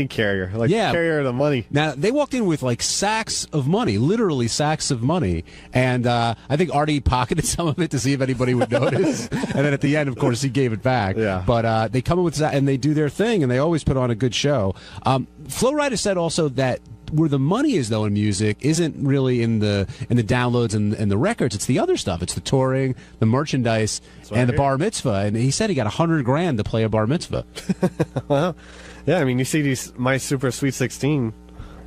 carrier, carrier of the money. Now they walked in with like sacks of money, literally sacks of money, and I think Artie pocketed some of it to see if anybody would notice, and then at the end, of course, he gave it back. Yeah. But they come in with and they do their thing, and they always put on a good show. Flo Rida said also that where the money is, though, in music isn't really in the downloads and the records. It's the other stuff. It's the touring, the merchandise, and the bar mitzvah. And he said he got $100,000 to play a bar mitzvah. Well, yeah. I mean, you see these My Super Sweet 16.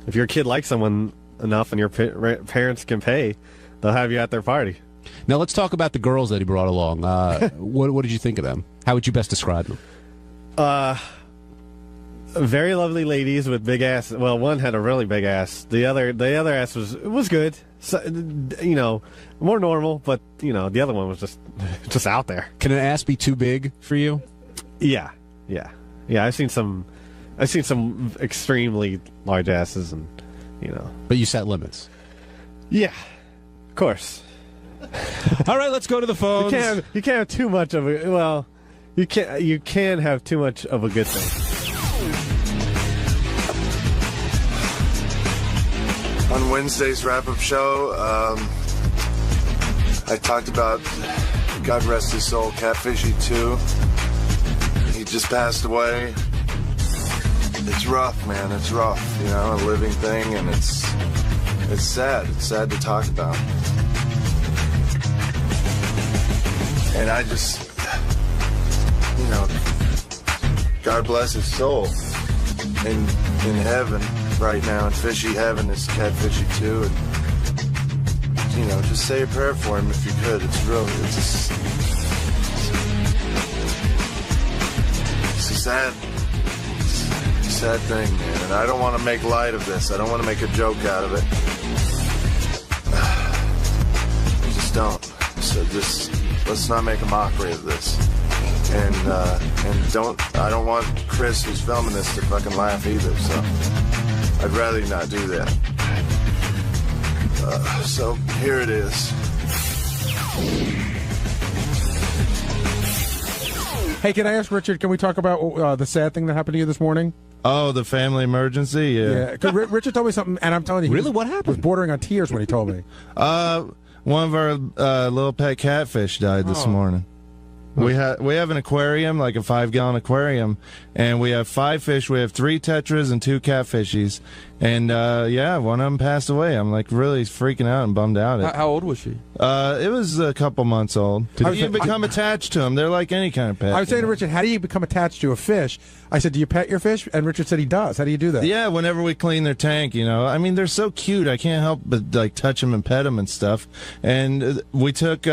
If your kid likes someone enough and your parents can pay, they'll have you at their party. Now let's talk about the girls that he brought along. What did you think of them? How would you best describe them? Very lovely ladies with big ass. Well, one had a really big ass. The other ass was good. So, more normal, but the other one was just out there. Can an ass be too big for you? Yeah. I've seen some extremely large asses, and But you set limits. Yeah, of course. All right, let's go to the phones. You can't have too much of a. Well, you can have too much of a good thing. On Wednesday's wrap-up show, I talked about, God rest his soul, 𝗦𝗵cie𝘄. He just passed away. It's rough, man. It's rough, you know, a living thing, and it's sad. It's sad to talk about. And I just, you know, God bless his soul in heaven right now. In fishy heaven is 𝗦𝗵cie𝘄, and you know, just say a prayer for him if you could. It's a sad thing, man. And I don't want to make light of this. I don't want to make a joke out of it. I just don't. So just let's not make a mockery of this. And I don't want Chris, who's filming this, to fucking laugh either. So I'd rather not do that. So here it is. Hey, can I ask Richard, can we talk about the sad thing that happened to you this morning? Oh, the family emergency? Yeah. Because Richard told me something, and I'm telling you, really, what happened? Was bordering on tears when he told me. One of our little pet catfish died this morning. We have an aquarium, like a 5-gallon aquarium, and we have 5 fish. We have 3 tetras and 2 catfishies, and yeah, one of them passed away. I'm like really freaking out and bummed out. How old was she? It was a couple months old. You become attached to them. They're like any kind of pet. I was saying to Richard, how do you become attached to a fish? I said, do you pet your fish? And Richard said he does. How do you do that? Yeah, whenever we clean their tank, you know. I mean, they're so cute. I can't help but like touch them and pet them and stuff. And we took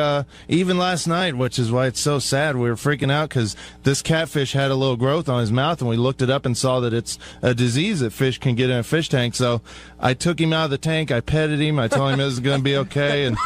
even last night, which is why it's so sad. We were freaking out because this catfish had a little growth on his mouth, and we looked it up and saw that it's a disease that fish can get in a fish tank. So I took him out of the tank. I petted him. I told him it was going to be okay, and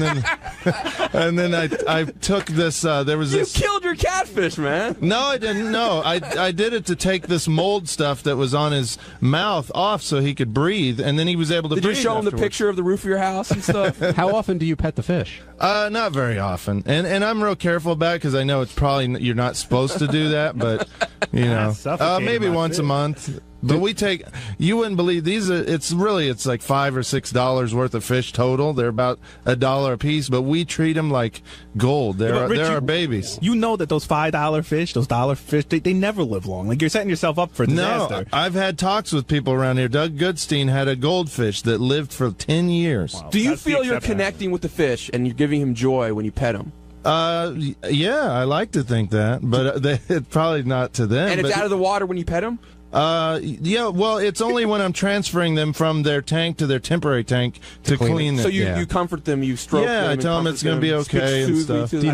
then I took this. There was this. You killed your catfish, man. No, I didn't. No, I did it to take this mold stuff that was on his mouth off so he could breathe, and then he was able to breathe. Did you show him the picture of the roof of your house and stuff? How often do you pet the fish? Not very often, and I'm real careful about it because I know it's probably you're not supposed to do that, but you know, maybe once a month. But we take, you wouldn't believe these. It's like $5 or $6 worth of fish total. They're about $1 a piece, but we treat them like gold. They're our babies. You know that those $5 fish, those dollar fish, they never live long. Like you're setting yourself up for disaster. No, I've had talks with people around here. Doug Goodstein had a goldfish that lived for 10 years. Wow, do you feel you're connecting with the fish and you're giving him joy when you pet him? Yeah, I like to think that, but it's probably not to them. And it's out of the water when you pet him? Yeah, well, it's only when I'm transferring them from their tank to their temporary tank to clean them. So you comfort them, you stroke them. Yeah, I tell them it's going to be okay and stuff. Did you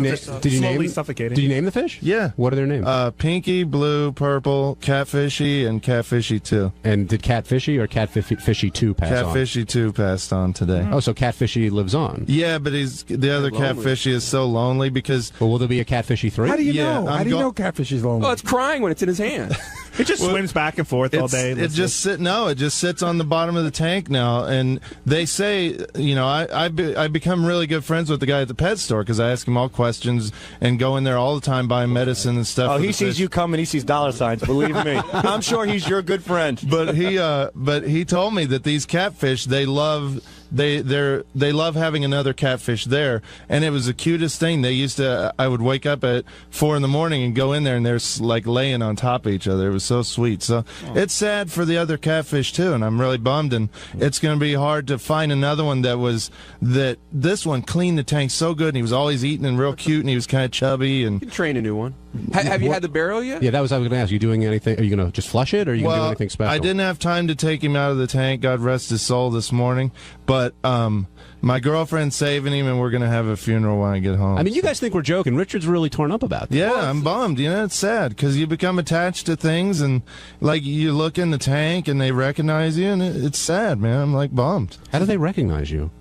name the fish? Yeah. What are their names? Pinky, Blue, Purple, 𝗦𝗵cie, and 𝗦𝗵cie𝘄. And did 𝗦𝗵cie or 𝗦𝗵cie𝘄 pass on? 𝗦𝗵cie𝘄 passed on today. Oh, so 𝗦𝗵cie lives on. Yeah, but the other 𝗦𝗵cie is so lonely because... Well, will there be a 𝗦𝗵cie 3? How do you know? How do you know 𝗦𝗵cie's lonely? Oh, it's crying when it's in his hand. It just swims back and forth all day. It just sits on the bottom of the tank now, and they say, you know, I become really good friends with the guy at the pet store because I ask him all questions and go in there all the time buying medicine and stuff. Oh, he sees you come and he sees dollar signs. Believe me, I'm sure he's your good friend. But he told me that these catfish they love having another catfish there, and it was the cutest thing. I would wake up at 4 in the morning and go in there, and they're like laying on top of each other. It was so sweet. So it's sad for the other catfish too, and I'm really bummed. And it's going to be hard to find another one this one cleaned the tank so good, and he was always eating and real cute, and he was kind of chubby. And you can train a new one. Have you had the burial yet? Yeah, that was I was going to ask. Are you doing anything? Are you going to just flush it, or are you going to do anything special? I didn't have time to take him out of the tank. God rest his soul this morning, but my girlfriend's saving him, and we're going to have a funeral when I get home. I mean, you guys think we're joking. Richard's really torn up about this. Yeah, I'm bummed. You know, it's sad because you become attached to things, and like you look in the tank and they recognize you, and it's sad, man. I'm like bummed. How do they recognize you?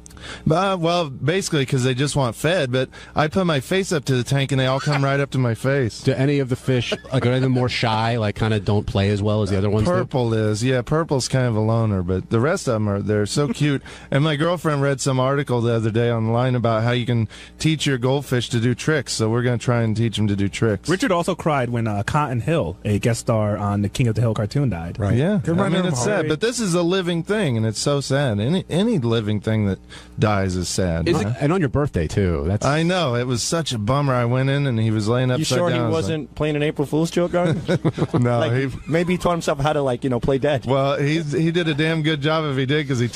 Well, basically because they just want fed, but I put my face up to the tank and they all come right up to my face. Do any of the fish, like, are any of them more shy, like kind of don't play as well as the other ones do? Purple is, yeah, Purple's kind of a loner, but the rest of them they're so cute. And my girlfriend read some article the other day online about how you can teach your goldfish to do tricks, so we're going to try and teach them to do tricks. Richard also cried when Cotton Hill, a guest star on the King of the Hill cartoon, died. Right. Yeah, I mean, it's sad, but this is a living thing, and it's so sad. Any living thing that dies is sad. And on your birthday, too. That's. I know. It was such a bummer. I went in, and he was laying upside down. You sure he wasn't playing an April Fool's joke on you? No. Like, maybe he taught himself how to, like, play dead. Well, he did a damn good job if he did, because he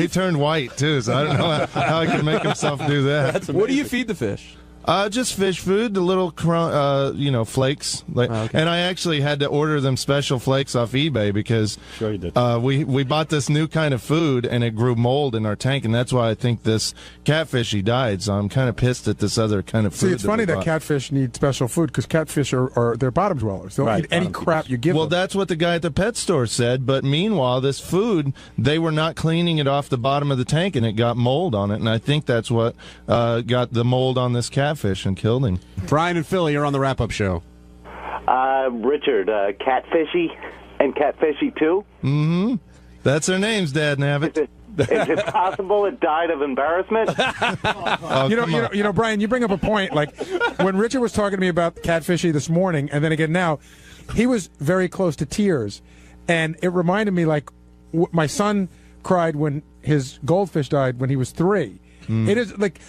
turned white, too, so I don't know how he could make himself do that. What do you feed the fish? Just fish food, the little flakes. And I actually had to order them special flakes off eBay because sure you did. We bought this new kind of food and it grew mold in our tank, and that's why I think this catfishy died. So I'm kind of pissed at this other kind of food. See, it's funny that catfish need special food because catfish are they're bottom dwellers. They'll eat any crap you give them. Well, that's what the guy at the pet store said. But meanwhile, this food, they were not cleaning it off the bottom of the tank, and it got mold on it. And I think that's what got the mold on this catfish and killed him. Brian and Philly, you're on the wrap-up show. Richard, Catfishy and Catfishy 2? Mm-hmm. That's their names, Dad Nabbit. Is it possible it died of embarrassment? You know, Brian, you bring up a point. Like when Richard was talking to me about Catfishy this morning, and then again now, he was very close to tears, and it reminded me like my son cried when his goldfish died when he was 3. It is like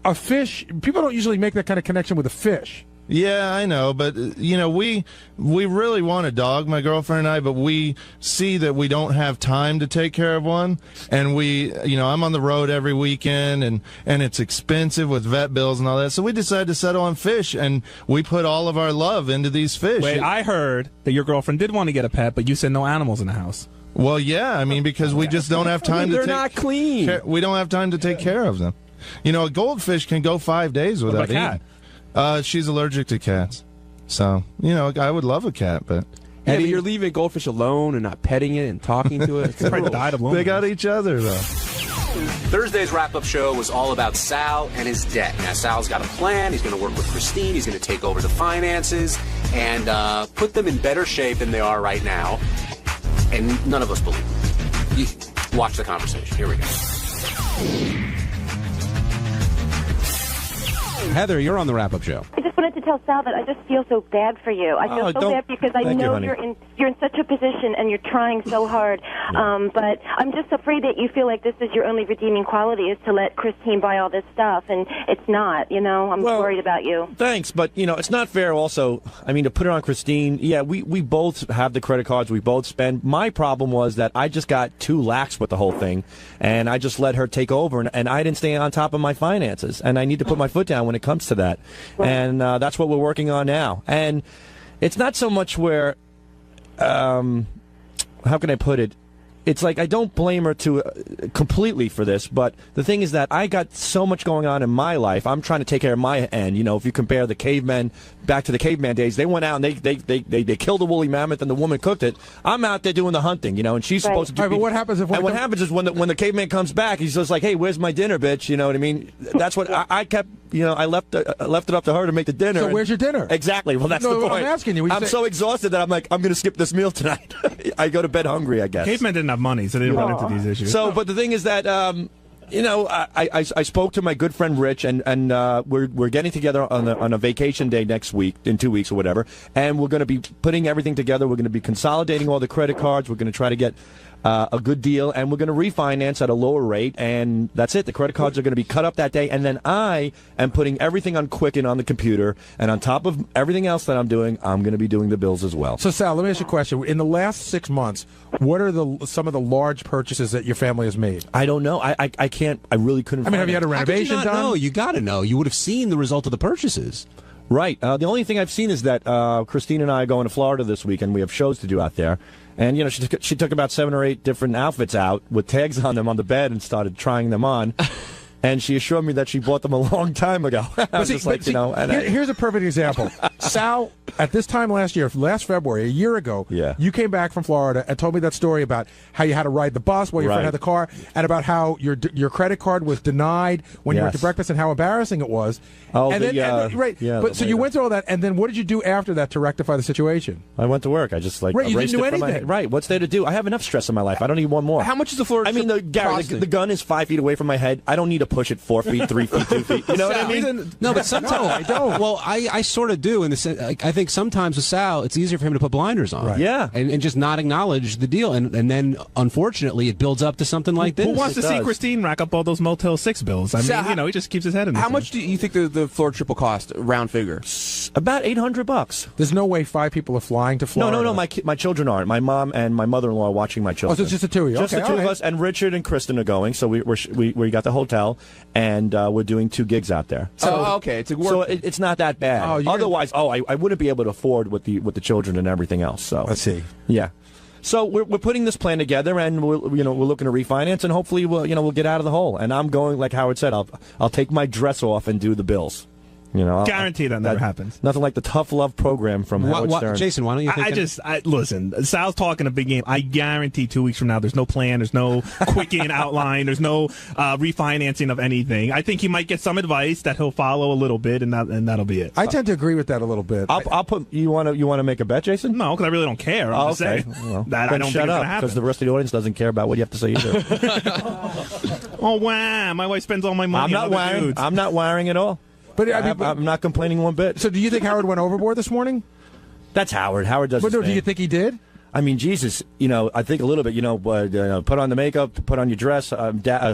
a fish. People don't usually make that kind of connection with a fish. Yeah, I know, but we really want a dog, my girlfriend and I, but we see that we don't have time to take care of one, and I'm on the road every weekend, and it's expensive with vet bills and all that, so we decided to settle on fish, and we put all of our love into these fish. Wait, I heard that your girlfriend did want to get a pet, but you said no animals in the house. Well, yeah, I mean, because we just don't have time They're not clean. We don't have time to take care of them. A goldfish can go 5 days without eating. Cat? She's allergic to cats. So, I would love a cat, but... Yeah, but you're leaving goldfish alone and not petting it and talking to it. They got each other, though. Thursday's wrap-up show was all about Sal and his debt. Now, Sal's got a plan. He's going to work with Christine. He's going to take over the finances and put them in better shape than they are right now. And none of us believe him. Watch the conversation. Here we go. Heather, you're on the wrap-up show. I just wanted to tell Sal that I just feel so bad for you. I feel so bad because I know you're in such a position and you're trying so hard. But I'm just afraid that you feel like this is your only redeeming quality is to let Christine buy all this stuff, and it's not. I'm worried about you. Thanks, but it's not fair. Also, I mean, to put it on Christine. Yeah, we both have the credit cards. We both spend. My problem was that I just got too lax with the whole thing, and I just let her take over, and I didn't stay on top of my finances, and I need to put my foot down when it comes to that, and that's what we're working on now. And it's not so much where, how can I put it? It's like I don't blame her completely for this, but the thing is that I got so much going on in my life. I'm trying to take care of my end. If you compare the cavemen back to the caveman days, they went out and they killed a woolly mammoth and the woman cooked it. I'm out there doing the hunting, and she's supposed to. But what happens if? And what happens is when the caveman comes back, he's just like, "Hey, where's my dinner, bitch?" You know what I mean? That's what I kept. I left it up to her to make the dinner. So where's your dinner? Exactly. Well, that's the point. I'm asking you. I'm so exhausted that I'm like, I'm going to skip this meal tonight. I go to bed hungry, I guess. Cavemen didn't have money, so they didn't run into these issues. So, but the thing is that, I spoke to my good friend Rich, and we're getting together on a vacation day next week, in 2 weeks or whatever, and we're going to be putting everything together. We're going to be consolidating all the credit cards. We're going to try to get a good deal, and we're going to refinance at a lower rate, and that's it. The credit cards are going to be cut up that day, and then I am putting everything on Quicken on the computer, and on top of everything else that I'm doing, I'm going to be doing the bills as well. So, Sal, let me ask you a question. In the last 6 months, what are some of the large purchases that your family has made? I don't know. I can't. I really couldn't. I mean, have you had a renovation done? No, you got to know. You would have seen the result of the purchases. Right. The only thing I've seen is that Christine and I are going to Florida this week, and we have shows to do out there. And, she took about 7 or 8 different outfits out with tags on them on the bed and started trying them on. And she assured me that she bought them a long time ago. I was just like, here's a perfect example. Sal, at this time last February, a year ago, you came back from Florida and told me that story about how you had to ride the bus while your friend had the car, and about how your credit card was denied when you went to breakfast, and how embarrassing it was. Oh, and then, so you went through all that, and then what did you do after that to rectify the situation? I went to work. I just you didn't do anything. Right. What's there to do? I have enough stress in my life. I don't need one more. How much is the Florida? I mean, the gun is 5 feet away from my head. I don't need to push it 4 feet, 3 feet, 2 feet. You know what I mean? No, but sometimes I don't. Well, I sort of do in the sense. I think sometimes with Sal, it's easier for him to put blinders on. Right. Yeah, and just not acknowledge the deal, and then unfortunately it builds up to something like this. Who wants to see Christine rack up all those Motel 6 bills? I mean, he just keeps his head in. How much do you think the Florida trip will cost? Round figure, about $800. There's no way 5 people are flying to Florida. No. My children aren't. My mom and my mother-in-law are watching my children. Oh, so it's just the two of you. Just the two of us, and Richard and Kristen are going. So we got the hotel, and we're doing 2 gigs out there. So okay, it's a work. So it's not that bad. Otherwise, I wouldn't be able to afford with the children and everything else. So let's see. Yeah. So we're putting this plan together, and we're looking to refinance, and hopefully we'll get out of the hole. And I'm going, like Howard said, I'll take my dress off and do the bills. Guarantee that never happens. Nothing like the tough love program from Howard Stern. Jason, why don't you think listen, Sal's talking a big game. I guarantee 2 weeks from now there's no plan, there's no quicken outline, there's no refinancing of anything. I think he might get some advice that he'll follow a little bit, and that'll be it. I tend to agree with that a little bit. I'll put. You want to make a bet, Jason? No, because I really don't care. I'm just saying that I don't think it's gonna happen. Because the rest of the audience doesn't care about what you have to say either. Oh wow, my wife spends all my money. I'm not wiring at all. But I'm not complaining one bit. So do you think Howard went overboard this morning? That's Howard. Howard does. But no, do you think he did? I mean, Jesus, I think a little bit, put on the makeup, put on your dress.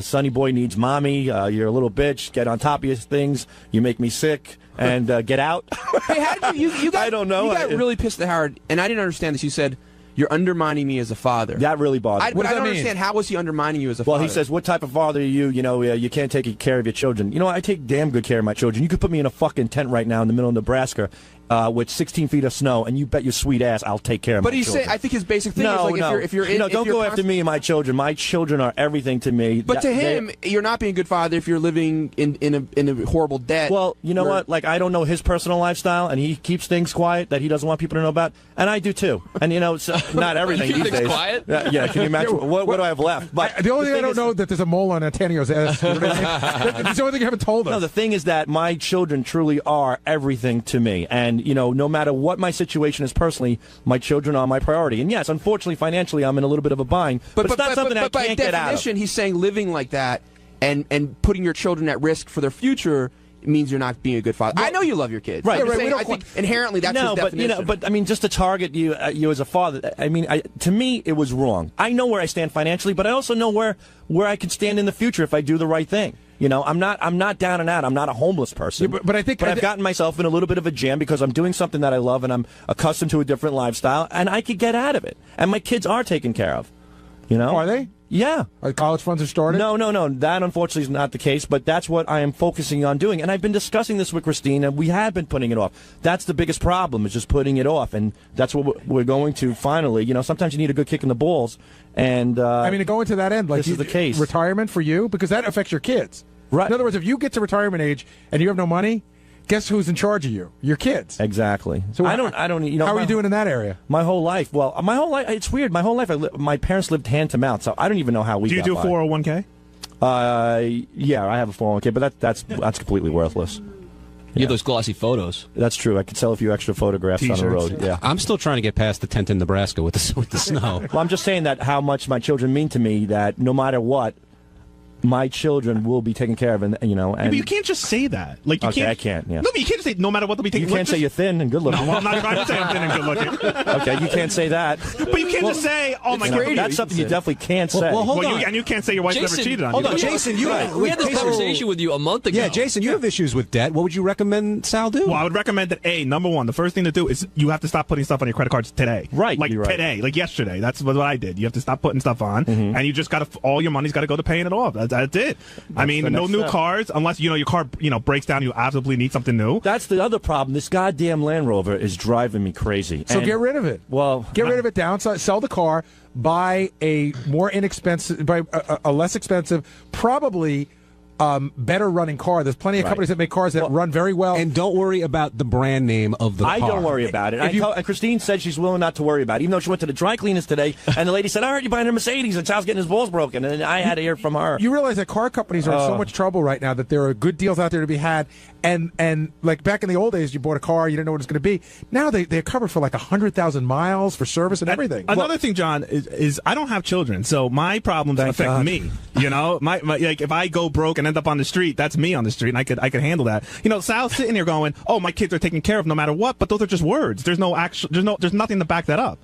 Sonny boy needs mommy. You're a little bitch. Get on top of your things. You make me sick. And get out. Hey, how did you got, I don't know. You got really pissed at Howard, and I didn't understand this. You said, you're undermining me as a father. That really bothered me. But I don't understand. How was he undermining you as a father? Well, he says, what type of father are you? You can't take care of your children. I take damn good care of my children. You could put me in a fucking tent right now in the middle of Nebraska with 16 feet of snow, and you bet your sweet ass I'll take care of my children. But he's saying, I think his basic thing is like, if you're in... don't go after me and my children. My children are everything to me. But to him, you're not being a good father if you're living in a horrible debt. Well, you know what? Like, I don't know his personal lifestyle, and he keeps things quiet that he doesn't want people to know about, and I do too. And, so not everything these days. Quiet? Yeah, can you imagine? What do I have left? But the only thing I don't know that there's a mole on Antonio's ass. That's the only thing you haven't told us. No, the thing is that my children truly are everything to me. And, no matter what my situation is personally, my children are my priority. And yes, unfortunately, financially, I'm in a little bit of a bind. But it's not something I can't get out of. By definition, he's saying living like that and putting your children at risk for their future means you're not being a good father. I know you love your kids. Right. I think inherently that's his definition. But I mean, just to target you as a father, I mean, to me, it was wrong. I know where I stand financially, but I also know where I can stand in the future if I do the right thing. I'm not down and out. I'm not a homeless person. Yeah, but I've gotten myself in a little bit of a jam because I'm doing something that I love and I'm accustomed to a different lifestyle, and I could get out of it. And my kids are taken care of. Are they? Yeah. Are college funds are started? No. That, unfortunately, is not the case, but that's what I am focusing on doing. And I've been discussing this with Christine, and we have been putting it off. That's the biggest problem, is just putting it off. And that's what we're going to finally. Sometimes you need a good kick in the balls. And I mean, to go into that end, like this is the case. Retirement for you? Because that affects your kids. Right. In other words, if you get to retirement age and you have no money, guess who's in charge of you? Your kids. Exactly. So I don't. How are you doing in that area? My whole life. Well, it's weird. My whole life, my parents lived hand to mouth, so I don't even know how we. Do you do 401k? Yeah, I have a 401k, but that's completely worthless. You have those glossy photos. That's true. I could sell a few extra photographs T-shirts. on the road. Yeah. I'm still trying to get past the tent in Nebraska with the snow. Well, I'm just saying that how much my children mean to me. That no matter what, my children will be taken care of, and And but you can't just say that. Like you can't. I can't. Yeah. No, but you can't just say no matter what they'll be taken. You can't say you're thin and good looking. No, I'm not trying to say I'm thin and good looking. Okay, you can't say that. But you can't just say, "Oh my God." That's something you definitely can't say. Well, hold on. And you can't say your wife never cheated on you. Hold on, Jason. We had this conversation with you a month ago. Yeah, Jason, you have issues with debt. What would you recommend Sal do? Well, I would recommend that number one, the first thing to do is you have to stop putting stuff on your credit cards today. Right. Like today, like yesterday. That's what I did. You have to stop putting stuff on, and you just got to. All your money's got to go to paying it off. That's it. I mean, no new cars unless your car breaks down. You absolutely need something new. That's the other problem. This goddamn Land Rover is driving me crazy. So get rid of it. Well, get rid of it. Downsize. Sell the car. Buy a more inexpensive, buy a less expensive, probably better running car. There's plenty of companies that make cars that run very well. And don't worry about the brand name of the car. I don't worry about it. And Christine said she's willing not to worry about it, even though she went to the dry cleaners today, and the lady said, I heard you buying a Mercedes, and Sal's getting his balls broken, and I had to hear from her. You realize that car companies are in so much trouble right now that there are good deals out there to be had, and like back in the old days, you bought a car, you didn't know what it was going to be. Now they're covered for like 100,000 miles for service and everything. Another thing, John, is I don't have children, so my problems affect me. You know, my like if I go broke and end up on the street, that's me on the street, and I could handle that. You know, Sal's sitting there going, "Oh, my kids are taken care of no matter what," but those are just words. There's nothing to back that up.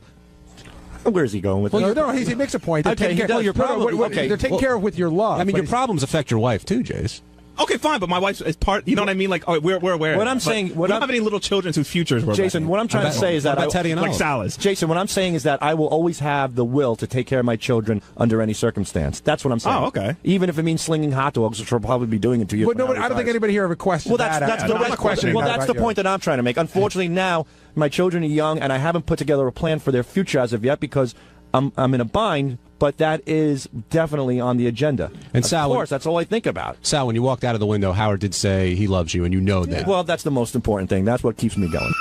Where's he going with it? Well, no, he makes a point. They're taking care of with your love. I mean, your problems affect your wife too, Jace. Okay, fine, but my wife is part. You know what I mean? Like, we're aware. What I'm saying, we don't have any little children whose futures we're Jason, what I'm trying to say is that like Sal's. Jason, what I'm saying is that I will always have the will to take care of my children under any circumstance. That's what I'm saying. Oh, okay. Even if it means slinging hot dogs, which we'll probably be doing in 2 years. But no, I don't think anybody here ever questioned that's the point that I'm trying to make. Unfortunately, now my children are young, and I haven't put together a plan for their future as of yet because I'm in a bind. But that is definitely on the agenda. And Sal, of course, that's all I think about. Sal, when you walked out of the window, Howard did say he loves you, and you know that. Well, that's the most important thing. That's what keeps me going.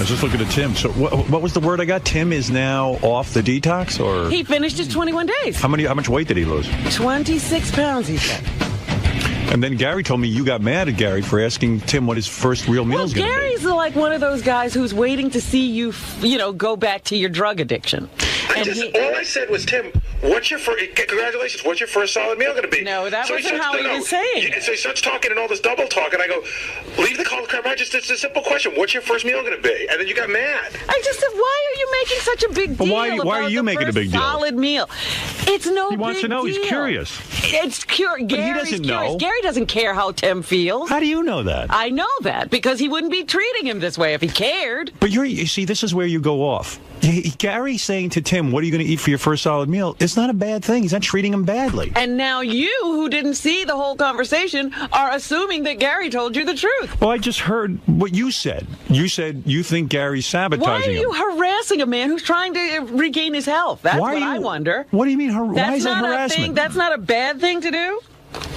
Just looking at Tim. So what was the word I got? Tim is now off the detox, or he finished his 21 days. How much weight did he lose? 26 pounds, he said. And then Gary told me you got mad at Gary for asking Tim what his first real meal is going to be. Gary's like one of those guys who's waiting to see you, go back to your drug addiction. All I said was, Tim, what's your first? Congratulations. What's your first solid meal going to be? No, that wasn't how he was saying. So he starts talking and all this double talk, and I go, leave the call crap out. It's a simple question. What's your first meal going to be? And then you got mad. I just said, why are you making such a big deal? Why are you making a big deal? Solid meal. It's no. He wants to know. Deal. He's curious. It's curious. But he doesn't know. Gary doesn't care how Tim feels. How do you know that? I know that because he wouldn't be treating him this way if he cared. But you see, this is where you go off. Gary saying to Tim, what are you going to eat for your first solid meal? It's not a bad thing. He's not treating him badly. And now you, who didn't see the whole conversation, are assuming that Gary told you the truth. Well, I just heard what you said. You said you think Gary's sabotaging him. Why are you harassing a man who's trying to regain his health? That's what I wonder. What do you mean? Why is that harassment? That's not a bad thing to do?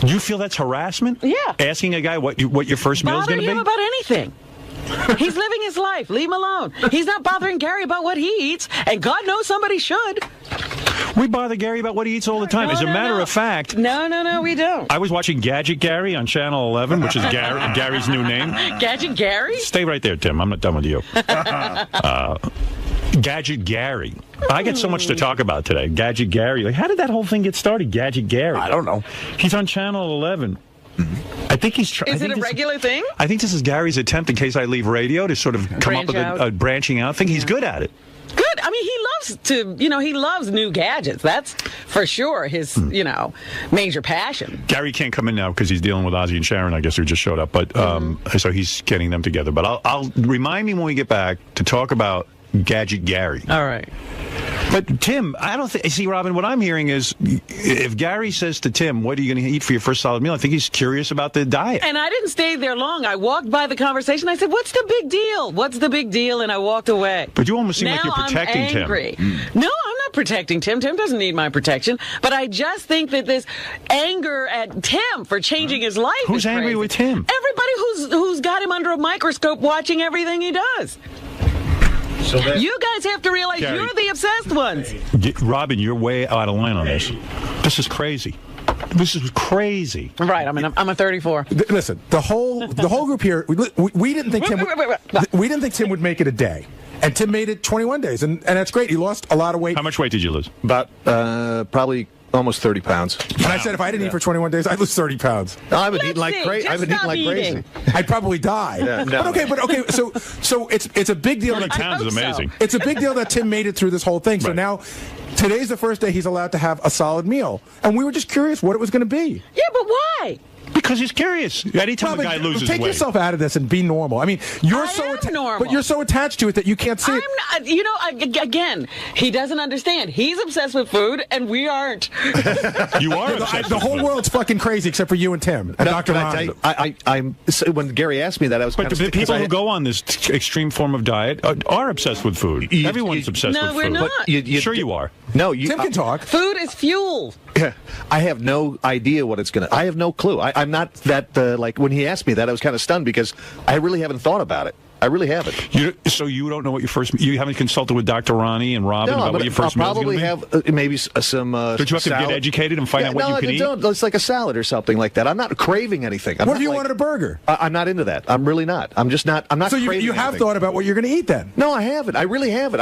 You feel that's harassment? Yeah. Asking a guy what your first meal is going to be? Bother him about anything. He's living his life. Leave him alone. He's not bothering Gary about what he eats, and God knows somebody should. We bother Gary about what he eats all the time. As a matter of fact... No, we don't. I was watching Gadget Gary on Channel 11, which is Gary's new name. Gadget Gary? Stay right there, Tim. I'm not done with you. Gadget Gary. I got so much to talk about today. Gadget Gary. Like, how did that whole thing get started, Gadget Gary? I don't know. He's on Channel 11. I think he's trying. Is it a regular thing? I think this is Gary's attempt, in case I leave radio, to sort of come up with a branching out thing. He's good at it. Good. I mean, he loves new gadgets. That's for sure his, major passion. Gary can't come in now because he's dealing with Ozzy and Sharon, I guess, who just showed up. But so he's getting them together. But I'll remind me when we get back to talk about Gadget Gary. All right. But Tim, I don't think. See, Robin, what I'm hearing is, if Gary says to Tim, "What are you going to eat for your first solid meal?" I think he's curious about the diet. And I didn't stay there long. I walked by the conversation. I said, "What's the big deal? What's the big deal?" And I walked away. But you almost seem now like you're protecting I'm angry. Tim. No, I'm not protecting Tim. Tim doesn't need my protection. But I just think that this anger at Tim for changing his life. Who's is angry crazy. with Tim? Everybody who's got him under a microscope watching everything he does. So you guys have to realize Gary, you're the obsessed ones. Robin, you're way out of line on this. This is crazy. This is crazy. Right. I mean, I'm a 34. Listen, the whole group here, we didn't think we didn't think Tim would make it a day, and Tim made it 21 days, and that's great. He lost a lot of weight. How much weight did you lose? About probably almost 30 pounds. And I said if I didn't eat for 21 days, I'd lose 30 pounds. No, I've been eating like crazy. I've been eating like crazy. I'd probably die. Yeah, no. But okay. So it's a big deal. 30 pounds is amazing. So. It's a big deal that Tim made it through this whole thing. So Right. now, today's the first day he's allowed to have a solid meal, and we were just curious what it was going to be. Yeah, but why? Because he's curious. Anytime a guy loses take weight. yourself out of this and be normal. I mean, you're normal. but you're so attached to it that you can't see it. I'm not, you know, again, he doesn't understand. He's obsessed with food, and we aren't. You are obsessed The with whole food. world's fucking crazy except for you and Tim and Dr. Ron. I'm when Gary asked me that, I was. But the people who go on this extreme form of diet are obsessed with food. Everyone's obsessed with food. No, we're not. Sure you are. No, Tim can talk. Food is fuel. I have no idea what it's going to. I have no clue. I'm not that like when he asked me that, I was kind of stunned because I really haven't thought about it. I really haven't. So you don't know what your first. You haven't consulted with Dr. Ronnie and Robin about what your first meal is going to be? I'll probably have maybe some. Don't you have to get educated and find out what you can eat? No, it's like a salad or something like that. I'm not craving anything. What if you wanted a burger? I'm not into that. I'm really not. I'm just not. I'm not. So craving you have anything. thought about what you're going to eat then? No, I haven't. I really haven't.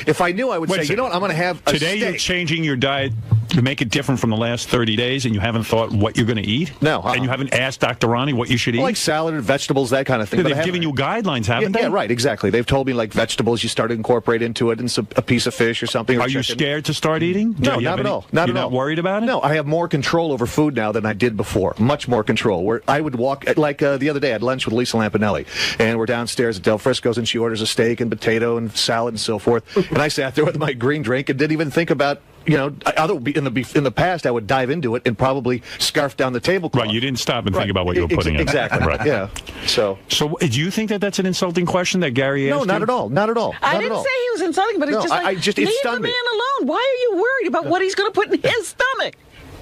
If I knew, I would say, you know what, I'm going to have a today. steak. You're changing your diet to make it different from the last 30 days, and you haven't thought what you're going to eat. No, and you haven't asked Dr. Ronnie what you should eat. Like salad and vegetables, that kind of thing. Yeah, But they've given you guidelines, haven't they? Yeah, right. Exactly. They've told me like vegetables, you start to incorporate into it, and a piece of fish or something. Or Are you scared to start eating? No, not at all. Not You're at all. not worried about it? No, I have more control over food now than I did before. Much more control. Where I would walk, like the other day, I had lunch with Lisa Lampanelli, and we're downstairs at Del Frisco's, and she orders a steak and potato and salad and so forth. And I sat there with my green drink and didn't even think about. You know, in the past, I would dive into it and probably scarf down the tablecloth. Right, you didn't stop and think about what you were putting in. Exactly. Right. Yeah. So do you think that that's an insulting question that Gary asked? No, not you? at all. Not at all. I Not didn't at all. say he was insulting, but it's No, just like, it leave the stunned man me. alone. Why are you worried about what he's going to put in his stomach?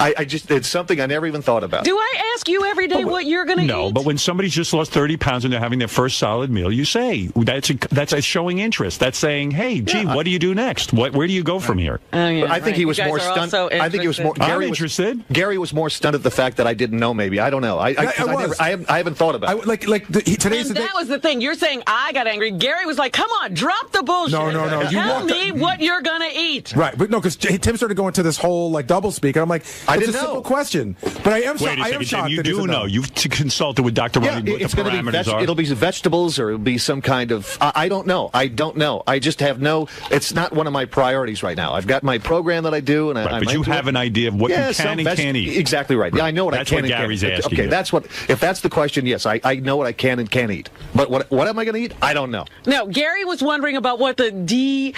It's something I never even thought about. Do I ask you every day what you're going to eat? No, but when somebody's just lost 30 pounds and they're having their first solid meal, you say that's a showing interest. That's saying, hey, gee, what do you do next? Where do you go from here? I think he was more stunned. I think he was more. I'm interested. Gary was more stunned at the fact that I didn't know. Maybe I don't know. I haven't thought about it. Today's and that was the thing. You're saying I got angry. Gary was like, "Come on, drop the bullshit. No. Tell me what you're gonna eat." Right, but no, because Tim started going to this whole like double speak, and I'm like, I it's didn't a simple know. question. But I am. Wait a I am second, shocked Tim. You that he do said know. no. You've consulted with Dr. Ronnie what the parameters are. It'll be vegetables or it'll be some kind of. I don't know. I don't know. I just have no. It's not one of my priorities right now. I've got my program that I do, and I'm but you into have it. an idea of what you can and can't eat. Exactly right. Yeah, I know what That's I can what and Gary's can't. asking Okay, you. that's what. If that's the question, yes, I know what I can and can't eat. But what am I going to eat? I don't know. No, Gary was wondering about what the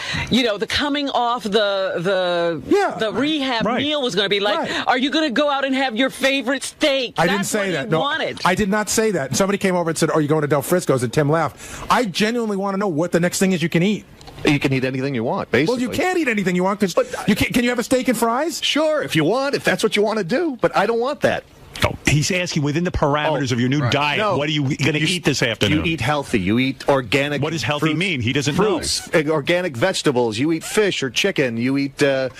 coming off the rehab meal was going to be like. Right. Are you going to go out and have your favorite steak? I didn't say that. No, wanted. I did not say that. And somebody came over and said, "Are you going to Del Frisco's?" And Tim laughed. I genuinely want to know what the next thing is you can eat. You can eat anything you want, basically. Well, you can't eat anything you want because can you have a steak and fries? Sure, if you want, if that's what you want to do. But I don't want that. Oh, he's asking within the parameters of your new diet. No. What are you going to eat this afternoon? You eat healthy. You eat organic. What does healthy fruits, mean? He doesn't fruits, organic vegetables. You eat fish or chicken. You eat. Where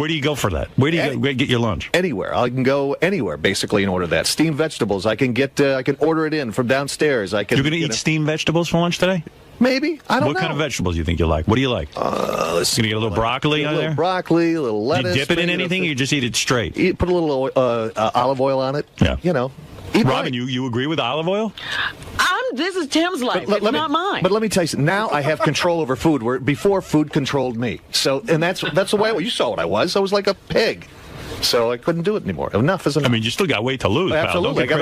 do you go for that? Where do you get your lunch? Anywhere. I can go anywhere basically and order that. Steamed vegetables. I can get. I can order it in from downstairs. I can. You're going to eat steamed vegetables for lunch today? Maybe. I don't know. What kind of vegetables do you think you like? What do you like? Let's You're going to get a little broccoli on there? A little broccoli, a little lettuce. Do you dip it in anything or you just eat it straight? Put a little olive oil on it. Yeah. You know. Robin, you agree with olive oil? This is Tim's life. It's not mine. But let me tell you something. Now I have control over food, where before food controlled me. So, and that's the way you saw what I was. I was like a pig. So I couldn't do it anymore. Enough is enough. I mean, you still got weight to lose, pal. Absolutely. I got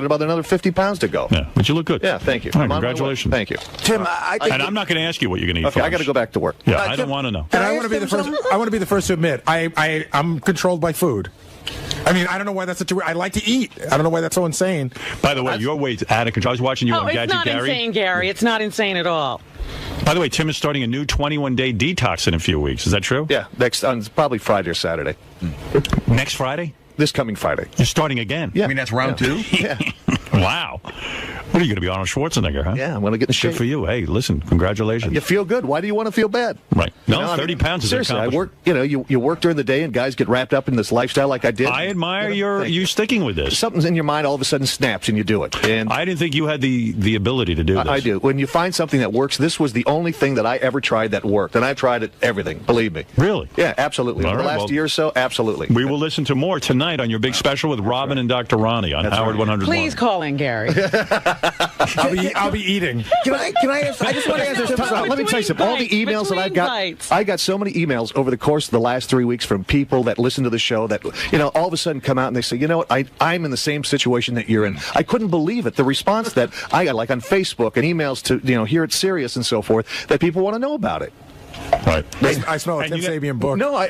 about another 50 pounds to go. Yeah, but you look good. Yeah, thank you. All right, congratulations. Thank you. Tim, I think and I'm not going to ask you what you're going to eat. Okay, I got to go back to work. Yeah, I don't want to know. And I want to be the first. I want to be the first to admit I'm controlled by food. I mean, I don't know why that's such a. I like to eat. I don't know why that's so insane. By the way, your weight's out of control. I was watching you on Gadget it's not Gary. insane, Gary. It's not insane at all. By the way, Tim is starting a new 21-day detox in a few weeks. Is that true? Yeah, next on probably Friday or Saturday. Next Friday? This coming Friday. You're starting again? Yeah. I mean, that's round two? Yeah. Wow. What are you going to be, Arnold Schwarzenegger, huh? Yeah, I'm going to get in shape. Good for you. Hey, listen, congratulations. You feel good. Why do you want to feel bad? Right. No, You know, 30 pounds is seriously, I accomplished. work. You work during the day, and guys get wrapped up in this lifestyle like I did. I admire you sticking with this. Something's in your mind, all of a sudden snaps, and you do it. And I didn't think you had the ability to do this. I do. When you find something that works, this was the only thing that I ever tried that worked, and I've tried it everything. Believe me. Really? Yeah, absolutely. All Over the right, last well, year or so, absolutely. We will listen to more tonight on your big special with Robin and Dr. Ronnie on Howard 101. Please call in, Gary. I'll be eating. Can I ask? I just want to answer. Let me tell you something. All the emails that I've got, I got so many emails over the course of the last 3 weeks from people that listen to the show that, all of a sudden come out and they say, you know what, I'm in the same situation that you're in. I couldn't believe it. The response that I got, like on Facebook and emails to, here at Sirius and so forth, that people want to know about it. Right. I smell a Tim Sabian book. No,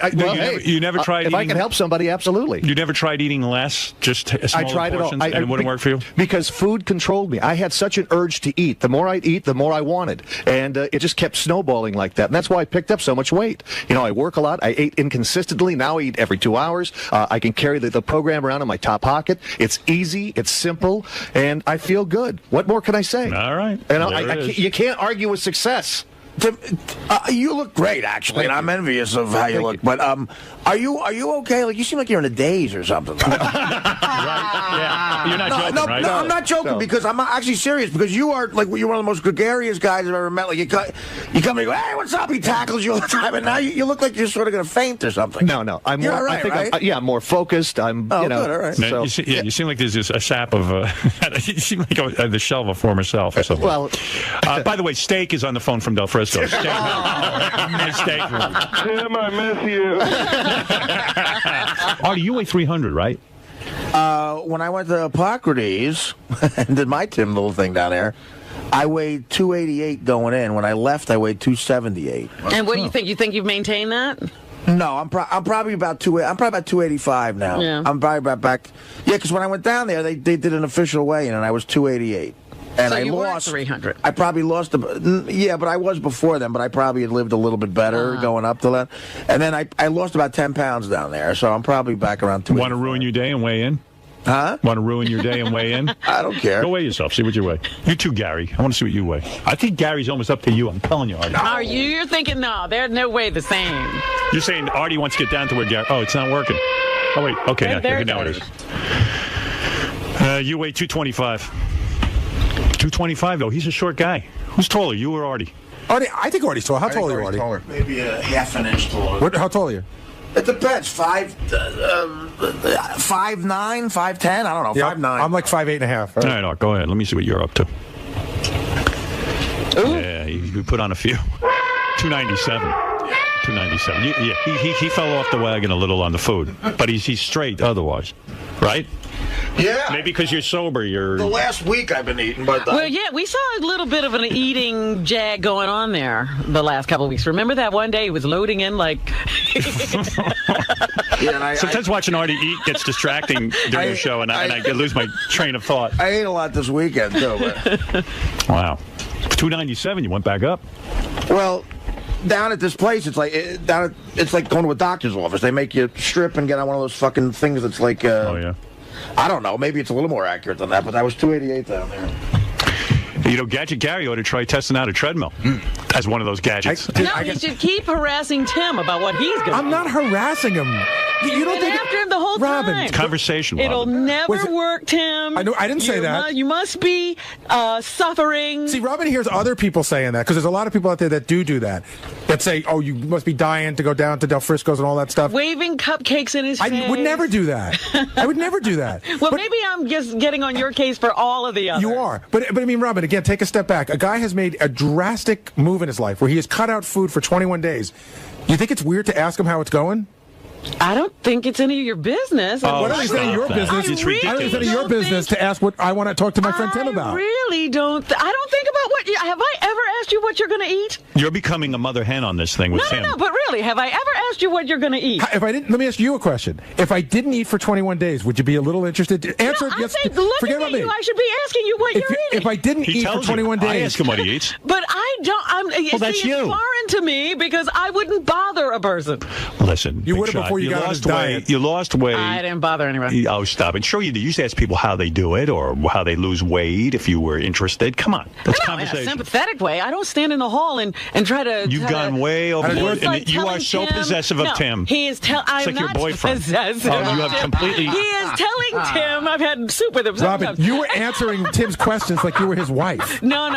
you never tried if eating, I can help somebody, absolutely. You never tried eating less, just smaller I tried portions, it all. and it wouldn't work for you? Because food controlled me. I had such an urge to eat. The more I'd eat, the more I wanted. And it just kept snowballing like that. And that's why I picked up so much weight. I work a lot. I ate inconsistently. Now I eat every 2 hours. I can carry the program around in my top pocket. It's easy. It's simple. And I feel good. What more can I say? All right. And you can't argue with success. You look great, actually, and I'm envious of how you look. But are you okay? Like, you seem like you're in a daze or something. Yeah, you're not joking, right? No, I'm not joking because I'm actually serious. Because you are you're one of the most gregarious guys I've ever met. Like you come and you go, "Hey, what's up?" He tackles you all the time, and now you look like you're sort of going to faint or something. No, I'm you're more. all right, I think right? I'm more focused. I'm. Good, all right. No, you seem like there's just a sap of. You seem like the shell of a former self or something. Well, by the way, Steak is on the phone from Del Frisco. Steak. Steak. Tim, I miss you. Artie, you weigh 300, right? When I went to Hippocrates and did my Tim little thing down there, I weighed 288 going in. When I left, I weighed 278. And what do you think? You think you've maintained that? No, I'm probably about 285 now. Yeah. I'm probably about back. Yeah, because when I went down there, they did an official weigh-in, and I was 288. And so I you lost were 300. I probably lost. Yeah, but I was before then. But I probably had lived a little bit better going up to that. And then I lost about 10 pounds down there. So I'm probably back around 285. Want to ruin your day and weigh in? Huh? Want to ruin your day and weigh in? I don't care. Go weigh yourself. See what you weigh. You too, Gary. I want to see what you weigh. I think Gary's almost up to you. I'm telling you, Artie. Are you? You're thinking, no, they're no way the same. You're saying Artie wants to get down to where Gary... Oh, it's not working. Oh, wait. Okay, now it is. You weigh 225. 225, though. He's a short guy. Who's taller, you or Artie? Artie, I think Artie's tall. How tall are you, Artie? Taller. Maybe a half an inch taller. How tall are you? It depends. 5'9", 5'10". I don't know. Yeah, 5'9". I'm like 5'8.5". All right, go ahead. Let me see what you're up to. Ooh. Yeah, you put on a few. 297. 297. He fell off the wagon a little on the food, but he's straight otherwise, right? Yeah. Maybe because you're sober, you're... The last week I've been eating, but... Well, yeah, we saw a little bit of an eating jag going on there the last couple of weeks. Remember that one day he was loading in like... Sometimes watching Artie eat gets distracting during the show, and I lose my train of thought. I ate a lot this weekend, too. But... Wow. 297, you went back up. Well... Down at this place, it's like it's like going to a doctor's office. They make you strip and get on one of those fucking things that's like... oh, yeah. I don't know. Maybe it's a little more accurate than that, but I was 288 down there. Gadget Gary ought to try testing out a treadmill as one of those gadgets. You should keep harassing Tim about what he's going to do. I'm not harassing him. You don't think after him the whole Robin, time. It's conversation, It'll Robin. never work, Tim. I didn't say that. You must be suffering. See, Robin hears other people saying that because there's a lot of people out there that do that. That say, "Oh, you must be dying to go down to Del Frisco's and all that stuff." Waving cupcakes in his face. I would never do that. I would never do that. Well, maybe I'm just getting on your case for all of the others. You are, but I mean, Robin, again, take a step back. A guy has made a drastic move in his life where he has cut out food for 21 days. You think it's weird to ask him how it's going? I don't think it's any of your business. What is any of your business? It's ridiculous. I don't think it's any of your business to ask what I want to talk to my friend Tim about. I really don't. I don't think about what. Have I ever asked you what you're going to eat? You're becoming a mother hen on this thing with Tim. No, but really, have I ever asked you what you're going to eat? If I didn't, let me ask you a question. If I didn't eat for 21 days, would you be a little interested? Answer no, yes. I think looking at you, I should be asking you what you're eating. If I didn't eat for 21 days, I ask him what he eats. But I don't. That's you. It's foreign to me because I wouldn't bother a person. Listen, you Big would have Shot, before you got on his diet. You lost weight. I didn't bother anybody. Oh, stop it. Sure you do. You used to ask people how they do it or how they lose weight if you were interested. Come on. That's in a conversation. sympathetic way. I don't stand in the hall and try to. You've gone way overboard. Like you are so possessive of Tim. He is it's like your boyfriend. Possessive. Oh, you have completely. He is telling Tim. I've had soup with him. Robin, you were answering Tim's questions like you were his wife. No.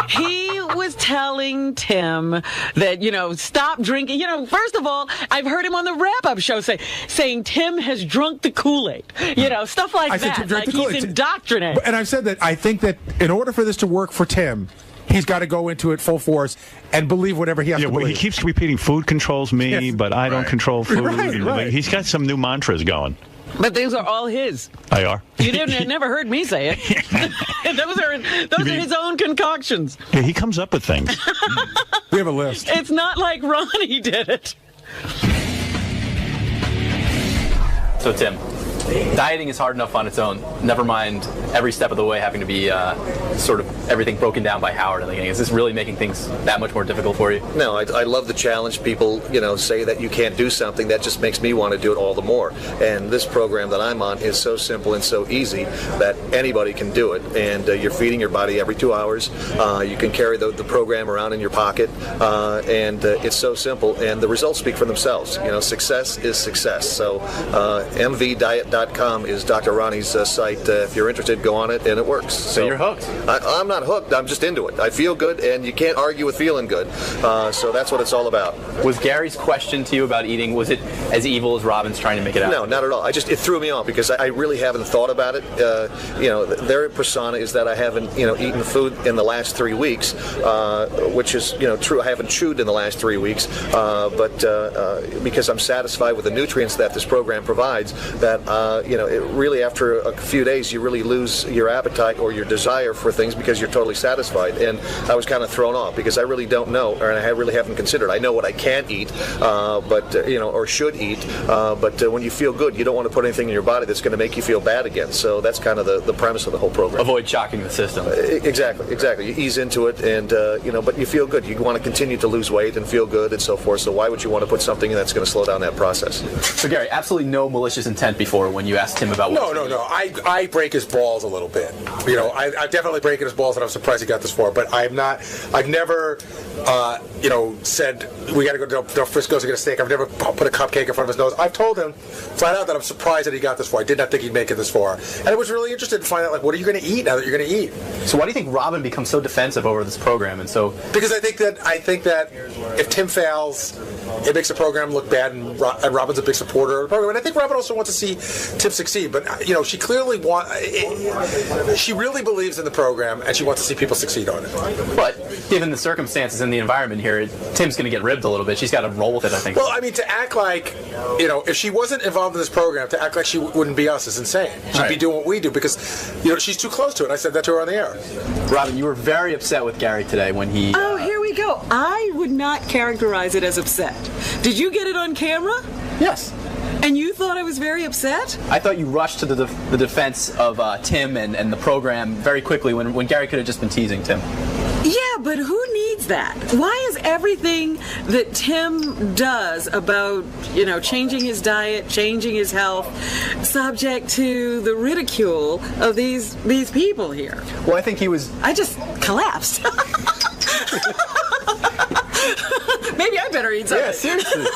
He was telling Tim that, stop drinking. First of all, I've heard him on the wrap-up show saying Tim has drunk the Kool-Aid. Stuff like I said that. Tim drank Like the Kool-Aid. he's indoctrinated. And I've said that I think that in order for this to work for Tim, he's got to go into it full force and believe whatever he has to believe. He keeps repeating food controls me, but I don't control food. Right. He's got some new mantras going. But these are all his. They are. You never heard me say it. Those are his own concoctions. Yeah, he comes up with things. We have a list. It's not like Ronnie did it. So, Tim, dieting is hard enough on its own. Never mind every step of the way having to be sort of everything broken down by Howard in the beginning. Is this really making things that much more difficult for you? No, I love the challenge. People, say that you can't do something. That just makes me want to do it all the more. And this program that I'm on is so simple and so easy that anybody can do it. And you're feeding your body every 2 hours. You can carry the program around in your pocket. And it's so simple. And the results speak for themselves. Success is success. So mvdiet.com is Dr. Ronnie's site. If you're interested, go on it, and it works. So you're hooked? I'm not hooked. I'm just into it. I feel good, and you can't argue with feeling good. So that's what it's all about. Was Gary's question to you about eating, was it as evil as Robin's trying to make it out? No, not at all. It threw me off because I really haven't thought about it. Their persona is that I haven't, eaten food in the last 3 weeks, which is, true. I haven't chewed in the last 3 weeks, but because I'm satisfied with the nutrients that this program provides, that, it really after a few days you really lose your appetite or your desire for things because you're totally satisfied. And I was kind of thrown off because I really don't know, or I really haven't considered. I know what I can't eat, or should eat, but when you feel good, you don't want to put anything in your body that's going to make you feel bad again. So that's kind of the premise of the whole program. Avoid shocking the system. Exactly. You ease into it, and but you feel good. You want to continue to lose weight and feel good and so forth. So why would you want to put something in that's going to slow down that process? So Gary, absolutely no malicious intent before when you asked him about what No. I break his balls a little bit. I definitely break his balls, and I'm surprised he got this far. But I've never, said we got to go to Del Frisco's to get a steak. I've never put a cupcake in front of his nose. I've told him flat out that I'm surprised that he got this far. I did not think he'd make it this far, and I was really interested to find out what are you going to eat now that you're going to eat. So why do you think Robin becomes so defensive over this program? And so because I think that if Tim fails, it makes the program look bad, and Robin's a big supporter of the program. And I think Robin also wants to see Tim succeed. But she clearly she really believes in the program, and she wants to see people succeed on it. But given the circumstances and the environment here, Tim's going to get ribbed a little bit. She's got to roll with it, I think. Well, to act like, if she wasn't involved in this program, to act like she wouldn't be us is insane. She'd be doing what we do because, she's too close to it. I said that to her on the air. Robin, you were very upset with Gary today when he... Oh, here we go. I would not characterize it as upset. Did you get it on camera? Yes. And you thought I was very upset? I thought you rushed to the defense of Tim and the program very quickly when Gary could have just been teasing Tim. Yeah, but who needs that? Why is everything that Tim does about, changing his diet, changing his health, subject to the ridicule of these people here? Well, I think he was... I just collapsed. Maybe I better eat something. Yeah, seriously.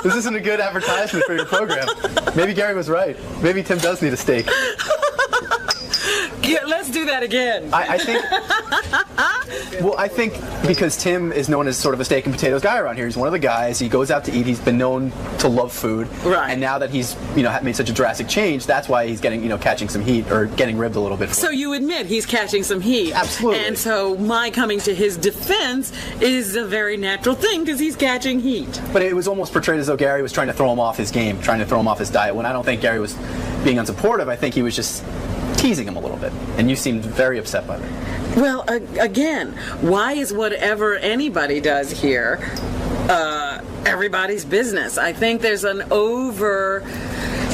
This isn't a good advertisement for your program. Maybe Gary was right. Maybe Tim does need a steak. Yeah, let's do that again. I think because Tim is known as sort of a steak and potatoes guy around here. He's one of the guys. He goes out to eat. He's been known to love food. Right. And now that he's, made such a drastic change, that's why he's getting, catching some heat or getting ribbed a little bit. So you admit he's catching some heat. Absolutely. And so my coming to his defense is a very natural thing because he's catching heat. But it was almost portrayed as though Gary was trying to throw him off his game, trying to throw him off his diet, when I don't think Gary was being unsupportive. I think he was just teasing him a little bit, and you seemed very upset by that. Well, again, why is whatever anybody does here everybody's business? I think there's an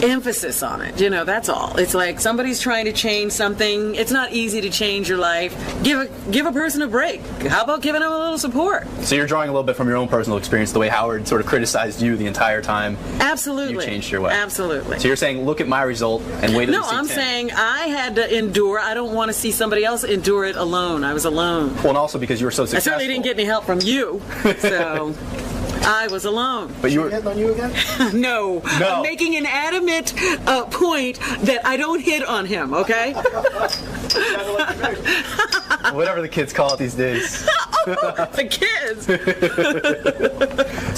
emphasis on it. That's all. It's like somebody's trying to change something. It's not easy to change your life. Give a person a break. How about giving them a little support? So you're drawing a little bit from your own personal experience, the way Howard sort of criticized you the entire time. Absolutely. You changed your way. Absolutely. So you're saying, look at my result and wait till you see I'm Tim. saying I had to endure. I don't want to see somebody else endure it alone. I was alone. Well, and also because you were so successful. I certainly didn't get any help from you. So I was alone. But you were hitting on you again? No. I'm making an adamant point that I don't hit on him, okay? Whatever the kids call it these days. The kids.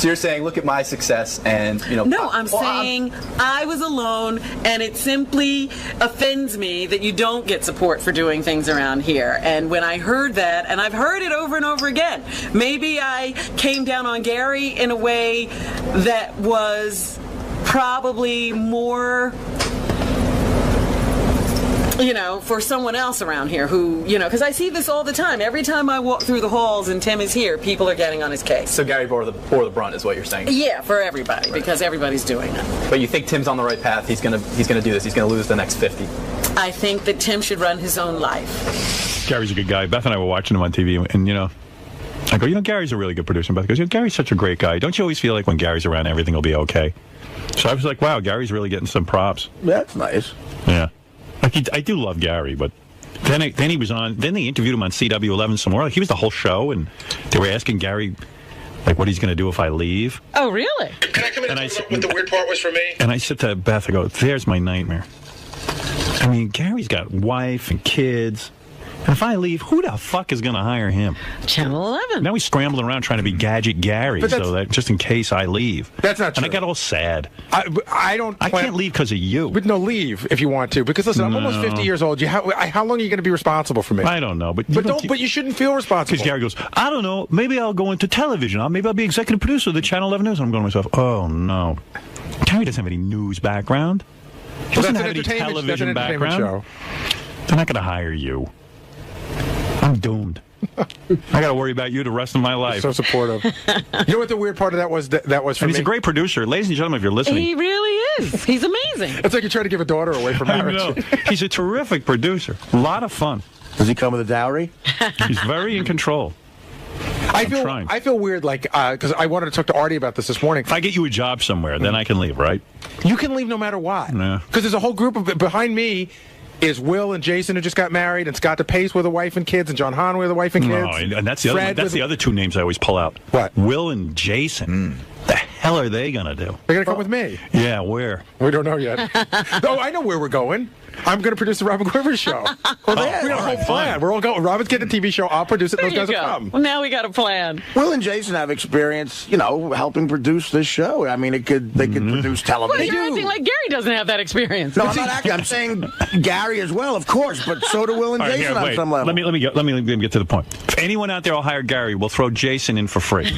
So you're saying, look at my success and, No, I'm saying I was alone, and it simply offends me that you don't get support for doing things around here. And when I heard that, and I've heard it over and over again, maybe I came down on Gary in a way that was probably more, for someone else around here who, because I see this all the time. Every time I walk through the halls and Tim is here, people are getting on his case. So Gary bore the brunt is what you're saying? Yeah, for everybody, because everybody's doing it. But you think Tim's on the right path? He's gonna do this. He's gonna lose the next 50. I think that Tim should run his own life. Gary's a good guy. Beth and I were watching him on TV, and I go, Gary's a really good producer. Beth goes, Gary's such a great guy. Don't you always feel like when Gary's around, everything will be okay? So I was like, wow, Gary's really getting some props. That's nice. Yeah. I do love Gary, but then he was on. Then they interviewed him on CW11 some more. Like, he was the whole show, and they were asking Gary, like, what he's going to do if I leave. Oh, really? Can I come in and what the weird part was for me? And I said to Beth, I go, there's my nightmare. I mean, Gary's got wife and kids. And if I leave, who the fuck is going to hire him? Channel 11. Now he's scrambling around trying to be Gadget Gary, so that just in case I leave. That's not true. And I got all sad. I can't leave because of you. But no, leave if you want to. Because listen, I'm almost 50 years old. How long are you going to be responsible for me? I don't know, but you shouldn't feel responsible. Because Gary goes, I don't know. Maybe I'll go into television. Maybe I'll be executive producer of the Channel 11 News. And I'm going to myself, oh no. Gary doesn't have any news background. He doesn't have any television background. Show. They're not going to hire you. I'm doomed. I got to worry about you the rest of my life. So supportive. You know what the weird part of that was? That was for me. He's a great producer, ladies and gentlemen. If you're listening, he really is. He's amazing. It's like you're trying to give a daughter away for marriage. I know. He's a terrific producer. A lot of fun. Does he come with a dowry? He's very in control. I feel weird, like, because I wanted to talk to Artie about this morning. If I get you a job somewhere, then I can leave, right? You can leave no matter what. Yeah. Because there's a whole group of behind me. Is Will and Jason who just got married, and Scott DePace with a wife and kids, and John Hahn with a wife and kids. No, and that's the other two names I always pull out. What? Will and Jason. The hell are they gonna do? They're gonna come with me. Yeah, where? We don't know yet. No, I know where we're going. I'm going to produce the Robin Quivers show. We got a whole plan. We're all going. Robin's getting a TV show. I'll produce it. Those guys will come. Well, now we got a plan. Will and Jason have experience, helping produce this show. I mean, they could produce television. Well, you're acting like Gary doesn't have that experience. No, I'm not acting. I'm saying Gary as well, of course, but so do Will and Jason on some level. Let me get to the point. If anyone out there will hire Gary, we'll throw Jason in for free.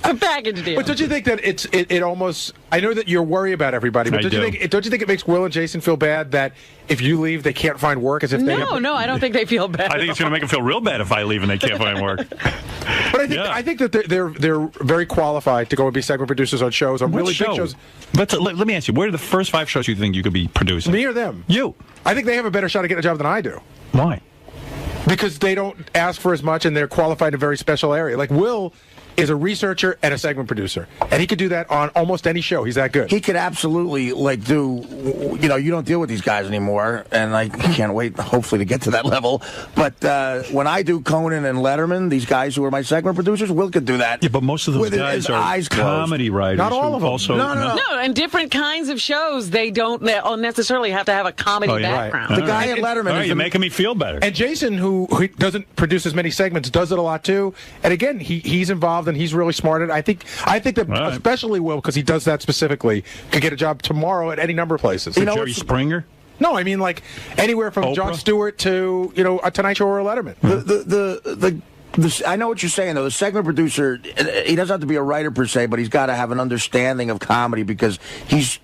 A package deal. But don't you think that it almost? I know that you're worried about everybody, but don't you think it makes Will and Jason feel bad that if you leave, they can't find work? As if they no, I don't think they feel bad. I think it's going to make them feel real bad if I leave and they can't find work. But I think that they're very qualified to go and be segment producers on shows, on really big shows. But let me ask you, where are the first 5 shows you think you could be producing? Me or them? You. I think they have a better shot at getting a job than I do. Why? Because they don't ask for as much, and they're qualified in a very special area. Like Will is a researcher and a segment producer, and he could do that on almost any show. He's that good. He could absolutely do. You don't deal with these guys anymore, and I can't wait, hopefully, to get to that level. But when I do Conan and Letterman, these guys who are my segment producers, Will could do that. Yeah, but most of those guys are comedy writers. Not all of them. Also, no, and different kinds of shows. They don't necessarily have to have a comedy background. Right. The guy at Letterman. You're making me feel better. And Jason, who doesn't produce as many segments, does it a lot too. And again, he's involved and he's really smart. And I think that especially Will, because he does that specifically, could get a job tomorrow at any number of places. Jerry Springer? No, I mean like anywhere from Oprah? Jon Stewart to a Tonight Show or a Letterman. I know what you're saying, though. The segment producer, he doesn't have to be a writer per se, but he's got to have an understanding of comedy because he's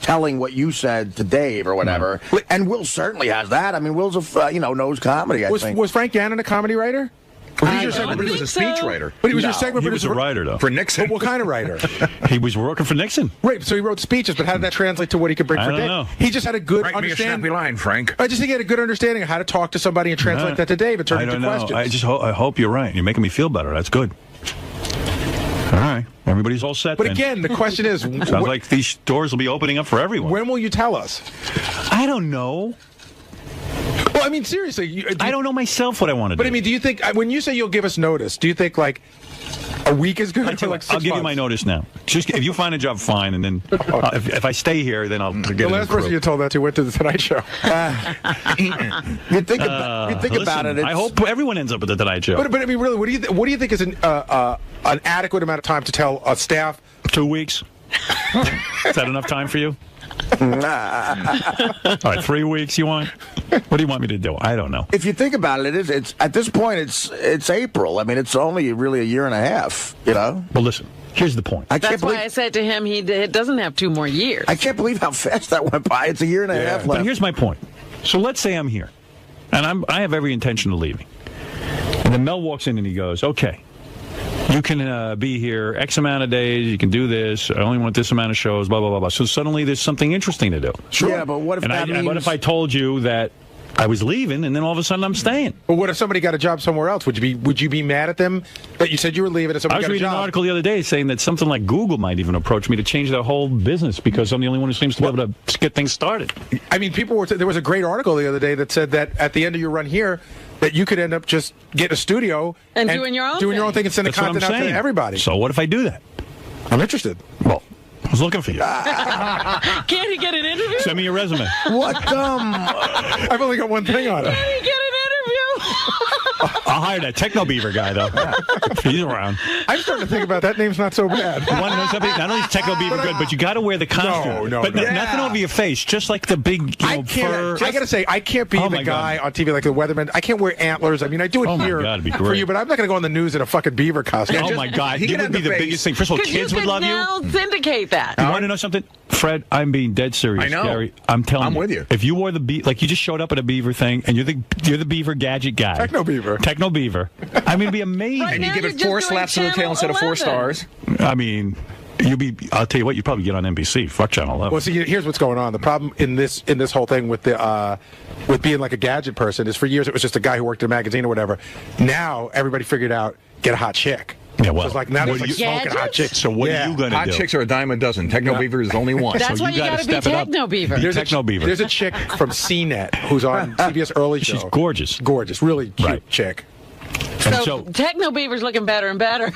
telling what you said to Dave or whatever. And Will certainly has that. I mean, Will's knows comedy. I think. Was Frank Gannon a comedy writer? Or he was a speechwriter. But he was your segment He was a writer, though. For Nixon. What kind of writer? He was working for Nixon. Right, so he wrote speeches, but how did that translate to what he could bring I for don't Dave? know. He just had a good Write me a understanding. snappy line, Frank. I just think he had a good understanding of how to talk to somebody and translate that to Dave and turn I it don't into know. questions. I just I hope you're right. You're making me feel better. That's good. All right. Everybody's all set. But then. again, the question is... Sounds like these doors will be opening up for everyone. When will you tell us? I don't know. Well, I mean, seriously. I don't know myself what I want to do. But I mean, do you think, when you say you'll give us notice, do you think like a week is good? I'll give you my notice now. Just if you find a job, fine, and then if I stay here, then I'll get the last person you told that to went to the Tonight Show. You think about it. I hope everyone ends up at the Tonight Show. But I mean, really, what do you think is an adequate amount of time to tell a staff? 2 weeks. Is that enough time for you? All right, 3 weeks you want? What do you want me to do? I don't know. If you think about it, it's at this point it's April. I mean, it's only really a year and a half. Well, listen. Here's the point. That's why I said to him, it doesn't have 2 more years. I can't believe how fast that went by. It's a year and a half left. But here's my point. So let's say I'm here, and I have every intention of leaving. And then Mel walks in and he goes, "Okay, you can be here X amount of days. You can do this. I only want this amount of shows. Blah blah blah blah." So suddenly there's something interesting to do. Sure. Yeah, but what if what if I told you that I was leaving, and then all of a sudden I'm staying? But what if somebody got a job somewhere else? Would you be mad at them that you said you were leaving and somebody got a job? I was reading an article the other day saying that something like Google might even approach me to change their whole business because I'm the only one who seems to be able to get things started. I mean, there was a great article the other day that said that at the end of your run here, that you could end up just getting a studio and doing your own thing and sending content out to everybody. So what if I do that? I'm interested. Well, I was looking for you. Can't he get an interview? Send me your resume. What? I've only got one thing on it. Can he get an interview? I'll hire that Techno Beaver guy, though. He's around. I'm starting to think about that. Name's not so bad. You want to know something? Not only is Techno Beaver good, but you got to wear the costume. Nothing over your face, just like the big fur. I got to say, I can't be the guy on TV like the weatherman. I can't wear antlers. I mean, I do it here for you, but I'm not going to go on the news in a fucking beaver costume. Oh, my God. It would be the biggest thing. First of all, kids would love you. Now syndicate that. You want to know something? Fred, I'm being dead serious. I know. Gary, I'm telling you. I'm with you. If you wore the like you just showed up at a beaver thing, and you're the beaver gadget guy. Techno Beaver. I mean, it'd be amazing. Right, and you give it 4 slaps to the tail instead of 4 stars. I mean, I'll tell you what, you'd probably get on NBC. Fuck Channel 11. Well, see, here's what's going on. The problem in this whole thing with with being like a gadget person is for years it was just a guy who worked in a magazine or whatever. Now everybody figured out get a hot chick. Yeah, well, so it's like now there's like smoking hot chicks. So what are you going to do? Hot chicks are a dime a dozen. Techno Beaver is only one. That's why you got to be Techno Beaver. There's a chick from CNET who's on CBS Early Show. She's gorgeous. Really cute chick. So Techno Beaver's looking better and better.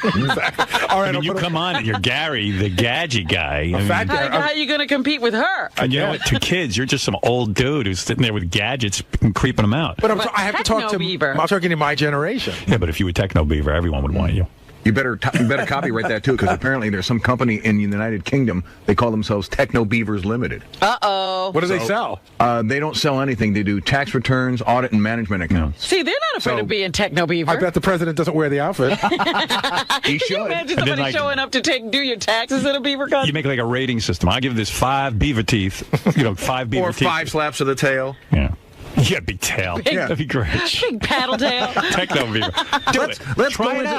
All right, you come on, you're Gary, the gadget guy. How are you going to compete with her? And you know what? To kids, you're just some old dude who's sitting there with gadgets and creeping them out. But I have to talk to Beaver. I'm talking to my generation. Yeah, but if you were Techno Beaver, everyone would want you. You better copyright that too, because apparently there's some company in the United Kingdom. They call themselves Techno Beavers Limited. Uh-oh. What do they sell? They don't sell anything. They do tax returns, audit, and management accounts. See, they're not afraid of being Techno Beaver. I bet the president doesn't wear the outfit. He should. Can you imagine somebody showing up to do your taxes in a beaver costume? You make like a rating system. I give this 5 beaver teeth. 5 beaver teeth. Or 5 slaps of the tail. Yeah. Yeah, big tail. That'd be great. Big paddle tail. Techno Beaver.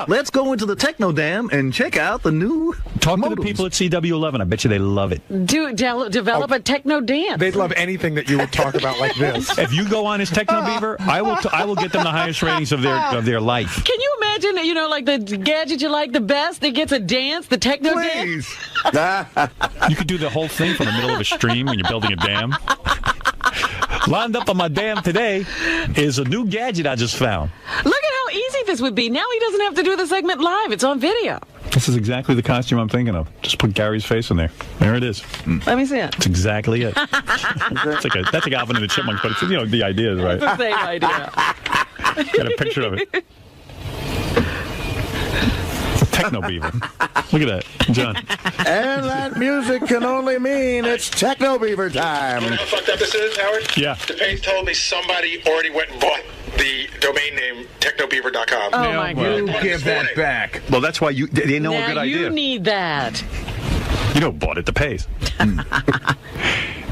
Let's go into the Techno Dam and check out the new Talk to the people at CW11. I bet you they love it. Develop a Techno dance. They'd love anything that you would talk about like this. If you go on as Techno Beaver, I will get them the highest ratings of their life. Can you imagine, like the gadget you like the best that gets a dance, the Techno dance? You could do the whole thing from the middle of a stream when you're building a dam. Lined up on my dam today is a new gadget I just found. Look at how easy this would be. Now he doesn't have to do the segment live. It's on video. This is exactly the costume I'm thinking of. Just put Gary's face in there. There it is. Let me see it. That's exactly it. That's like Alvin and the Chipmunks, but it's, the idea is right. It's the same idea. Got a picture of it. Techno Beaver. Look at that, John. And that music can only mean it's Techno Beaver time. You know how fucked up this is, Howard? Yeah. DePace told me somebody already went and bought the domain name technobeaver.com. Oh, my God. You give that back. Well, that's why they know now a good idea. You need that. You know, bought at DePace.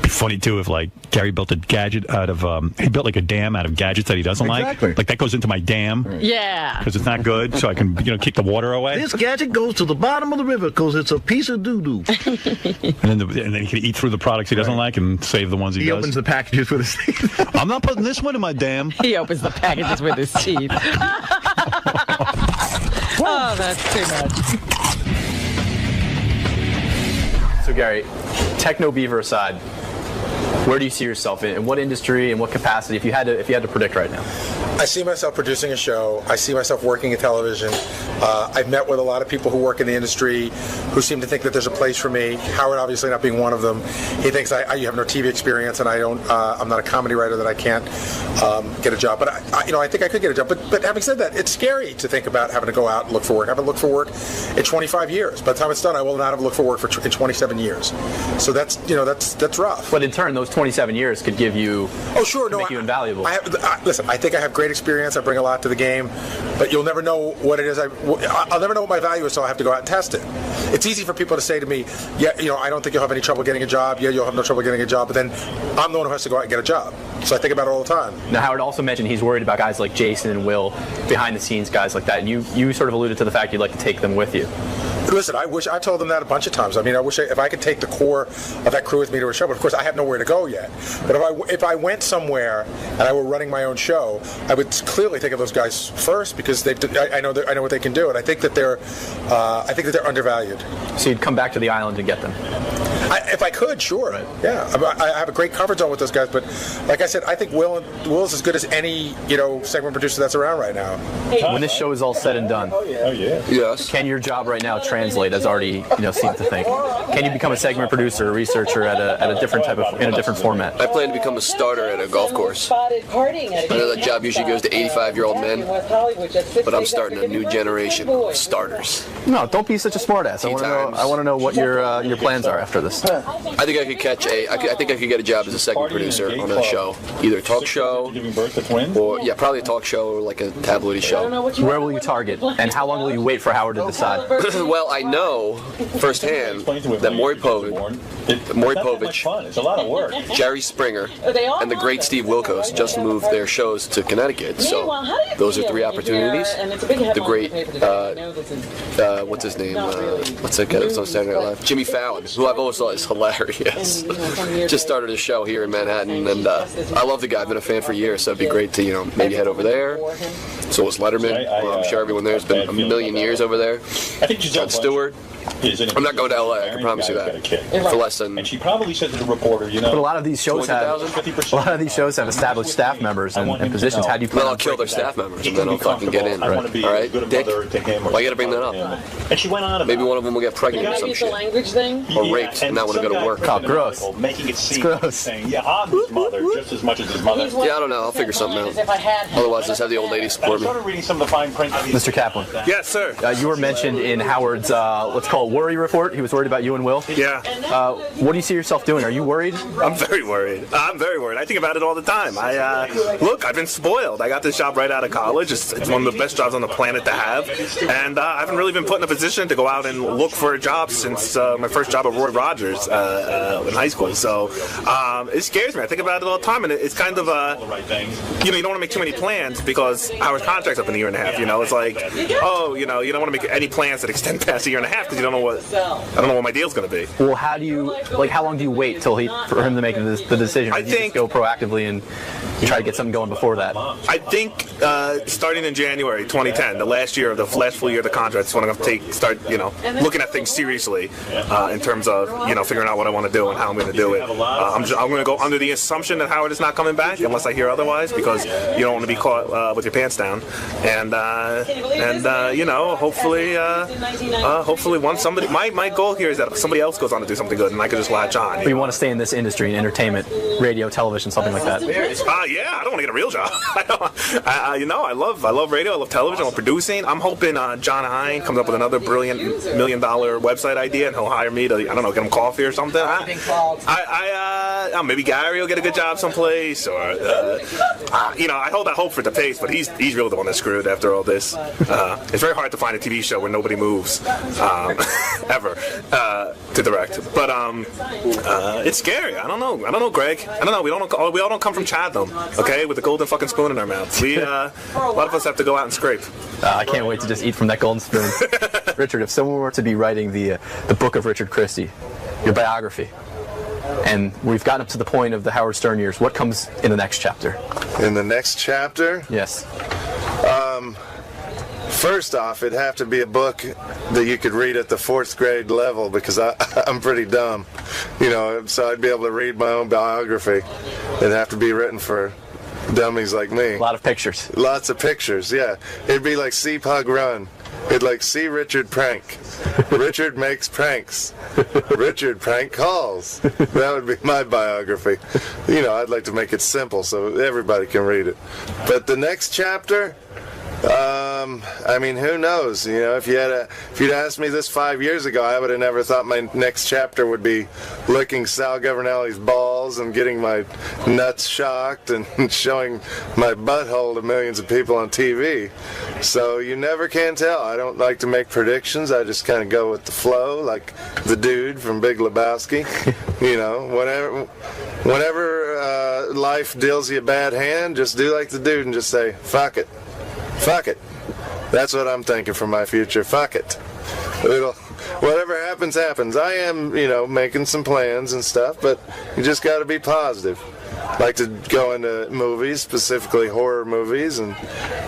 Be funny too if like Gary built a gadget out of he built like a dam out of gadgets that he doesn't like. Like that goes into my dam. Yeah. Because it's not good, so I can kick the water away. This gadget goes to the bottom of the river because it's a piece of doo-doo. and then he can eat through the products he doesn't like and save the ones he does. He opens the packages with his teeth. I'm not putting this one in my dam. He opens the packages with his teeth. Oh, that's too much. So Gary, 𝗏𝗏𝗿𝗱 aside, where do you see yourself in what industry and what capacity if you had to predict right now? I see myself producing a show. I see myself working in television. I've met with a lot of people who work in the industry who seem to think that there's a place for me. Howard obviously not being one of them. He thinks you have no TV experience and I'm not a comedy writer, that I can't get a job. But I think I could get a job. But having said that, it's scary to think about having to go out and look for work. I haven't looked for work in 25 years. By the time it's done, I will not have looked for work in 27 years. So that's rough. But in turn, those 27 years could give you make you invaluable. Listen, I think I have great experience. I bring a lot to the game, but you'll never know what it is. I'll never know what my value is, so I have to go out and test it. It's easy for people to say to me, yeah, I don't think you'll have any trouble getting a job. Yeah, you'll have no trouble getting a job. But then I'm the one who has to go out and get a job. So I think about it all the time. Now, Howard also mentioned he's worried about guys like Jason and Will, behind the scenes guys like that. And you sort of alluded to the fact you'd like to take them with you. Listen, I told them that a bunch of times. I mean, I wish if I could take the core of that crew with me to a show, but of course I have nowhere to go yet. But if I went somewhere and I were running my own show, I would clearly think of those guys first because I know what they can do, and I think that they're undervalued. So you'd come back to the island and get them. If I could, sure. Right. Yeah, I have a great comfort zone with those guys, but like I said, I think Will's as good as any segment producer that's around right now. When this show is all said and done, yes. Can your job right now translate, as already seem to think? Can you become a segment producer, a researcher in a different format? I plan to become a starter at a golf course. I know that job usually goes to 85-year-old men, but I'm starting a new generation of starters. No, don't be such a smartass. I want to know what your plans are after this. I think I could I think I could get a job as a segment producer on a show, either a talk show or probably a talk show or like a tabloidy show. Where will you target, and how long will you wait for Howard to decide? Well, I know firsthand that _J.P. Jerry Springer, and the great Steve Wilkos just moved their shows to Connecticut. So those are 3 opportunities. The great, what's his name? What's that guy that was on Saturday Night Live? Jimmy Fallon, who I've always thought is hilarious. Just started a show here in Manhattan, and I love the guy. I've been a fan for years, so it'd be great to maybe head over there. So was Letterman. I'm sure everyone there has been a million years over over there. Jon Stewart. I'm not going to LA, I can promise you that. For less than. And she probably said to the reporter, But a lot of these shows have established staff members and positions. How do you plan? Well, I'll kill their staff members and then I'll fucking get in. All right, Dick. Why you got to bring that up? And she went on. Maybe one of them will get pregnant or some shit, or raped, and not want to go to work. Oh, gross. Making it seem gross. Saying, yeah, I'm his mother just as much as his mother. Yeah, I don't know. I'll figure something out. Otherwise, just have the old lady support me. Some of the fine print. Mr. Kaplan. Yes, sir. You were mentioned in Howard's, let's call it worry report. He was worried about you and Will. Yeah. What do you see yourself doing? Are you worried? I'm very worried. I think about it all the time. I've been spoiled. I got this job right out of college. It's one of the best jobs on the planet to have. And I haven't really been put in a position to go out and look for a job since my first job at Roy Rogers in high school. So it scares me. I think about it all the time. And it's kind of, you don't want to make too many plans because our contract's up in a year and a half. It's like, you don't want to make any plans that extend past a year and a half because you don't know what my deal's going to be. Well, how long do you wait till for him to make the decision? I think go proactively and try to get something going before that. I think starting in January 2010, the last full year of the contract, is when I'm going to start looking at things seriously in terms of figuring out what I want to do and how I'm going to do it. I'm going to go under the assumption that Howard is not coming back unless I hear otherwise, because you don't want to be caught with your pants down. And hopefully once somebody, my goal here is that somebody else goes on to do something good and I can just latch on. But you want to stay in this industry, in entertainment, radio, television, something like that. Yeah, I don't want to get a real job. I love radio, I love television, I love producing. I'm hoping John Hein comes up with another brilliant $1 million website idea and he'll hire me to, get him coffee or something. I maybe Gary will get a good job someplace, or I hold out hope for DePace, but he's really the one that's screwed after all this. It's very hard to find a TV show where nobody moves ever to direct, but it's scary. I don't know, Greg. I don't know. We all don't come from Chatham, okay, with a golden fucking spoon in our mouths. A lot of us have to go out and scrape. I can't wait to just eat from that golden spoon. Richard, if someone were to be writing the book of Richard 𝗪𝗧, your biography, and we've gotten up to the point of the Howard Stern years, what comes in the next chapter? In the next chapter? Yes. First off, it'd have to be a book that you could read at the 4th grade level, because I'm pretty dumb, so I'd be able to read my own biography. It'd have to be written for dummies like me. A lot of pictures. Lots of pictures, yeah. It'd be like See Pug Run. It'd like See Richard Prank. Richard makes pranks. Richard prank calls. That would be my biography. I'd like to make it simple so everybody can read it. But the next chapter, who knows? If you'd asked me this 5 years ago, I would have never thought my next chapter would be licking Sal Governelli's balls and getting my nuts shocked and showing my butthole to millions of people on TV. So you never can tell. I don't like to make predictions. I just kind of go with the flow, like the dude from Big Lebowski. Whenever life deals you a bad hand, just do like the dude and just say, fuck it. Fuck it. That's what I'm thinking for my future. Fuck it. Whatever happens, happens. I am, making some plans and stuff, but you just got to be positive. Like to go into movies, specifically horror movies, and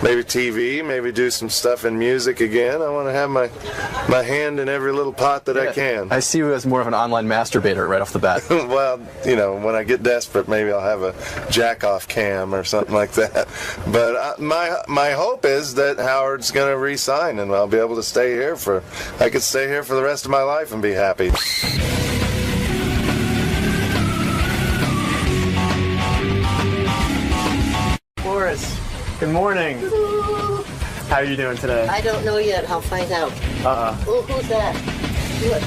maybe TV, maybe do some stuff in music again. I want to have my hand in every little pot that I can. I see you as more of an online masturbator right off the bat. Well, when I get desperate, maybe I'll have a jack-off cam or something like that. But my hope is that Howard's going to re-sign, and I'll be able to stay here I could stay here for the rest of my life and be happy. Good morning. How are you doing today? I don't know yet. I'll find out. Oh, who's that? Look.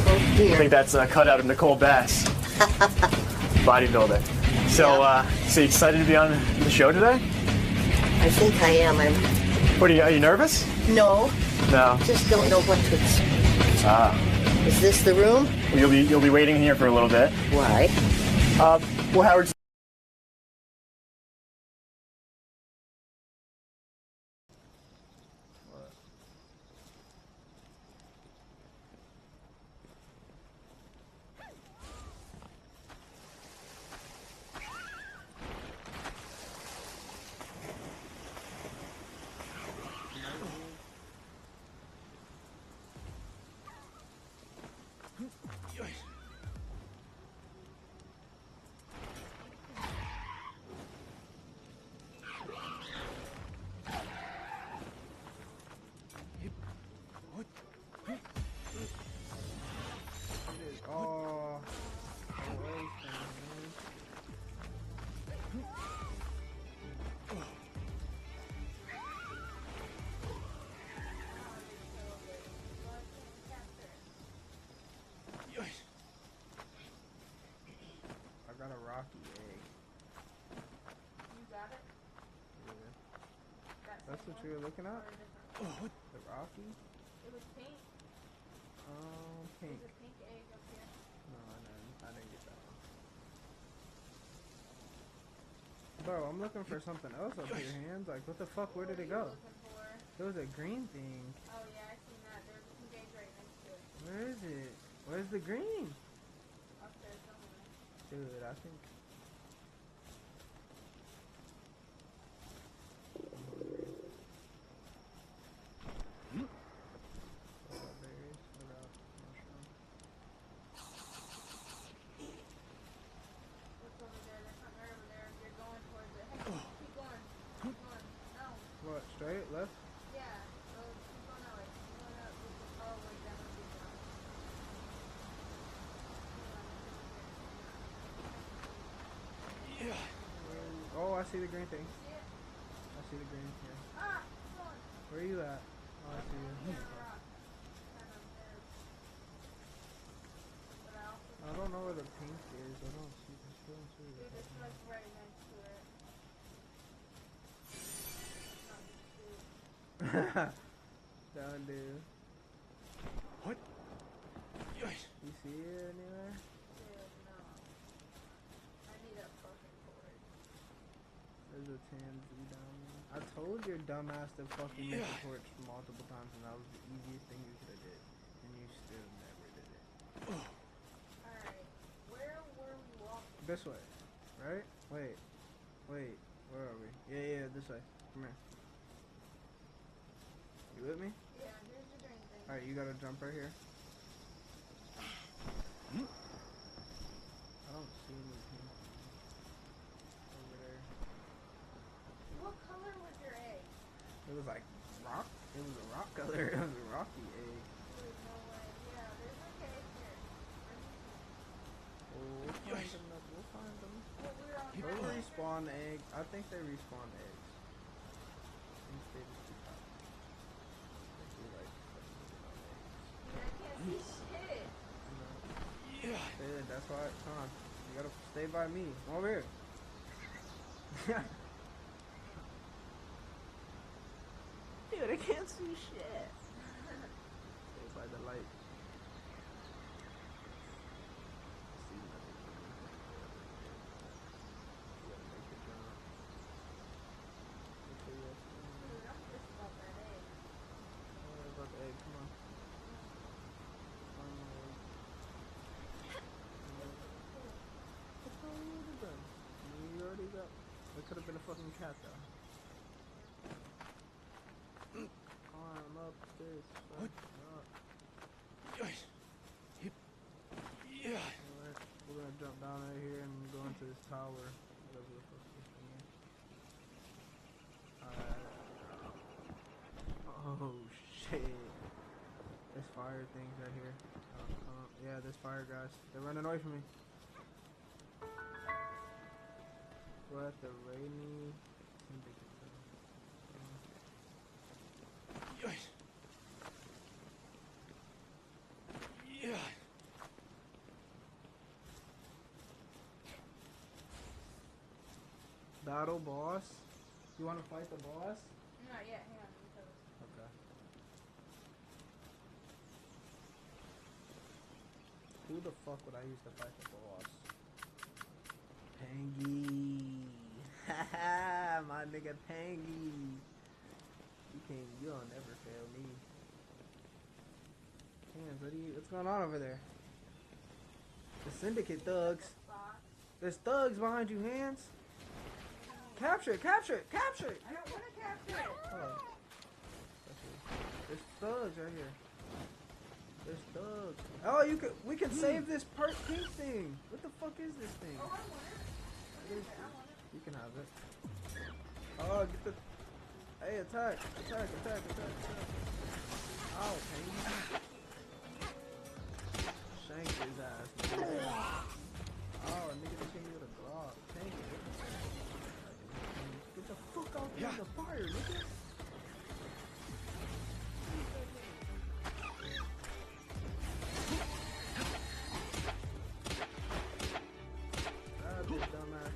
Oh, dear. I think that's a cutout of Nicole Bass, bodybuilder. So, so you excited to be on the show today? I think I am. Are you nervous? No. No. Just don't know what to expect. Is this the room? You'll be waiting here for a little bit. Why? Well, Howard's. got a rocky egg. You got it? Yeah. That's what you were looking at? The rocky? It was pink. Pink. There's a pink egg up here. No, I didn't get that one. Bro, I'm looking for something else up your hands. Like, what the fuck? Where did it go? There was a green thing. Oh yeah, I seen that. There's a pink egg right next to it. Where is it? Where's the green? Up there somewhere. Dude, I think. What, straight? Left? Yeah. So keep going that way. Keep going up. All the way down. Yeah. Oh, I see the green thing. I see the green here. Ah! Where are you at? Oh, I see you. I don't know where the pink is. I don't Don't do. What? You see it anywhere? There's a tansy down there. I told your dumbass to fucking make a torch multiple times, and that was the easiest thing you could have did, and you still never did it. Alright, where were we walking? This way, right? Wait, where are we? Yeah, this way. Come here. You with me? Yeah, here's the drink thing. Alright, you gotta jump right here. I don't see anything over there. What color was your egg? It was like rock. It was a rock color. It was a rocky egg. There's no way. Yeah, there's okay here. Oh, we'll find them. We'll find them. Well, we're on They'll respawn eggs. I think they respawn eggs. Instead of two pops. They do like I can't see shit. Yeah, that's why. Come on. You gotta stay by me. Come over here. Dude, I can't see shit. Stay by the light. See nothing. You gotta make the jump. Okay, yes. Dude, I'm pissed about that egg. Don't worry about the egg. Come on. What's wrong with the gun? You already got. It could have been a fucking cat though. Climb up this. What? Yeah. Alright, we're gonna jump down right here and go into this tower. Whatever the fuck this thing is. Alright. Oh shit. There's fire things right here. Yeah, there's fire guys. They're running away from me. We're at the rainy syndicate. Yeah. Battle boss. You want to fight the boss? Not yet. Hang on. Okay. Who the fuck would I use to fight the boss? Pangy. Haha, my nigga Pangy. You'll never fail me. Hands, what's going on over there? The syndicate thugs. There's thugs behind you, Hands. Capture it, capture it, capture it. I don't want to capture it. Oh. There's thugs right here. There's thugs. Oh, we can save this pink thing. What the fuck is this thing? Oh, I want it. You can have it. Oh, get the... Hey, attack. Attack. Oh, Pangy. Shank his ass. Oh, nigga, they came with a Glock. Tank it. Get the fuck out of the fire, nigga. That bitch dumbass.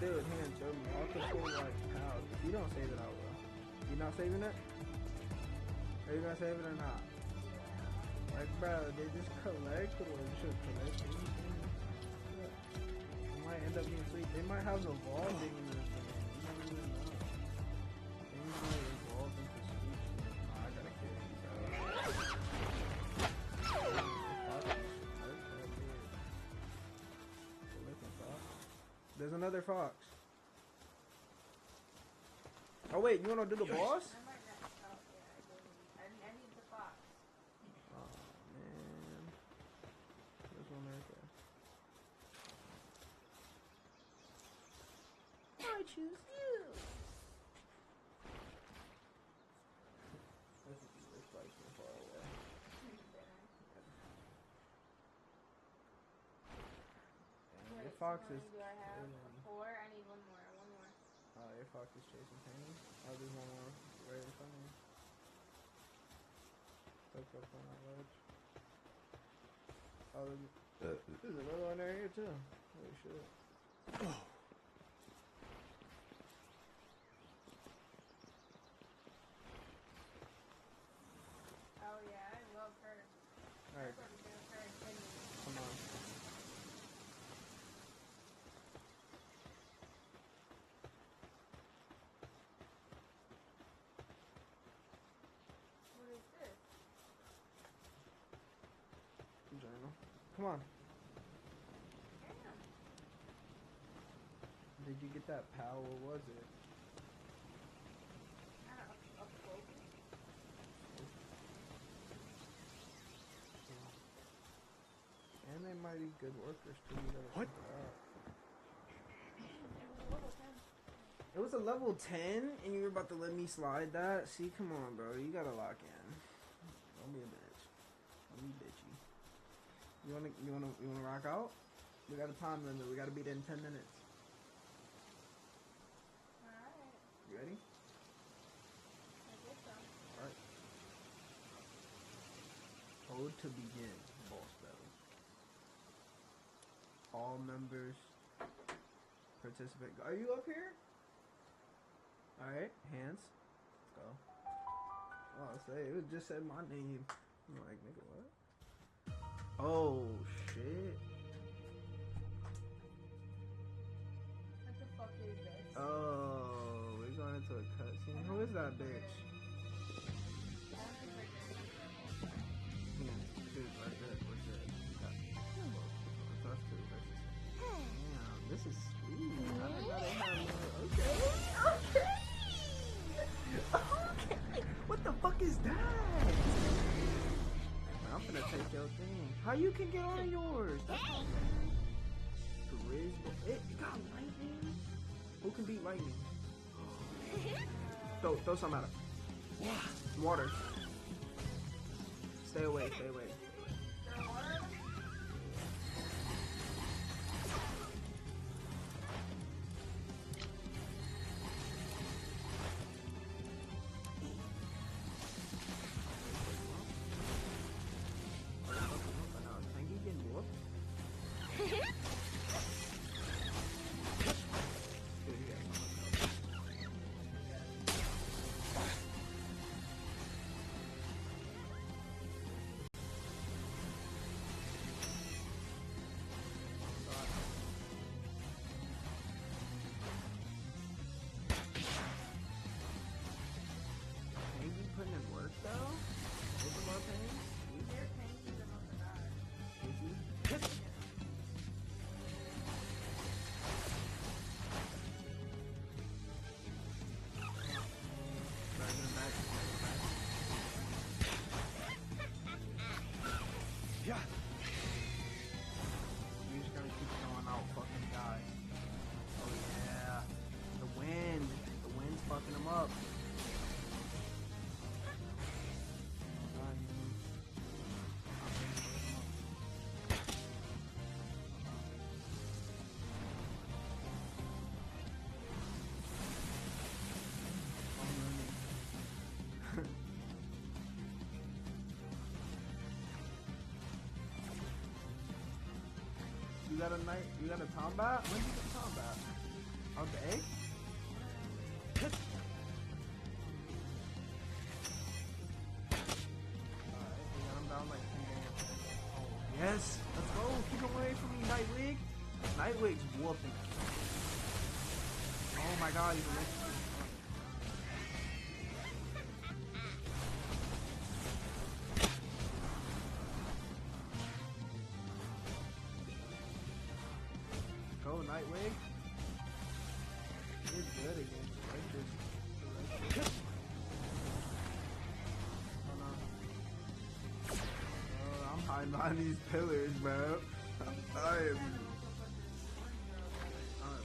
Dude, hand show me. I'll control like how. If you don't save it, I will. You not saving it? Are you gonna save it or not? Like, bro, they just collect or you should collect anything. It might end up being sweet. They might have evolving in this thing. You never even know. Things might evolve into sweet shit. Oh, I gotta kill you, bro. There's another fox. Oh wait, you wanna do the boss? I might not. Oh yeah, I need the fox. Oh man, there's one right there. I choose you. This fight's so far away. Wait, Your fox so is. do I have 4? I need one more. Oh, your fox is chasing Penny. Oh, there's one more right in front of me. Stuck up on that ledge. Oh, there's another one there here too. Holy shit. Oh yeah, I love her. Alright. Come on. What is this? Journal. Come on. Did you get that pal? What was it? And they might be good workers too. What? It was a level 10 and you were about to let me slide that? See, come on, bro. You gotta lock in. Don't be a bitch. Don't be bitchy. You wanna rock out? We got a time limit. We gotta beat it in 10 minutes. Alright. You ready? I guess so. Alright. Hold to begin, boss battle. All members participate. Are you up here? Alright, hands. Let's go. Oh, I'll say it just said my name. I'm like, nigga, what? Oh shit. What the fuck is this? Oh, we're going into a cutscene. Who is that bitch? Yeah, dude, right there. What's that? Damn, this is sweet. I didn't know they had okay. What the fuck is that? I'm gonna take your thing. How you can get on yours? That's not charisma. It got lightning. Who can beat lightning? Throw some at him. Water. Stay away. Stay away. Putting in work though? Is it more pain? Their pain is about to die. Is he? Yeah. You just gotta keep going out, fucking guy. Oh yeah. The wind. The wind's fucking him up. You got a combat? When did you get combat? Okay. Alright, we got him down like 2 games. Oh, yes! Let's go! Keep away from me, Nightwing! Nightwing's whooping. Oh my god, he's a Go, Nightwing. You're good against Righteous. Oh no. Oh, I'm hiding behind these pillars, bro. I am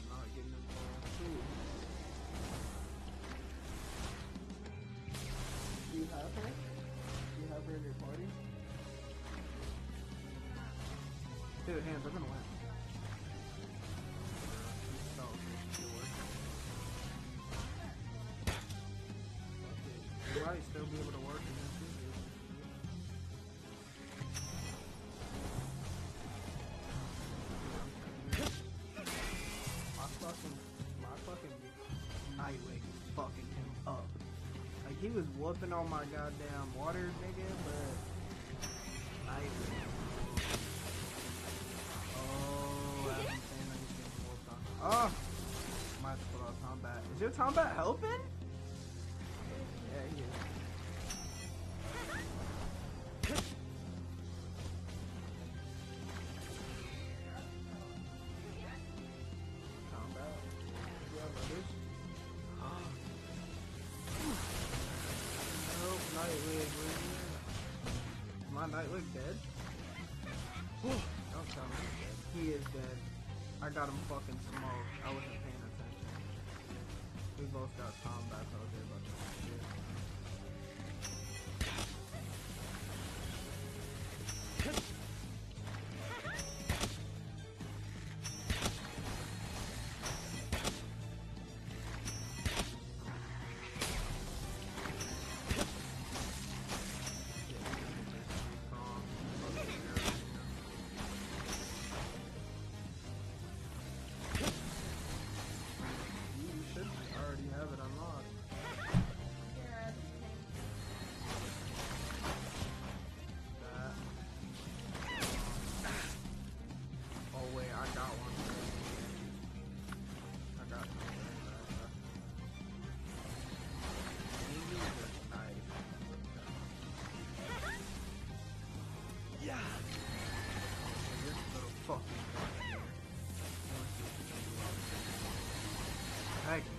not getting involved. Do you have her? Do you have her in your party? Dude, hands, I'm gonna win. You might still be able to work in this video. he was whooping on my goddamn water, nigga, but I oh, I've been saying that he's getting whooped on. Oh, I might have to put out combat. Is your combat helping? Yeah, he is. Combat. Do you have others? Nope, Nightwig, where's he? Is my Nightwig dead? Don't tell me he's dead. He is dead. I got him fucking smoked. I wasn't paying attention. We both got combat, so I was about to shit.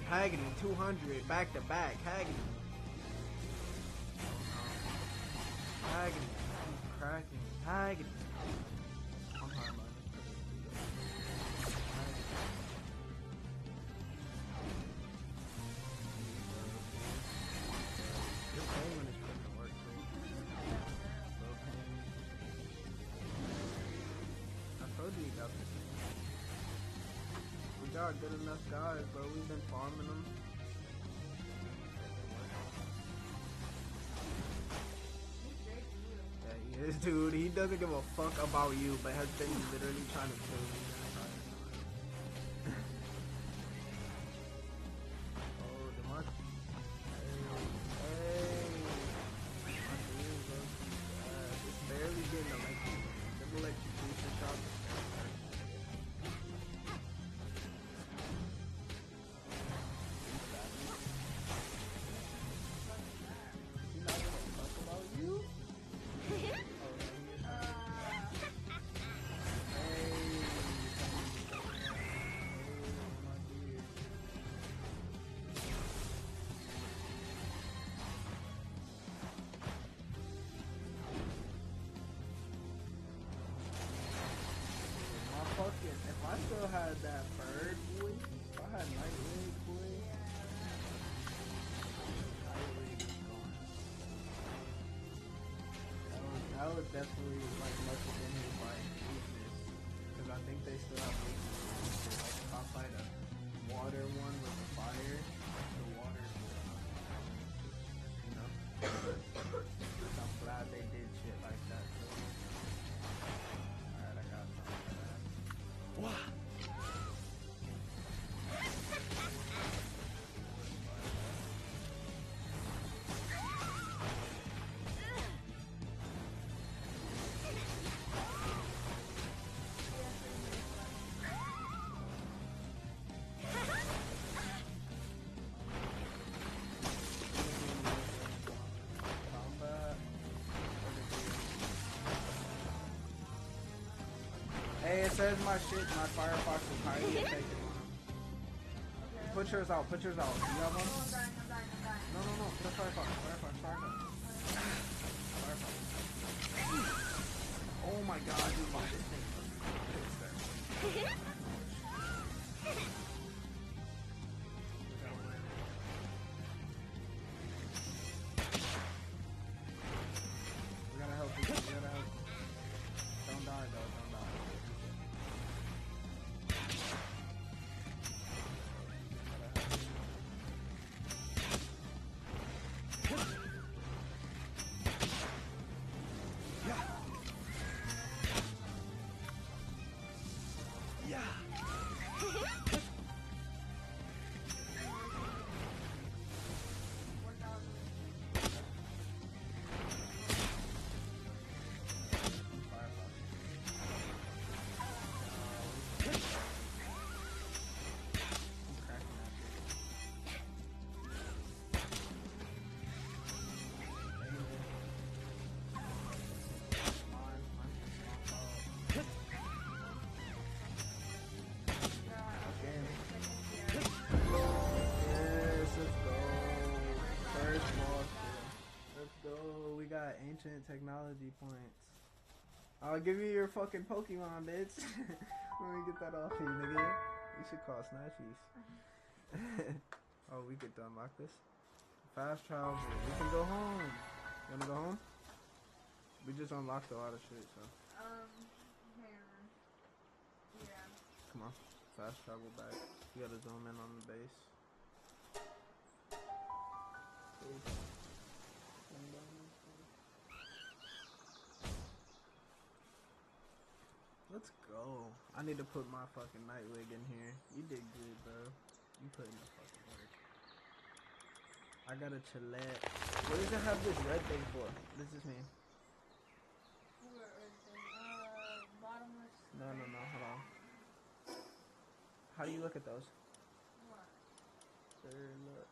Haggity, 200, back to back, Haggity. Haggity, he's cracking, Haggity. I'm high on Your penguin is putting to work too. I told you you got this. We got good enough guys, bro. We've been farming them. Yeah, he is, dude. He doesn't give a fuck about you, but has been literally trying to kill you. Oh, DeMarc. Hey. My dude, bro. It's barely getting them electrocution shots. If I still had that bird, boy, if I had Nightwig, boy, Nightwig is gone. That was definitely like much within his like weakness, because I think they still have weaknesses. Like if I fight a water one with the fire, the water is, you know. I'm glad they did shit like that. Alright, I got something for that. What? Hey, it says my shit, my Firefox is highly effective on him. Put yours out, put yours out. You have one? I'm dying. No. Put Firefox. Oh my god, dude, my this thing. We gotta help you, we gotta help you. Don't die though, don't die. ancient technology points. I'll give you your fucking Pokemon, bitch. Let me get that off you, nigga. You should call Snatchies. Oh, we get to unlock this. Fast travel. We can go home. You wanna go home? We just unlocked a lot of shit, so. Hang on. Yeah. Come on. Fast travel back. You gotta zoom in on the base. Let's go. I need to put my fucking night wig in here. You did good, bro. You put in the fucking work. I got a Chillette. What does it have this red thing for? This is me. Bottomless. No, hold on. How do you look at those? What? There, look.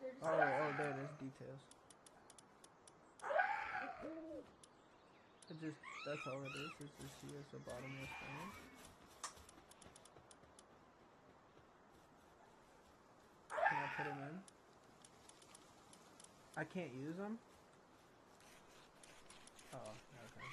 They're just Oh, there it is. Details. That's all it is. It's just here. It's a bottomless thing. Can I put them in? I can't use them? Oh, okay.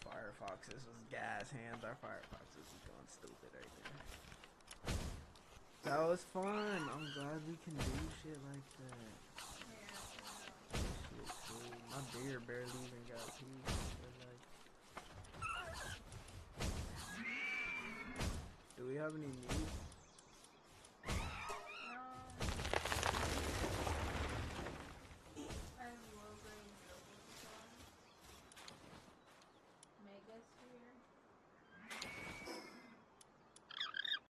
Firefoxes was gas hands. Our Firefoxes is going stupid right there. That was fun. I'm glad we can do shit like that. Shit, cool. My beard barely even got teeth. Do we have any needs?